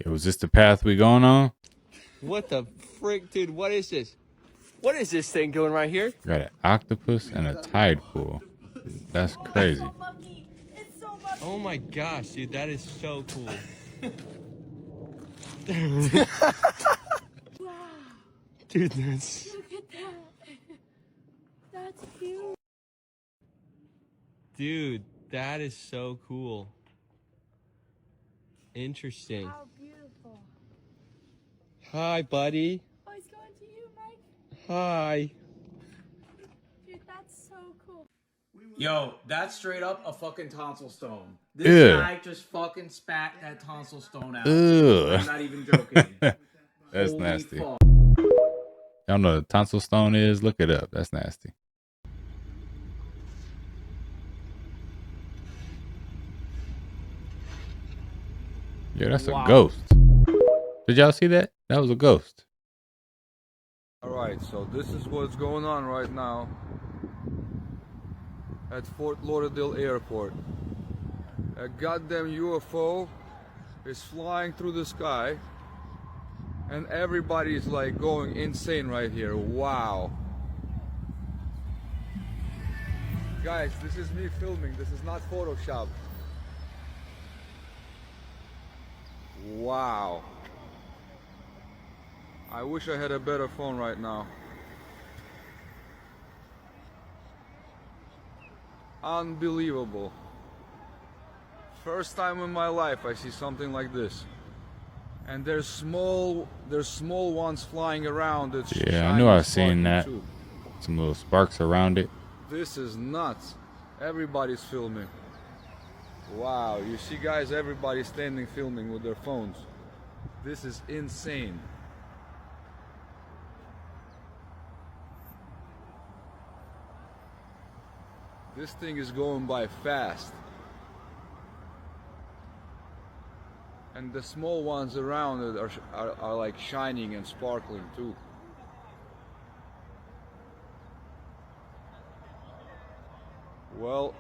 Yo, is this the path we going on? What the frick, dude? What is this? What is this thing doing right here? Got an octopus and a tide pool. That's crazy. Oh my gosh, dude, that is so cool. Dude, that's... Look at that. That's huge. Dude, that is so cool. Interesting. How beautiful. Hi, buddy. Oh, it's going to you, Mike. Hi. Dude, that's so cool. Yo, that's straight up a fucking tonsil stone. This Ew. guy just fucking spat that tonsil stone out. Ugh. I'm not even joking. That's Holy nasty. fuck. Y'all know what a tonsil stone is? Look it up. That's nasty. Yeah, that's Wow. a ghost. Did y'all see that? That was a ghost. Alright, so this is what's going on right now at Fort Lauderdale Airport. A goddamn UFO is flying through the sky and everybody's like going insane right here. Wow. Guys, this is me filming. This is not Photoshop. Wow. I wish I had a better phone right now. Unbelievable. First time in my life I see something like this. And there's small ones flying around. It's Yeah, I knew shiny, I seen sparkly that. too. Some little sparks around it. This is nuts. Everybody's filming. Wow, you see guys, everybody's standing filming with their phones. This is insane. This thing is going by fast. And the small ones around it are like shining and sparkling too. Well,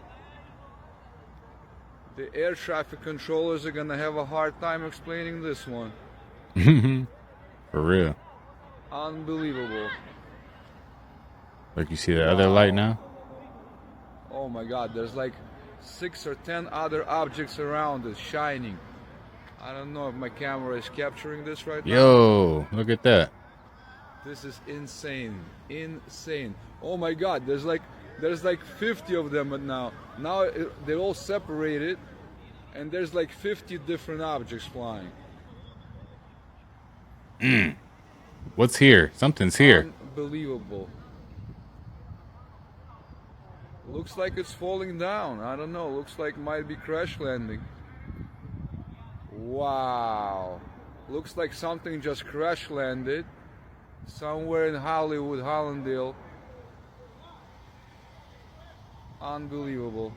the air traffic controllers are gonna have a hard time explaining this one. For real. Unbelievable. Like you see the other light now? Oh my god, there's like 6 or 10 other objects around it shining. I don't know if my camera is capturing this right now. Yo, look at that. This is insane. Insane. Oh my god, there's like 50 of them now. Now they're all separated and there's like 50 different objects flying. What's here? Something's here. Unbelievable. Looks like it's falling down. I don't know. Looks like it might be crash landing. Wow. Looks like something just crash landed somewhere in Hollywood, Hollandale. Unbelievable.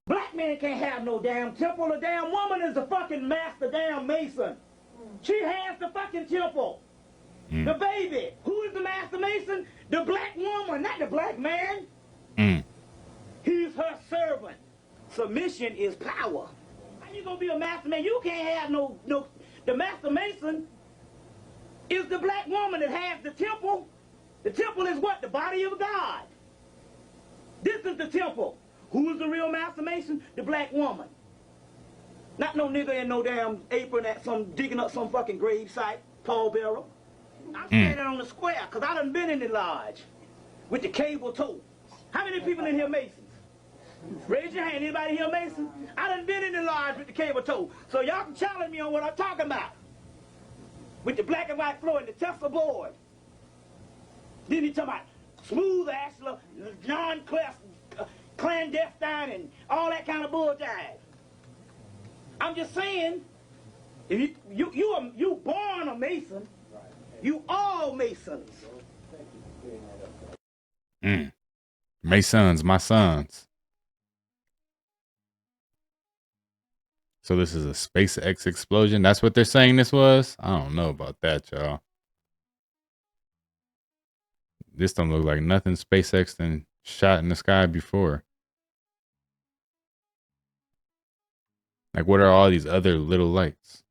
Black man can't have no damn temple. The damn woman is the fucking master damn mason. She has the fucking temple. The baby. Who is the master mason? The black woman, not the black man. He's her servant. Submission is power. How you gonna be a master man? You can't have no. The master mason is the black woman that has the temple. The temple is what? The body of God. This is the temple. Who is the real master mason? The black woman. Not no nigga in no damn apron at some digging up some fucking grave site, pallbearer. I'm standing on the square because I done been in the lodge with the cable toe. How many people in here masons? Raise your hand. Anybody here mason? I done been in the lodge with the cable toe. So y'all can challenge me on what I'm talking about. With the black and white floor and the Tesla board. Then he talking about smooth ashler, clandestine and all that kind of bullshit. I'm just saying, if you born a mason, you all masons. Masons, my sons. So this is a SpaceX explosion. That's what they're saying this was? I don't know about that, y'all. This don't look like nothing SpaceX done shot in the sky before. Like, what are all these other little lights?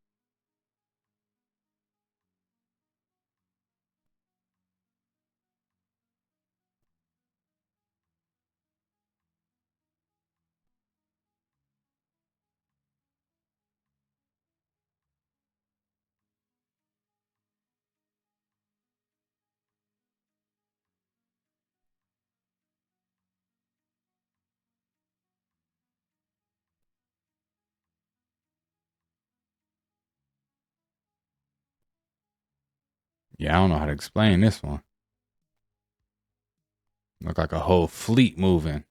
Yeah, I don't know how to explain this one. Look like a whole fleet moving.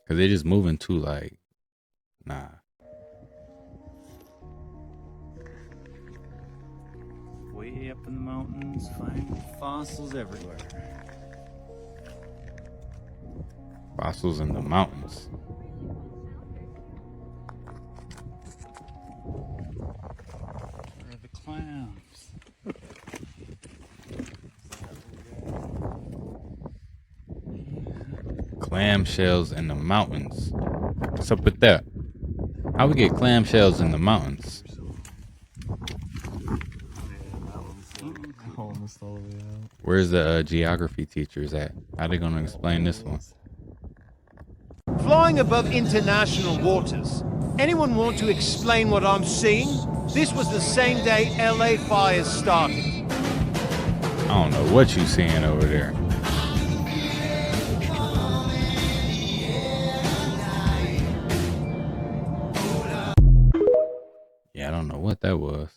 Cause they just moving too like, nah. Way up in the mountains, find fossils everywhere. Fossils in the mountains. Where are the clams? Clamshells in the mountains. What's up with that? How we get clamshells in the mountains? Almost all the way out. Where's the geography teachers at? How they gonna explain this one? Flying above international waters. Anyone want to explain what I'm seeing? This was the same day LA fires started. I don't know what you seeing over there. Yeah, I don't know what that was.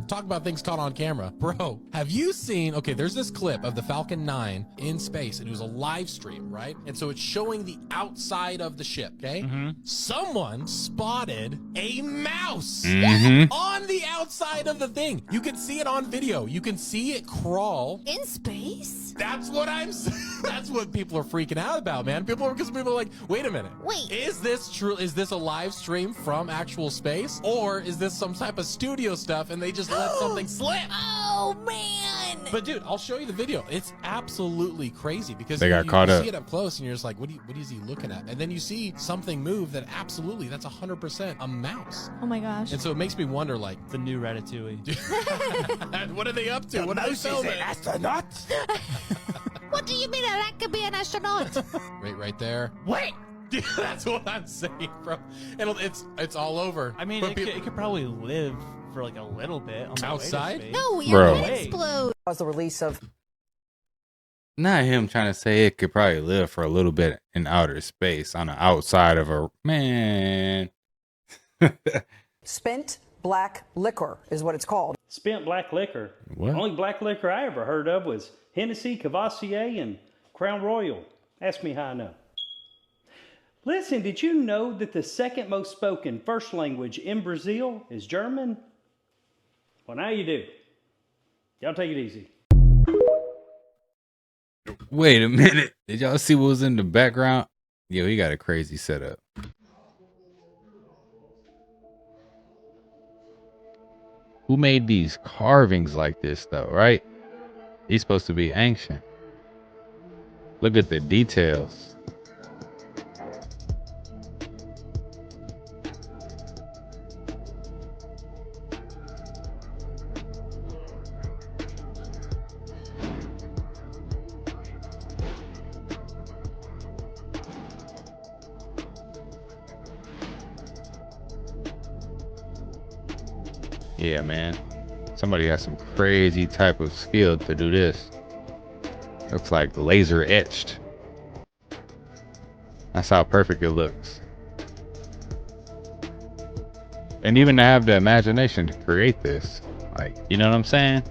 Talk about things caught on camera. Bro, have you seen, okay, there's this clip of the Falcon 9 in space, and it was a live stream, right? And so it's showing the outside of the ship, okay? Someone spotted a mouse on the outside of the thing. You can see it on video. You can see it crawl. In space? That's what I'm saying. That's what people are freaking out about, man. Because people are like, wait a minute. Wait. Is this true? Is this a live stream from actual space? Or is this some type of studio stuff and they just let something slip? Oh, man. But dude, I'll show you the video. It's absolutely crazy because They got you caught up. see it up close and you're just like, what is he looking at? And then you see something move that absolutely, that's 100% a mouse. Oh my gosh. And so it makes me wonder, like, The new Ratatouille. what are they up to? What are they filming? astronaut? What do you mean that could be an astronaut? Right there. Wait! Dude, that's what I'm saying, bro. It's all over. I mean, But it could probably live for like a little bit on the way to Outside? space. No, your Bro. head explode. Was the release of Not him trying to say it could probably live for a little bit in outer space on the outside of a man. spent black liquor, is what it's called. Spent black liquor. What? Only black liquor I ever heard of was Hennessy, Cavassier, and Crown Royal. Ask me how I know. Listen, did you know that the second most spoken first language in Brazil is German? Well, now you do. Y'all take it easy. Wait a minute. Did y'all see what was in the background? Yo, he got a crazy setup. Who made these carvings like this though, right? He's supposed to be ancient. Look at the details. Yeah, man. Somebody has some crazy type of skill to do this. Looks like laser etched. That's how perfect it looks. And even to have the imagination to create this. Like, you know what I'm saying?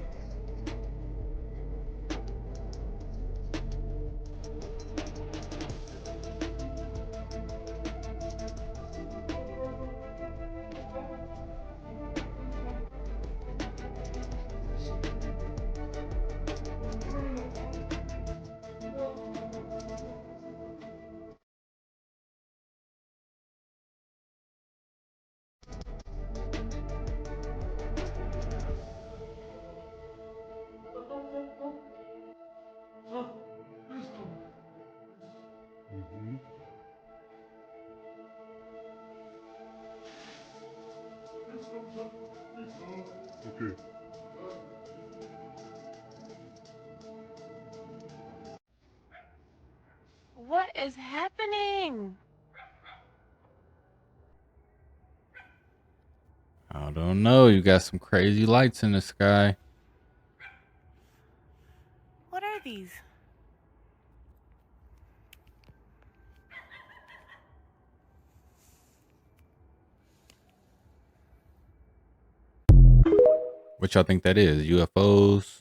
What is happening? don't know. You got some crazy lights in the sky. What are these? What y'all think that is? UFOs?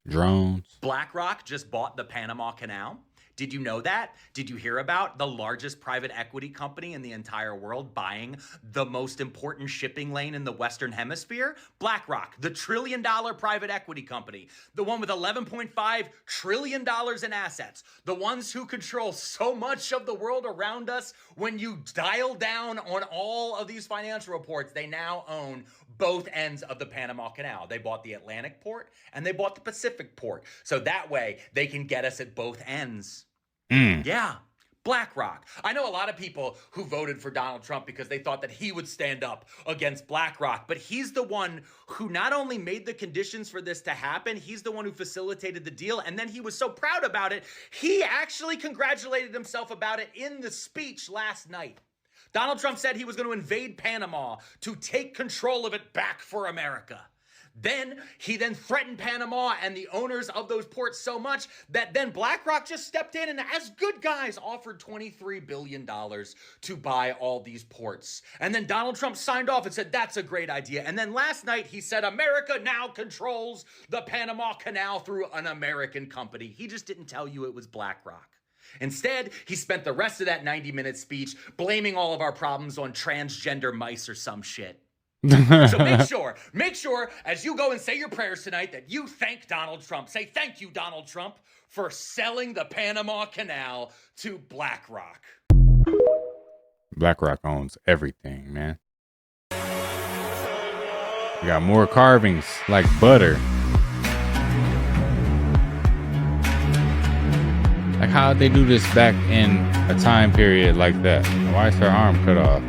Drones? BlackRock just bought the Panama Canal. Did you know that? Did you hear about the largest private equity company in the entire world buying the most important shipping lane in the Western Hemisphere? BlackRock, the $1 trillion private equity company, the one with $11.5 trillion in assets, the ones who control so much of the world around us. When you dial down on all of these financial reports, they now own both ends of the Panama Canal. They bought the Atlantic port and they bought the Pacific port. So that way they can get us at both ends. Yeah, BlackRock. I know a lot of people who voted for Donald Trump because they thought that he would stand up against BlackRock, but he's the one who not only made the conditions for this to happen, he's the one who facilitated the deal, and then he was so proud about it, he actually congratulated himself about it in the speech last night. Donald Trump said he was going to invade Panama to take control of it back for America. Then he threatened Panama and the owners of those ports so much that then BlackRock just stepped in and, as good guys, offered $23 billion to buy all these ports. And then Donald Trump signed off and said, that's a great idea. And then last night he said, America now controls the Panama Canal through an American company. He just didn't tell you it was BlackRock. Instead, he spent the rest of that 90-minute speech blaming all of our problems on transgender mice or some shit. So make sure as you go and say your prayers tonight that you thank Donald Trump. Say thank you, Donald Trump, for selling the Panama Canal to BlackRock. BlackRock owns everything, man. We got more carvings like butter. Like, how'd they do this back in a time period like that? Why is her arm cut off?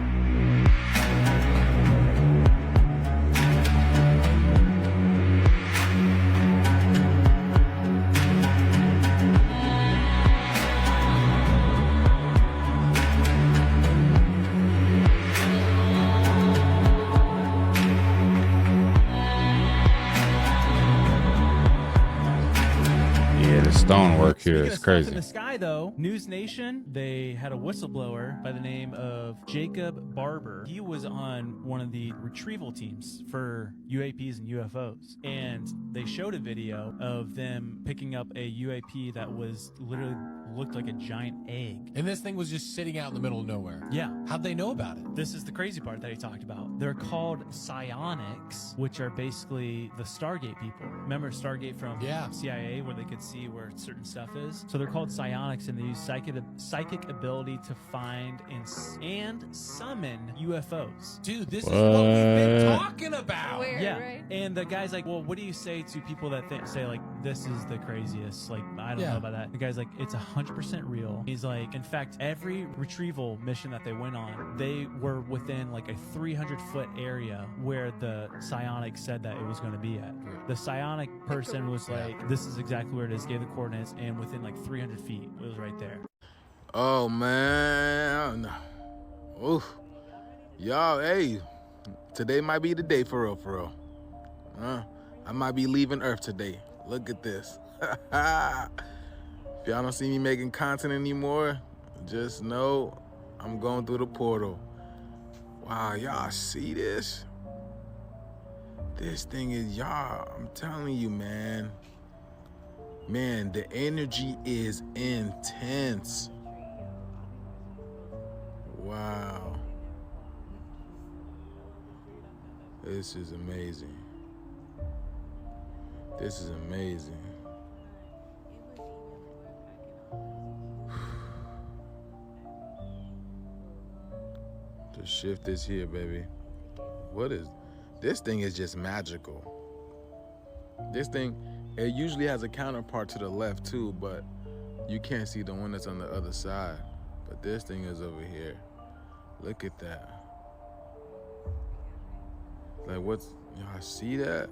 Stonework here is crazy. In the sky, though, News Nation, they had a whistleblower by the name of Jacob Barber. He was on one of the retrieval teams for UAPs and UFOs, and they showed a video of them picking up a UAP that was literally looked like a giant egg. And this thing was just sitting out in the middle of nowhere. Yeah. How'd they know about it? This is the crazy part that he talked about. They're called psionics, which are basically the Stargate people. Remember Stargate from CIA, where they could see where certain stuff is? So they're called psionics, and they use psychic ability to find and summon UFOs. Dude, this is what we've been talking about. Yeah. Right? And the guy's like, well, what do you say to people that say, like, this is the craziest? Like, I don't know about that. The guy's like, it's 100% real. He's like, in fact, every retrieval mission that they went on, they were within like a 300-foot area where the psionic said that it was going to be at. The psionic person was like, this is exactly where it is, gave the coordinates, and within like 300 feet, it was right there. Oh, man. Oof. Y'all, hey, today might be the day for real. I might be leaving Earth today. Look at this. If y'all don't see me making content anymore, just know I'm going through the portal. Wow, y'all see this? This thing is, y'all, I'm telling you, man. Man, the energy is intense. Wow. This is amazing. This is amazing. The shift is here, baby. What is this thing? Is just magical. This thing, it usually has a counterpart to the left too, but you can't see the one that's on the other side. But this thing is over here. Look at that. Like, what's, y'all see that?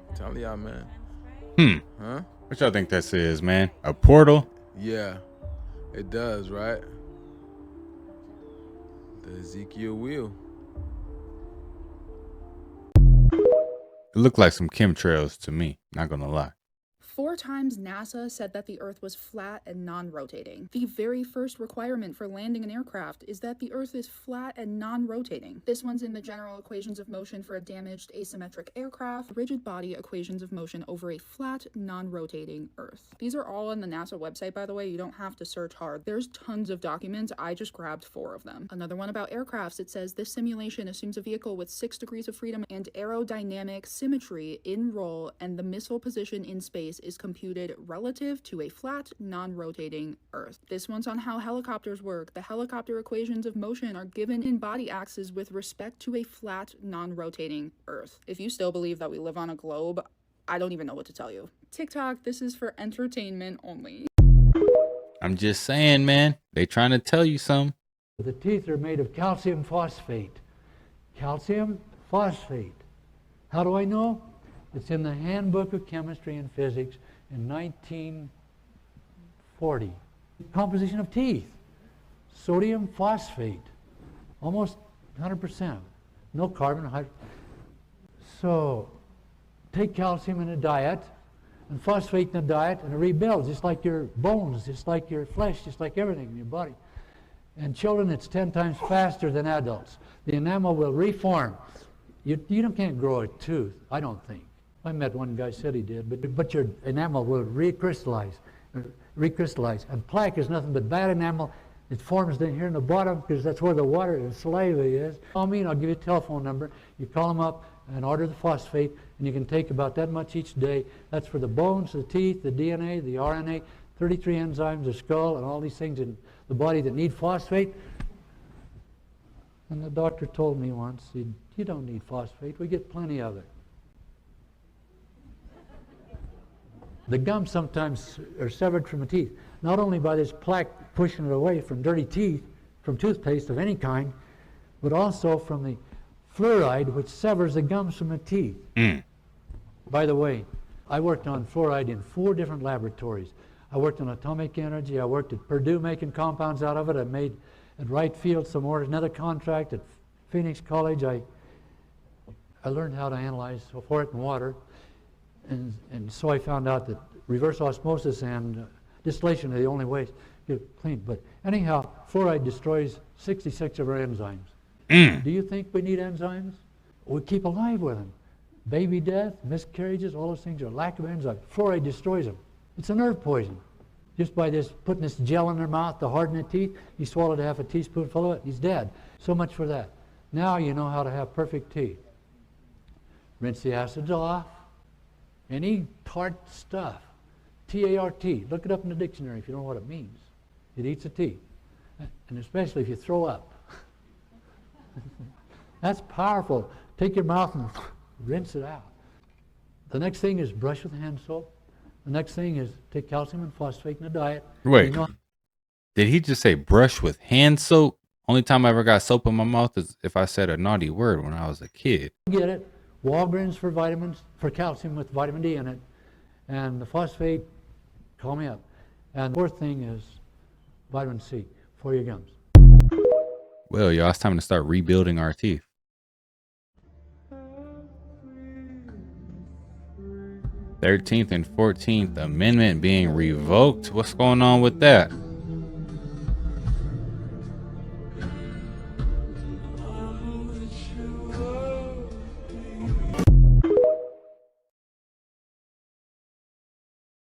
I'm telling y'all, man. Huh? What y'all think this is, man? A portal? Yeah, it does, right? The Ezekiel wheel. It looked like some chemtrails to me, not gonna lie. 4 times NASA said that the Earth was flat and non-rotating. The very first requirement for landing an aircraft is that the Earth is flat and non-rotating. This one's in the general equations of motion for a damaged asymmetric aircraft, rigid body equations of motion over a flat, non-rotating Earth. These are all on the NASA website, by the way. You don't have to search hard. There's tons of documents. I just grabbed 4 of them. Another one about aircrafts, it says this simulation assumes a vehicle with 6 degrees of freedom and aerodynamic symmetry in roll, and the missile position in space is computed relative to a flat, non-rotating Earth. This one's on how helicopters work. The helicopter equations of motion are given in body axes with respect to a flat, non-rotating Earth. If you still believe that we live on a globe, I don't even know what to tell you. TikTok, this is for entertainment only. I'm just saying, man. They trying to tell you something. The teeth are made of calcium phosphate. Calcium phosphate. How do I know? It's in the Handbook of Chemistry and Physics in 1940. Composition of teeth. Sodium phosphate. Almost 100%. No carbon. So take calcium in a diet and phosphate in a diet and it rebuilds just like your bones, just like your flesh, just like everything in your body. And children, it's 10 times faster than adults. The enamel will reform. You can't grow a tooth, I don't think. I met one guy said he did, but your enamel will recrystallize. And plaque is nothing but bad enamel. It forms down here in the bottom because that's where the water and saliva is. Call me and I'll give you a telephone number. You call them up and order the phosphate, and you can take about that much each day. That's for the bones, the teeth, the DNA, the RNA, 33 enzymes, the skull, and all these things in the body that need phosphate. And the doctor told me once, you don't need phosphate, we get plenty of it. The gums sometimes are severed from the teeth, not only by this plaque pushing it away from dirty teeth, from toothpaste of any kind, but also from the fluoride, which severs the gums from the teeth. By the way, I worked on fluoride in 4 different laboratories. I worked on atomic energy. I worked at Purdue making compounds out of it. I made at Wright Field some more, another contract at Phoenix College. I learned how to analyze for it in water. And so I found out that reverse osmosis and distillation are the only ways to get it clean. But anyhow, fluoride destroys 66 of our enzymes. Do you think we need enzymes? We keep alive with them. Baby death, miscarriages, all those things are lack of enzymes. Fluoride destroys them. It's a nerve poison. Just by this putting this gel in their mouth to harden their teeth, he swallowed half a teaspoonful of it, he's dead. So much for that. Now you know how to have perfect teeth. Rinse the acids off. Any tart stuff, T-A-R-T, look it up in the dictionary if you don't know what it means. It eats the teeth, and especially if you throw up. That's powerful. Take your mouth and rinse it out. The next thing is brush with hand soap. The next thing is take calcium and phosphate in the diet. Wait, did he just say brush with hand soap? Only time I ever got soap in my mouth is if I said a naughty word when I was a kid. Get it. Walgreens for vitamins, for calcium with vitamin D in it. And the phosphate, call me up. And the 4th thing is vitamin C for your gums. Well, y'all, it's time to start rebuilding our teeth. 13th and 14th Amendment being revoked. What's going on with that?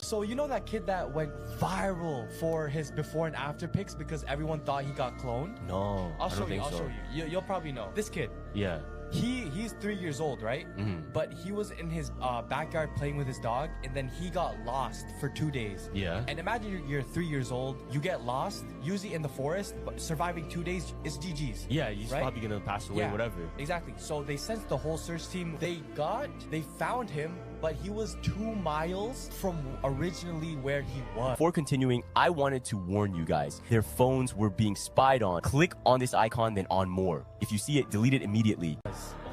So you know that kid that went viral for his before and after pics because everyone thought he got cloned? No, I'll show you. You'll probably know. This kid. Yeah. He's 3 years old, right? But he was in his backyard playing with his dog, and then he got lost for 2 days. Yeah. And imagine you're 3 years old, you get lost, usually in the forest, but surviving 2 days is GG's. Yeah, he's probably gonna pass away, whatever. Exactly. So they sent the whole search team. They found him, but he was 2 miles from originally where he was. Before continuing, I wanted to warn you guys. Their phones were being spied on. Click on this icon, then on more. If you see it, delete it immediately.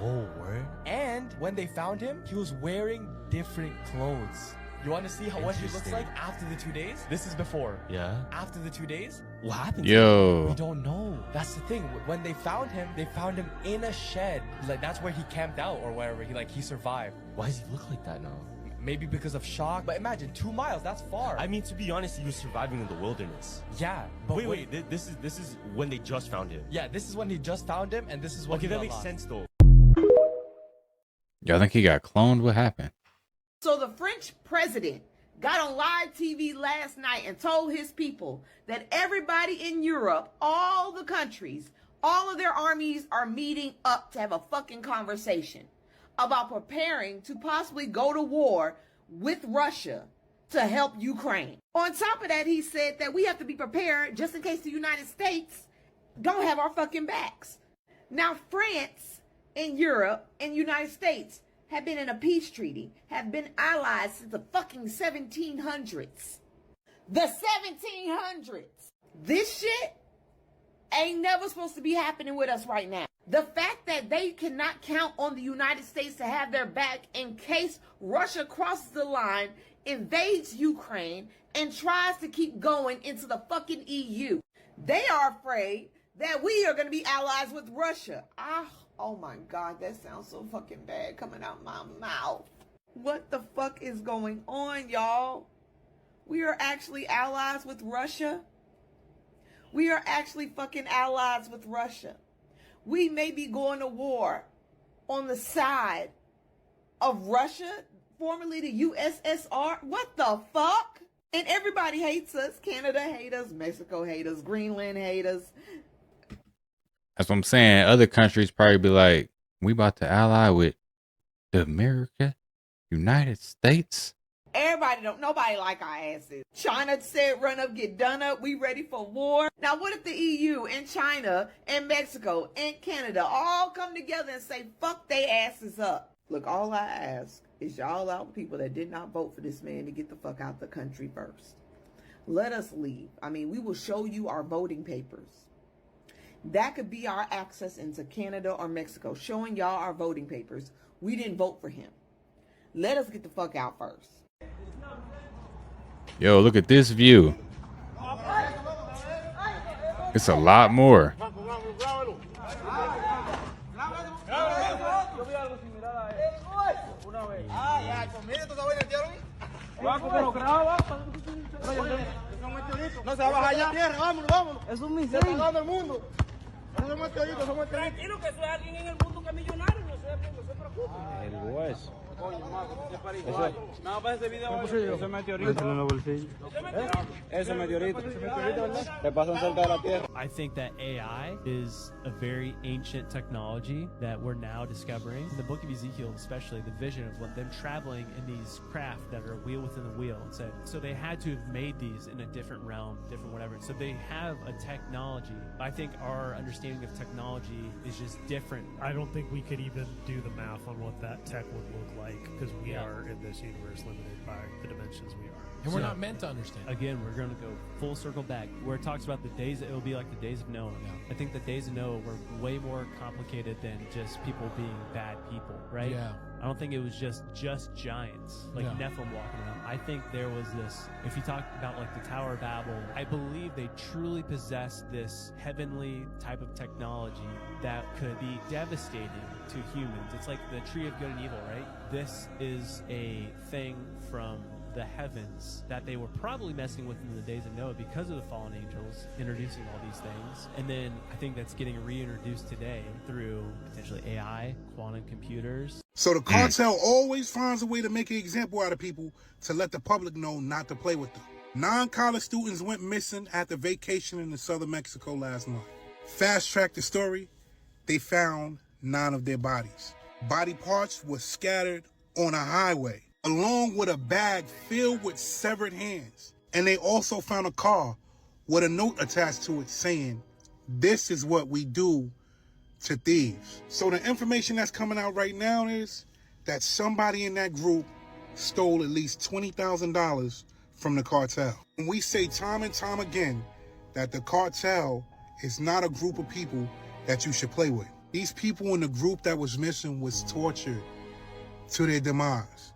Oh, word. And when they found him, he was wearing different clothes. You want to see what he looks like after the 2 days? This is before. Yeah. After the 2 days, What happened? Yo. We don't know. That's the thing. When they found him in a shed. Like that's where he camped out or wherever. He survived. Why does he look like that now? Maybe because of shock. But imagine 2 miles. That's far. I mean, to be honest, he was surviving in the wilderness. Yeah. But Wait. This is when they just found him. Yeah, this is when he just found him, and this is when. Okay, that makes sense though. Y'all think he got cloned? What happened? So the French president got on live TV last night and told his people that everybody in Europe, all the countries, all of their armies are meeting up to have a fucking conversation about preparing to possibly go to war with Russia to help Ukraine. On top of that, he said that we have to be prepared just in case the United States don't have our fucking backs. Now, France and Europe and United States have been in a peace treaty, have been allies since the fucking 1700s. The 1700s. This shit ain't never supposed to be happening with us right now. The fact that they cannot count on the United States to have their back in case Russia crosses the line, invades Ukraine, and tries to keep going into the fucking EU. They are afraid that we are going to be allies with Russia. Oh my God, that sounds so fucking bad coming out my mouth. What the fuck is going on, y'all? We are actually allies with Russia. We are actually fucking allies with Russia. We may be going to war on the side of Russia, formerly the USSR. What the fuck? And everybody hates us. Canada hates us. Mexico hates us. Greenland hates us. That's what I'm saying. Other countries probably be like, we about to ally with the America, United States. Nobody like our asses. China said run up, get done up. We ready for war. Now what if the EU and China and Mexico and Canada all come together and say, fuck they asses up? Look, all I ask is y'all out people that did not vote for this man to get the fuck out the country first. Let us leave. I mean, we will show you our voting papers. That could be our access into Canada or Mexico, showing y'all our voting papers. We didn't vote for him. Let us get the fuck out first. Yo, look at this view. It's a lot more. No se va a bajar allá. Tierra, vámonos, vámonos. Es un misil. Se está dando el mundo. No somos meteoritos, somos meteoritos. Tranquilo, que eso es alguien en el mundo que es millonario. No se preocupe. El hueso. No, para ese video. Eso es meteorito. Eso es meteorito. Que pasan cerca de la Tierra. I think that AI is a very ancient technology that we're now discovering. In the book of Ezekiel, especially, the vision of what them traveling in these craft that are a wheel within the wheel. And so they had to have made these in a different realm, different whatever. So they have a technology. I think our understanding of technology is just different. I don't think we could even do the math on what that tech would look like because we are in this universe limited by the dimensions we are. And we're not meant to understand. Again, we're going to go full circle back where it talks about the days, it will be like the days of Noah. Yeah. I think the days of Noah were way more complicated than just people being bad people, right? Yeah. I don't think it was just giants, like Nephilim walking around. I think there was this, if you talk about like the Tower of Babel, I believe they truly possessed this heavenly type of technology that could be devastating to humans. It's like the tree of good and evil, right? This is a thing from the heavens that they were probably messing with in the days of Noah because of the fallen angels introducing all these things. And then I think that's getting reintroduced today through potentially AI, quantum computers. So the cartel always finds a way to make an example out of people to let the public know not to play with them. 9 college students went missing after vacation in southern Mexico last month. Fast track the story, they found 9 of their bodies. Body parts were scattered on a highway, along with a bag filled with severed hands. And they also found a car with a note attached to it saying, "This is what we do to thieves." So the information that's coming out right now is that somebody in that group stole at least $20,000 from the cartel. And we say time and time again that the cartel is not a group of people that you should play with. These people in the group that was missing was tortured to their demise.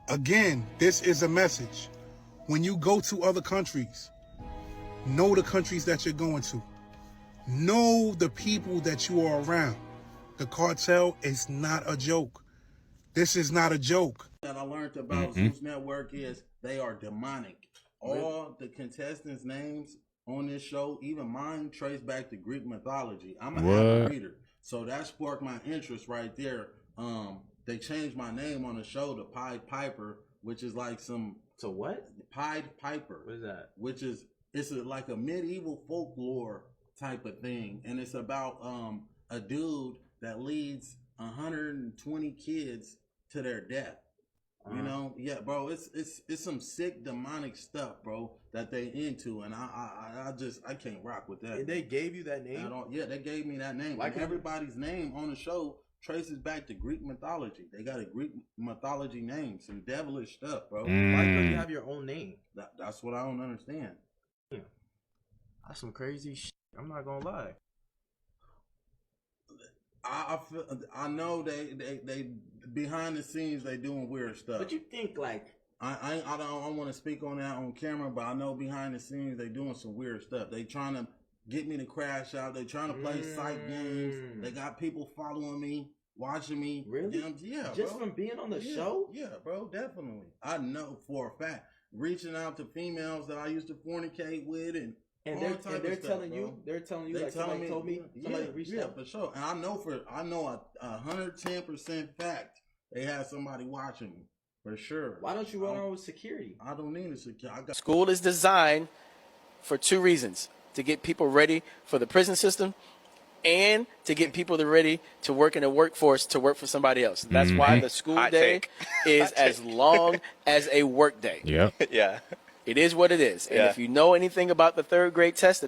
Again, this is a message. When you go to other countries, Know the countries that you're going to. Know the people that you are around. The cartel is not a joke. This is not a joke. That I learned about Zeus Network is they are demonic. All the contestants' names on this show, even mine, trace back to Greek mythology. I'm an avid reader, so that sparked my interest right there. They changed my name on the show to Pied Piper, which is like some what? Pied Piper. What is that? Which is like a medieval folklore type of thing, and it's about a dude that leads 120 kids to their death. You know, yeah, bro, it's some sick demonic stuff, bro, that they into, and I can't rock with that. And they gave you that name? Yeah, they gave me that name. Like everybody's name on the show traces back to Greek mythology. They got a Greek mythology name, some devilish stuff, bro. Why don't you have your own name? That's what I don't understand. Yeah. That's some crazy shit. I'm not gonna lie. I know they behind the scenes they doing weird stuff. But you think like I don't want to speak on that on camera, but I know behind the scenes they doing some weird stuff. They trying to get me to crash out. They trying to play psych games. They got people following me, watching me. Really? Yeah, just bro. from being on the show? Yeah, bro, definitely. I know for a fact. Reaching out to females that I used to fornicate with and they're telling you like somebody told me, somebody reached out. For sure. And I know 110% fact they had somebody watching me for sure. Why don't you run on with security? I don't need a security. School is designed for two reasons: to get people ready for the prison system and to get people ready to work in the workforce to work for somebody else. That's why the school day is as long as a work day. Yeah. Yeah. It is what it is. And if you know anything about the third grade test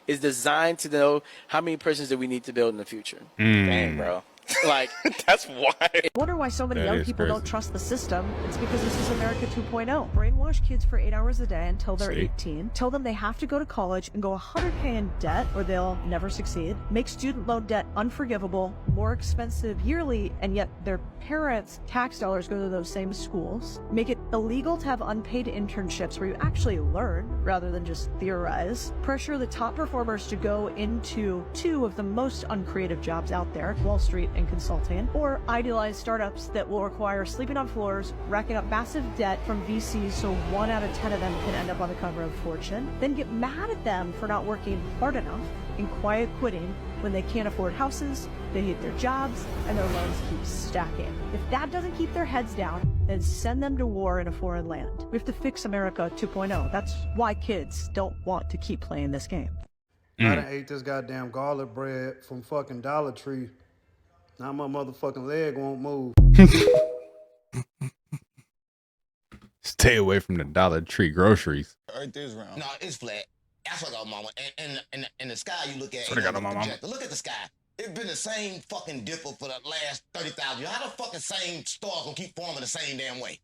is designed to know how many prisons do we need to build in the future. Dang, bro. Like, that's why. I wonder why so many young people don't trust the system. It's because this is America 2.0. Brainwash kids for 8 hours a day until they're 18. Tell them they have to go to college and go $100K in debt or they'll never succeed. Make student loan debt unforgivable, more expensive yearly, and yet their parents' tax dollars go to those same schools. Make it illegal to have unpaid internships where you actually learn rather than just theorize. Pressure the top performers to go into two of the most uncreative jobs out there, Wall Street and consulting, or idealize startups that will require sleeping on floors, racking up massive debt from VCs so 1 out of 10 of them can end up on the cover of Fortune, then get mad at them for not working hard enough and quiet quitting when they can't afford houses, they hate their jobs, and their loans keep stacking. If that doesn't keep their heads down, then send them to war in a foreign land. We have to fix America 2.0. That's why kids don't want to keep playing this game. I done ate this goddamn garlic bread from fucking Dollar Tree. Now my motherfucking leg won't move. Stay away from the Dollar Tree groceries. Earth is round. No, it's flat. That's what I got, mama. And the sky you look at. That's what I got on my mama. Look at the sky. It's been the same fucking dipper for the last 30,000 years. How the fucking same stars gonna keep forming the same damn way?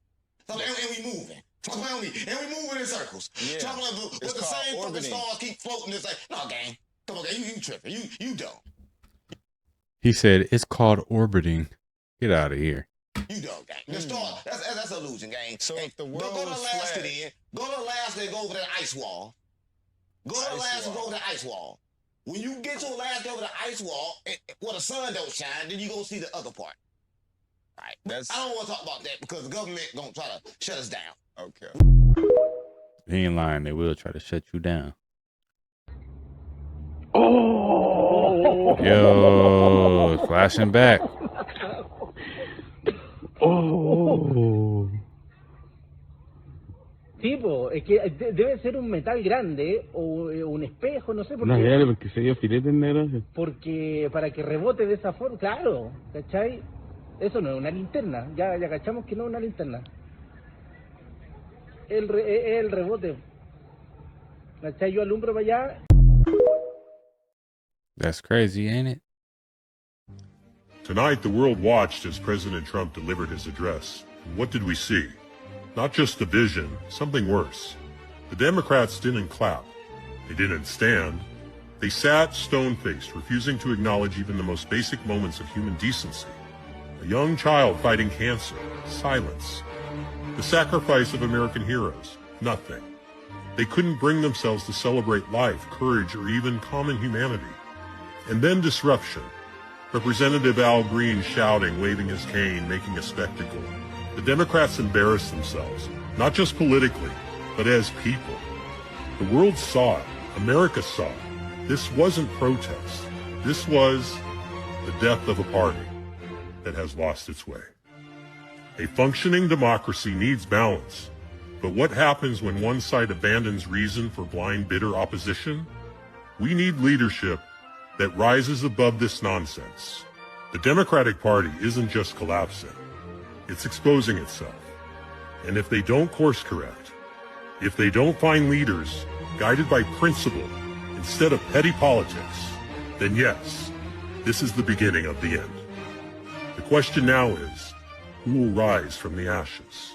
So, and we moving. And we moving in circles. Yeah. Talking about with the same fucking stars keep floating. It's like, no, gang. Come on, gang. You tripping. You don't. He said it's called orbiting. Get out of here. You don't, gang. The star, that's an illusion, gang. So if the world go to was Alaska flat, then. Go to Alaska and go over that ice wall. Go to Alaska and go over the ice wall. When you get to Alaska over the ice wall, where the sun don't shine, then you go see the other part. All right. I don't want to talk about that because the government gonna try to shut us down. Okay. He ain't lying. They will try to shut you down. Oh! Yo, flashing back. Oh. Tipo, es que debe ser un metal grande o un espejo, no sé por No, qué. porque se dio filete en negro. Porque para que rebote de esa forma, claro, ¿cachai? Eso no es una linterna, ya cachamos que no es una linterna. El rebote. ¿Cachai? Yo alumbro para allá. That's crazy, ain't it? Tonight, the world watched as President Trump delivered his address. What did we see? Not just division, something worse. The Democrats didn't clap. They didn't stand. They sat stone-faced, refusing to acknowledge even the most basic moments of human decency. A young child fighting cancer, silence. The sacrifice of American heroes, nothing. They couldn't bring themselves to celebrate life, courage, or even common humanity. And then disruption. Representative Al Green shouting, waving his cane, making a spectacle. The Democrats embarrassed themselves, not just politically, but as people. The world saw it. America saw it. This wasn't protest. This was the death of a party that has lost its way. A functioning democracy needs balance. But what happens when one side abandons reason for blind, bitter opposition? We need leadership that rises above this nonsense. The Democratic Party isn't just collapsing. It's exposing itself. And if they don't course correct, if they don't find leaders guided by principle instead of petty politics, then yes, this is the beginning of the end. The question now is, who will rise from the ashes?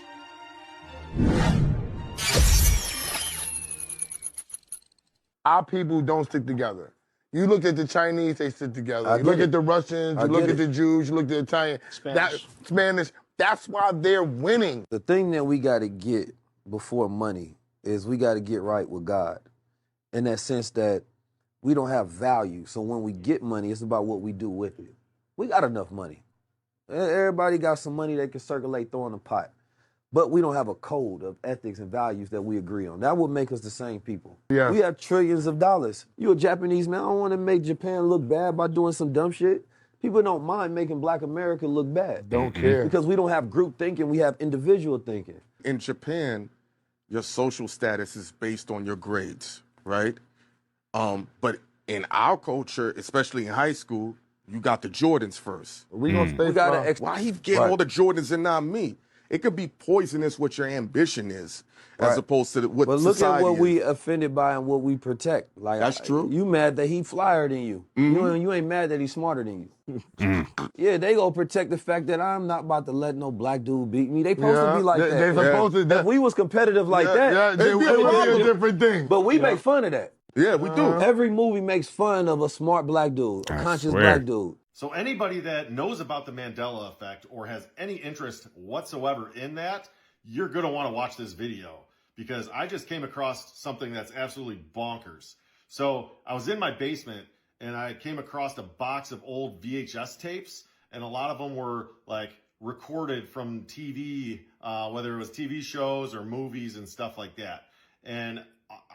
Our people don't stick together. You look at the Chinese, they stick together. You look at the Russians, you look at the Jews, you look at the Italian, Spanish. That's why they're winning. The thing that we got to get before money is we got to get right with God. In that sense that we don't have value. So when we get money, it's about what we do with it. We got enough money. Everybody got some money they can circulate, throw in a pot. But we don't have a code of ethics and values that we agree on. That would make us the same people. Yeah. We have trillions of dollars. You a Japanese man, I don't want to make Japan look bad by doing some dumb shit. People don't mind making Black America look bad. Don't care. Because we don't have group thinking, we have individual thinking. In Japan, your social status is based on your grades, right? But in our culture, especially in high school, you got the Jordans first. We gonna stay Why he get all the Jordans and not me? It could be poisonous what your ambition is, as opposed to what But look society at what is. we offended by and what we protect. Like That's true. You mad that he flyer than you. You ain't mad that he's smarter than you. Yeah, they gonna protect the fact that I'm not about to let no black dude beat me. They supposed to be like that. They supposed to. If we was competitive like that, it would be a different thing. But we make fun of that. Yeah, we do. Every movie makes fun of a smart black dude, a conscious black dude. So anybody that knows about the Mandela effect or has any interest whatsoever in that, you're going to want to watch this video, because I just came across something that's absolutely bonkers. So I was in my basement and I came across a box of old VHS tapes, and a lot of them were like recorded from TV, whether it was TV shows or movies and stuff like that. And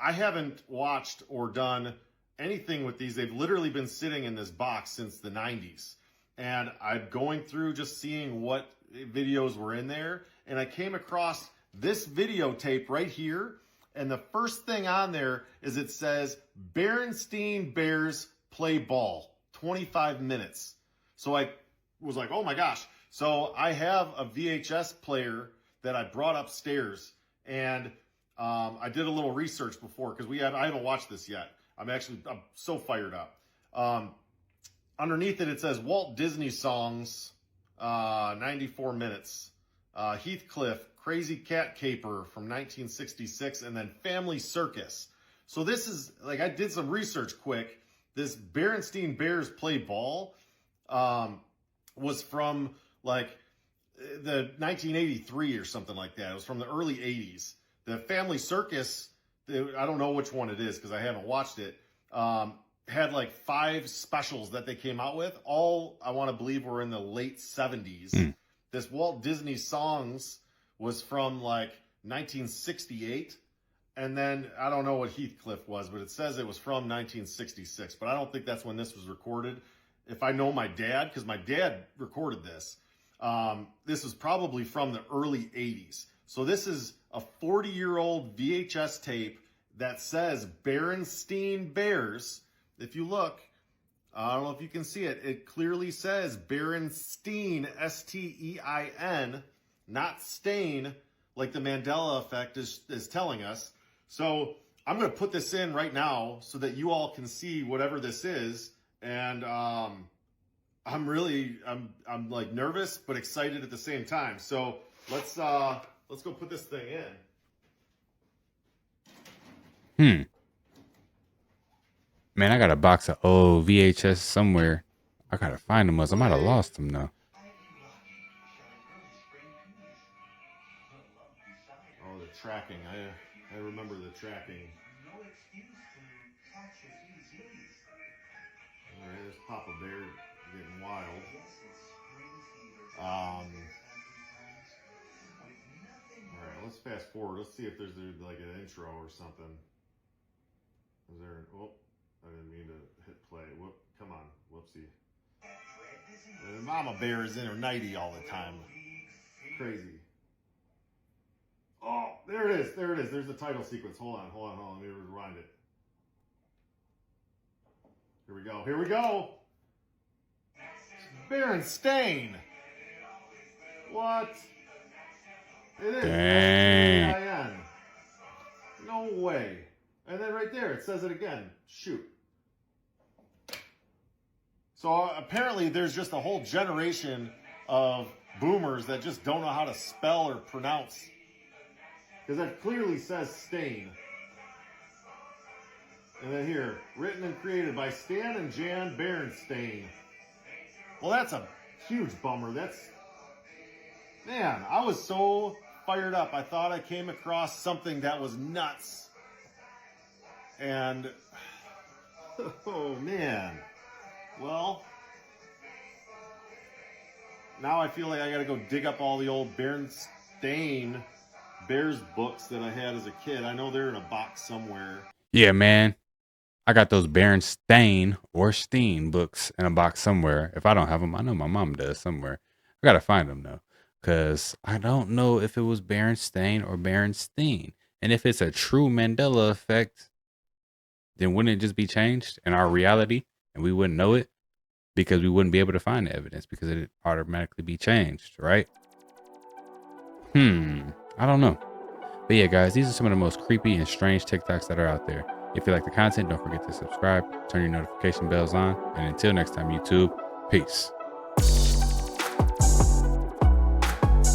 I haven't watched or done anything with these. They've literally been sitting in this box since the 90s. And I'm going through just seeing what videos were in there, and I came across this videotape right here, and the first thing on there is it says Berenstain Bears play ball, 25 minutes. So I was like, oh my gosh. So I have a VHS player that I brought upstairs, and I did a little research before, because I haven't watched this yet. I'm so fired up. Underneath it, it says Walt Disney songs, 94 minutes. Heathcliff, Crazy Cat Caper from 1966, and then Family Circus. So this is, like, I did some research quick. This Berenstain Bears play ball was from, like, the 1983 or something like that. It was from the early 80s. The Family Circus, I don't know which one it is because I haven't watched it, had like 5 specials that they came out with. All, I want to believe, were in the late 70s. This Walt Disney songs was from like 1968. And then I don't know what Heathcliff was, but it says it was from 1966. But I don't think that's when this was recorded. If I know my dad, because my dad recorded this, this is probably from the early 80s. So this is a 40-year-old VHS tape that says Berenstain Bears. If you look, I don't know if you can see it, it clearly says Berenstain, S-T-E-I-N, not stain, like the Mandela effect is telling us. So I'm going to put this in right now so that you all can see whatever this is. And I'm like nervous but excited at the same time. So let's go put this thing in. Man, I got a box of old VHS somewhere. I gotta find them. I might have lost them though. Oh, the tracking. I remember the tracking. All right, there's Papa Bear getting wild. All right, let's fast forward. Let's see if there's like an intro or something. Is there an, oh, I didn't mean to hit play. Whoop, come on, whoopsie. Mama Bear is in her nightie all the time. Crazy. Oh, there it is. There it is. There's the title sequence. Hold on. Let me rewind it. Here we go. Here we go. Berenstain. What? It is. Dang. S-T-A-I-N. No way. And then right there, it says it again. Shoot. So apparently there's just a whole generation of boomers that just don't know how to spell or pronounce. Because that clearly says stain. And then here, written and created by Stan and Jan Berenstain. Well, that's a huge bummer. Man, I was so fired up. I thought I came across something that was nuts. And, oh man. Well, now I feel like I gotta go dig up all the old Berenstain Bears books that I had as a kid. I know they're in a box somewhere. Yeah, man. I got those Berenstain or Steen books in a box somewhere. If I don't have them, I know my mom does somewhere. I gotta find them though, because I don't know if it was Berenstain or Berenstain. And if it's a true Mandela effect, then wouldn't it just be changed in our reality and we wouldn't know it because we wouldn't be able to find the evidence because it'd automatically be changed, right? I don't know. But yeah, guys, these are some of the most creepy and strange TikToks that are out there. If you like the content, don't forget to subscribe, turn your notification bells on, and until next time, YouTube, peace.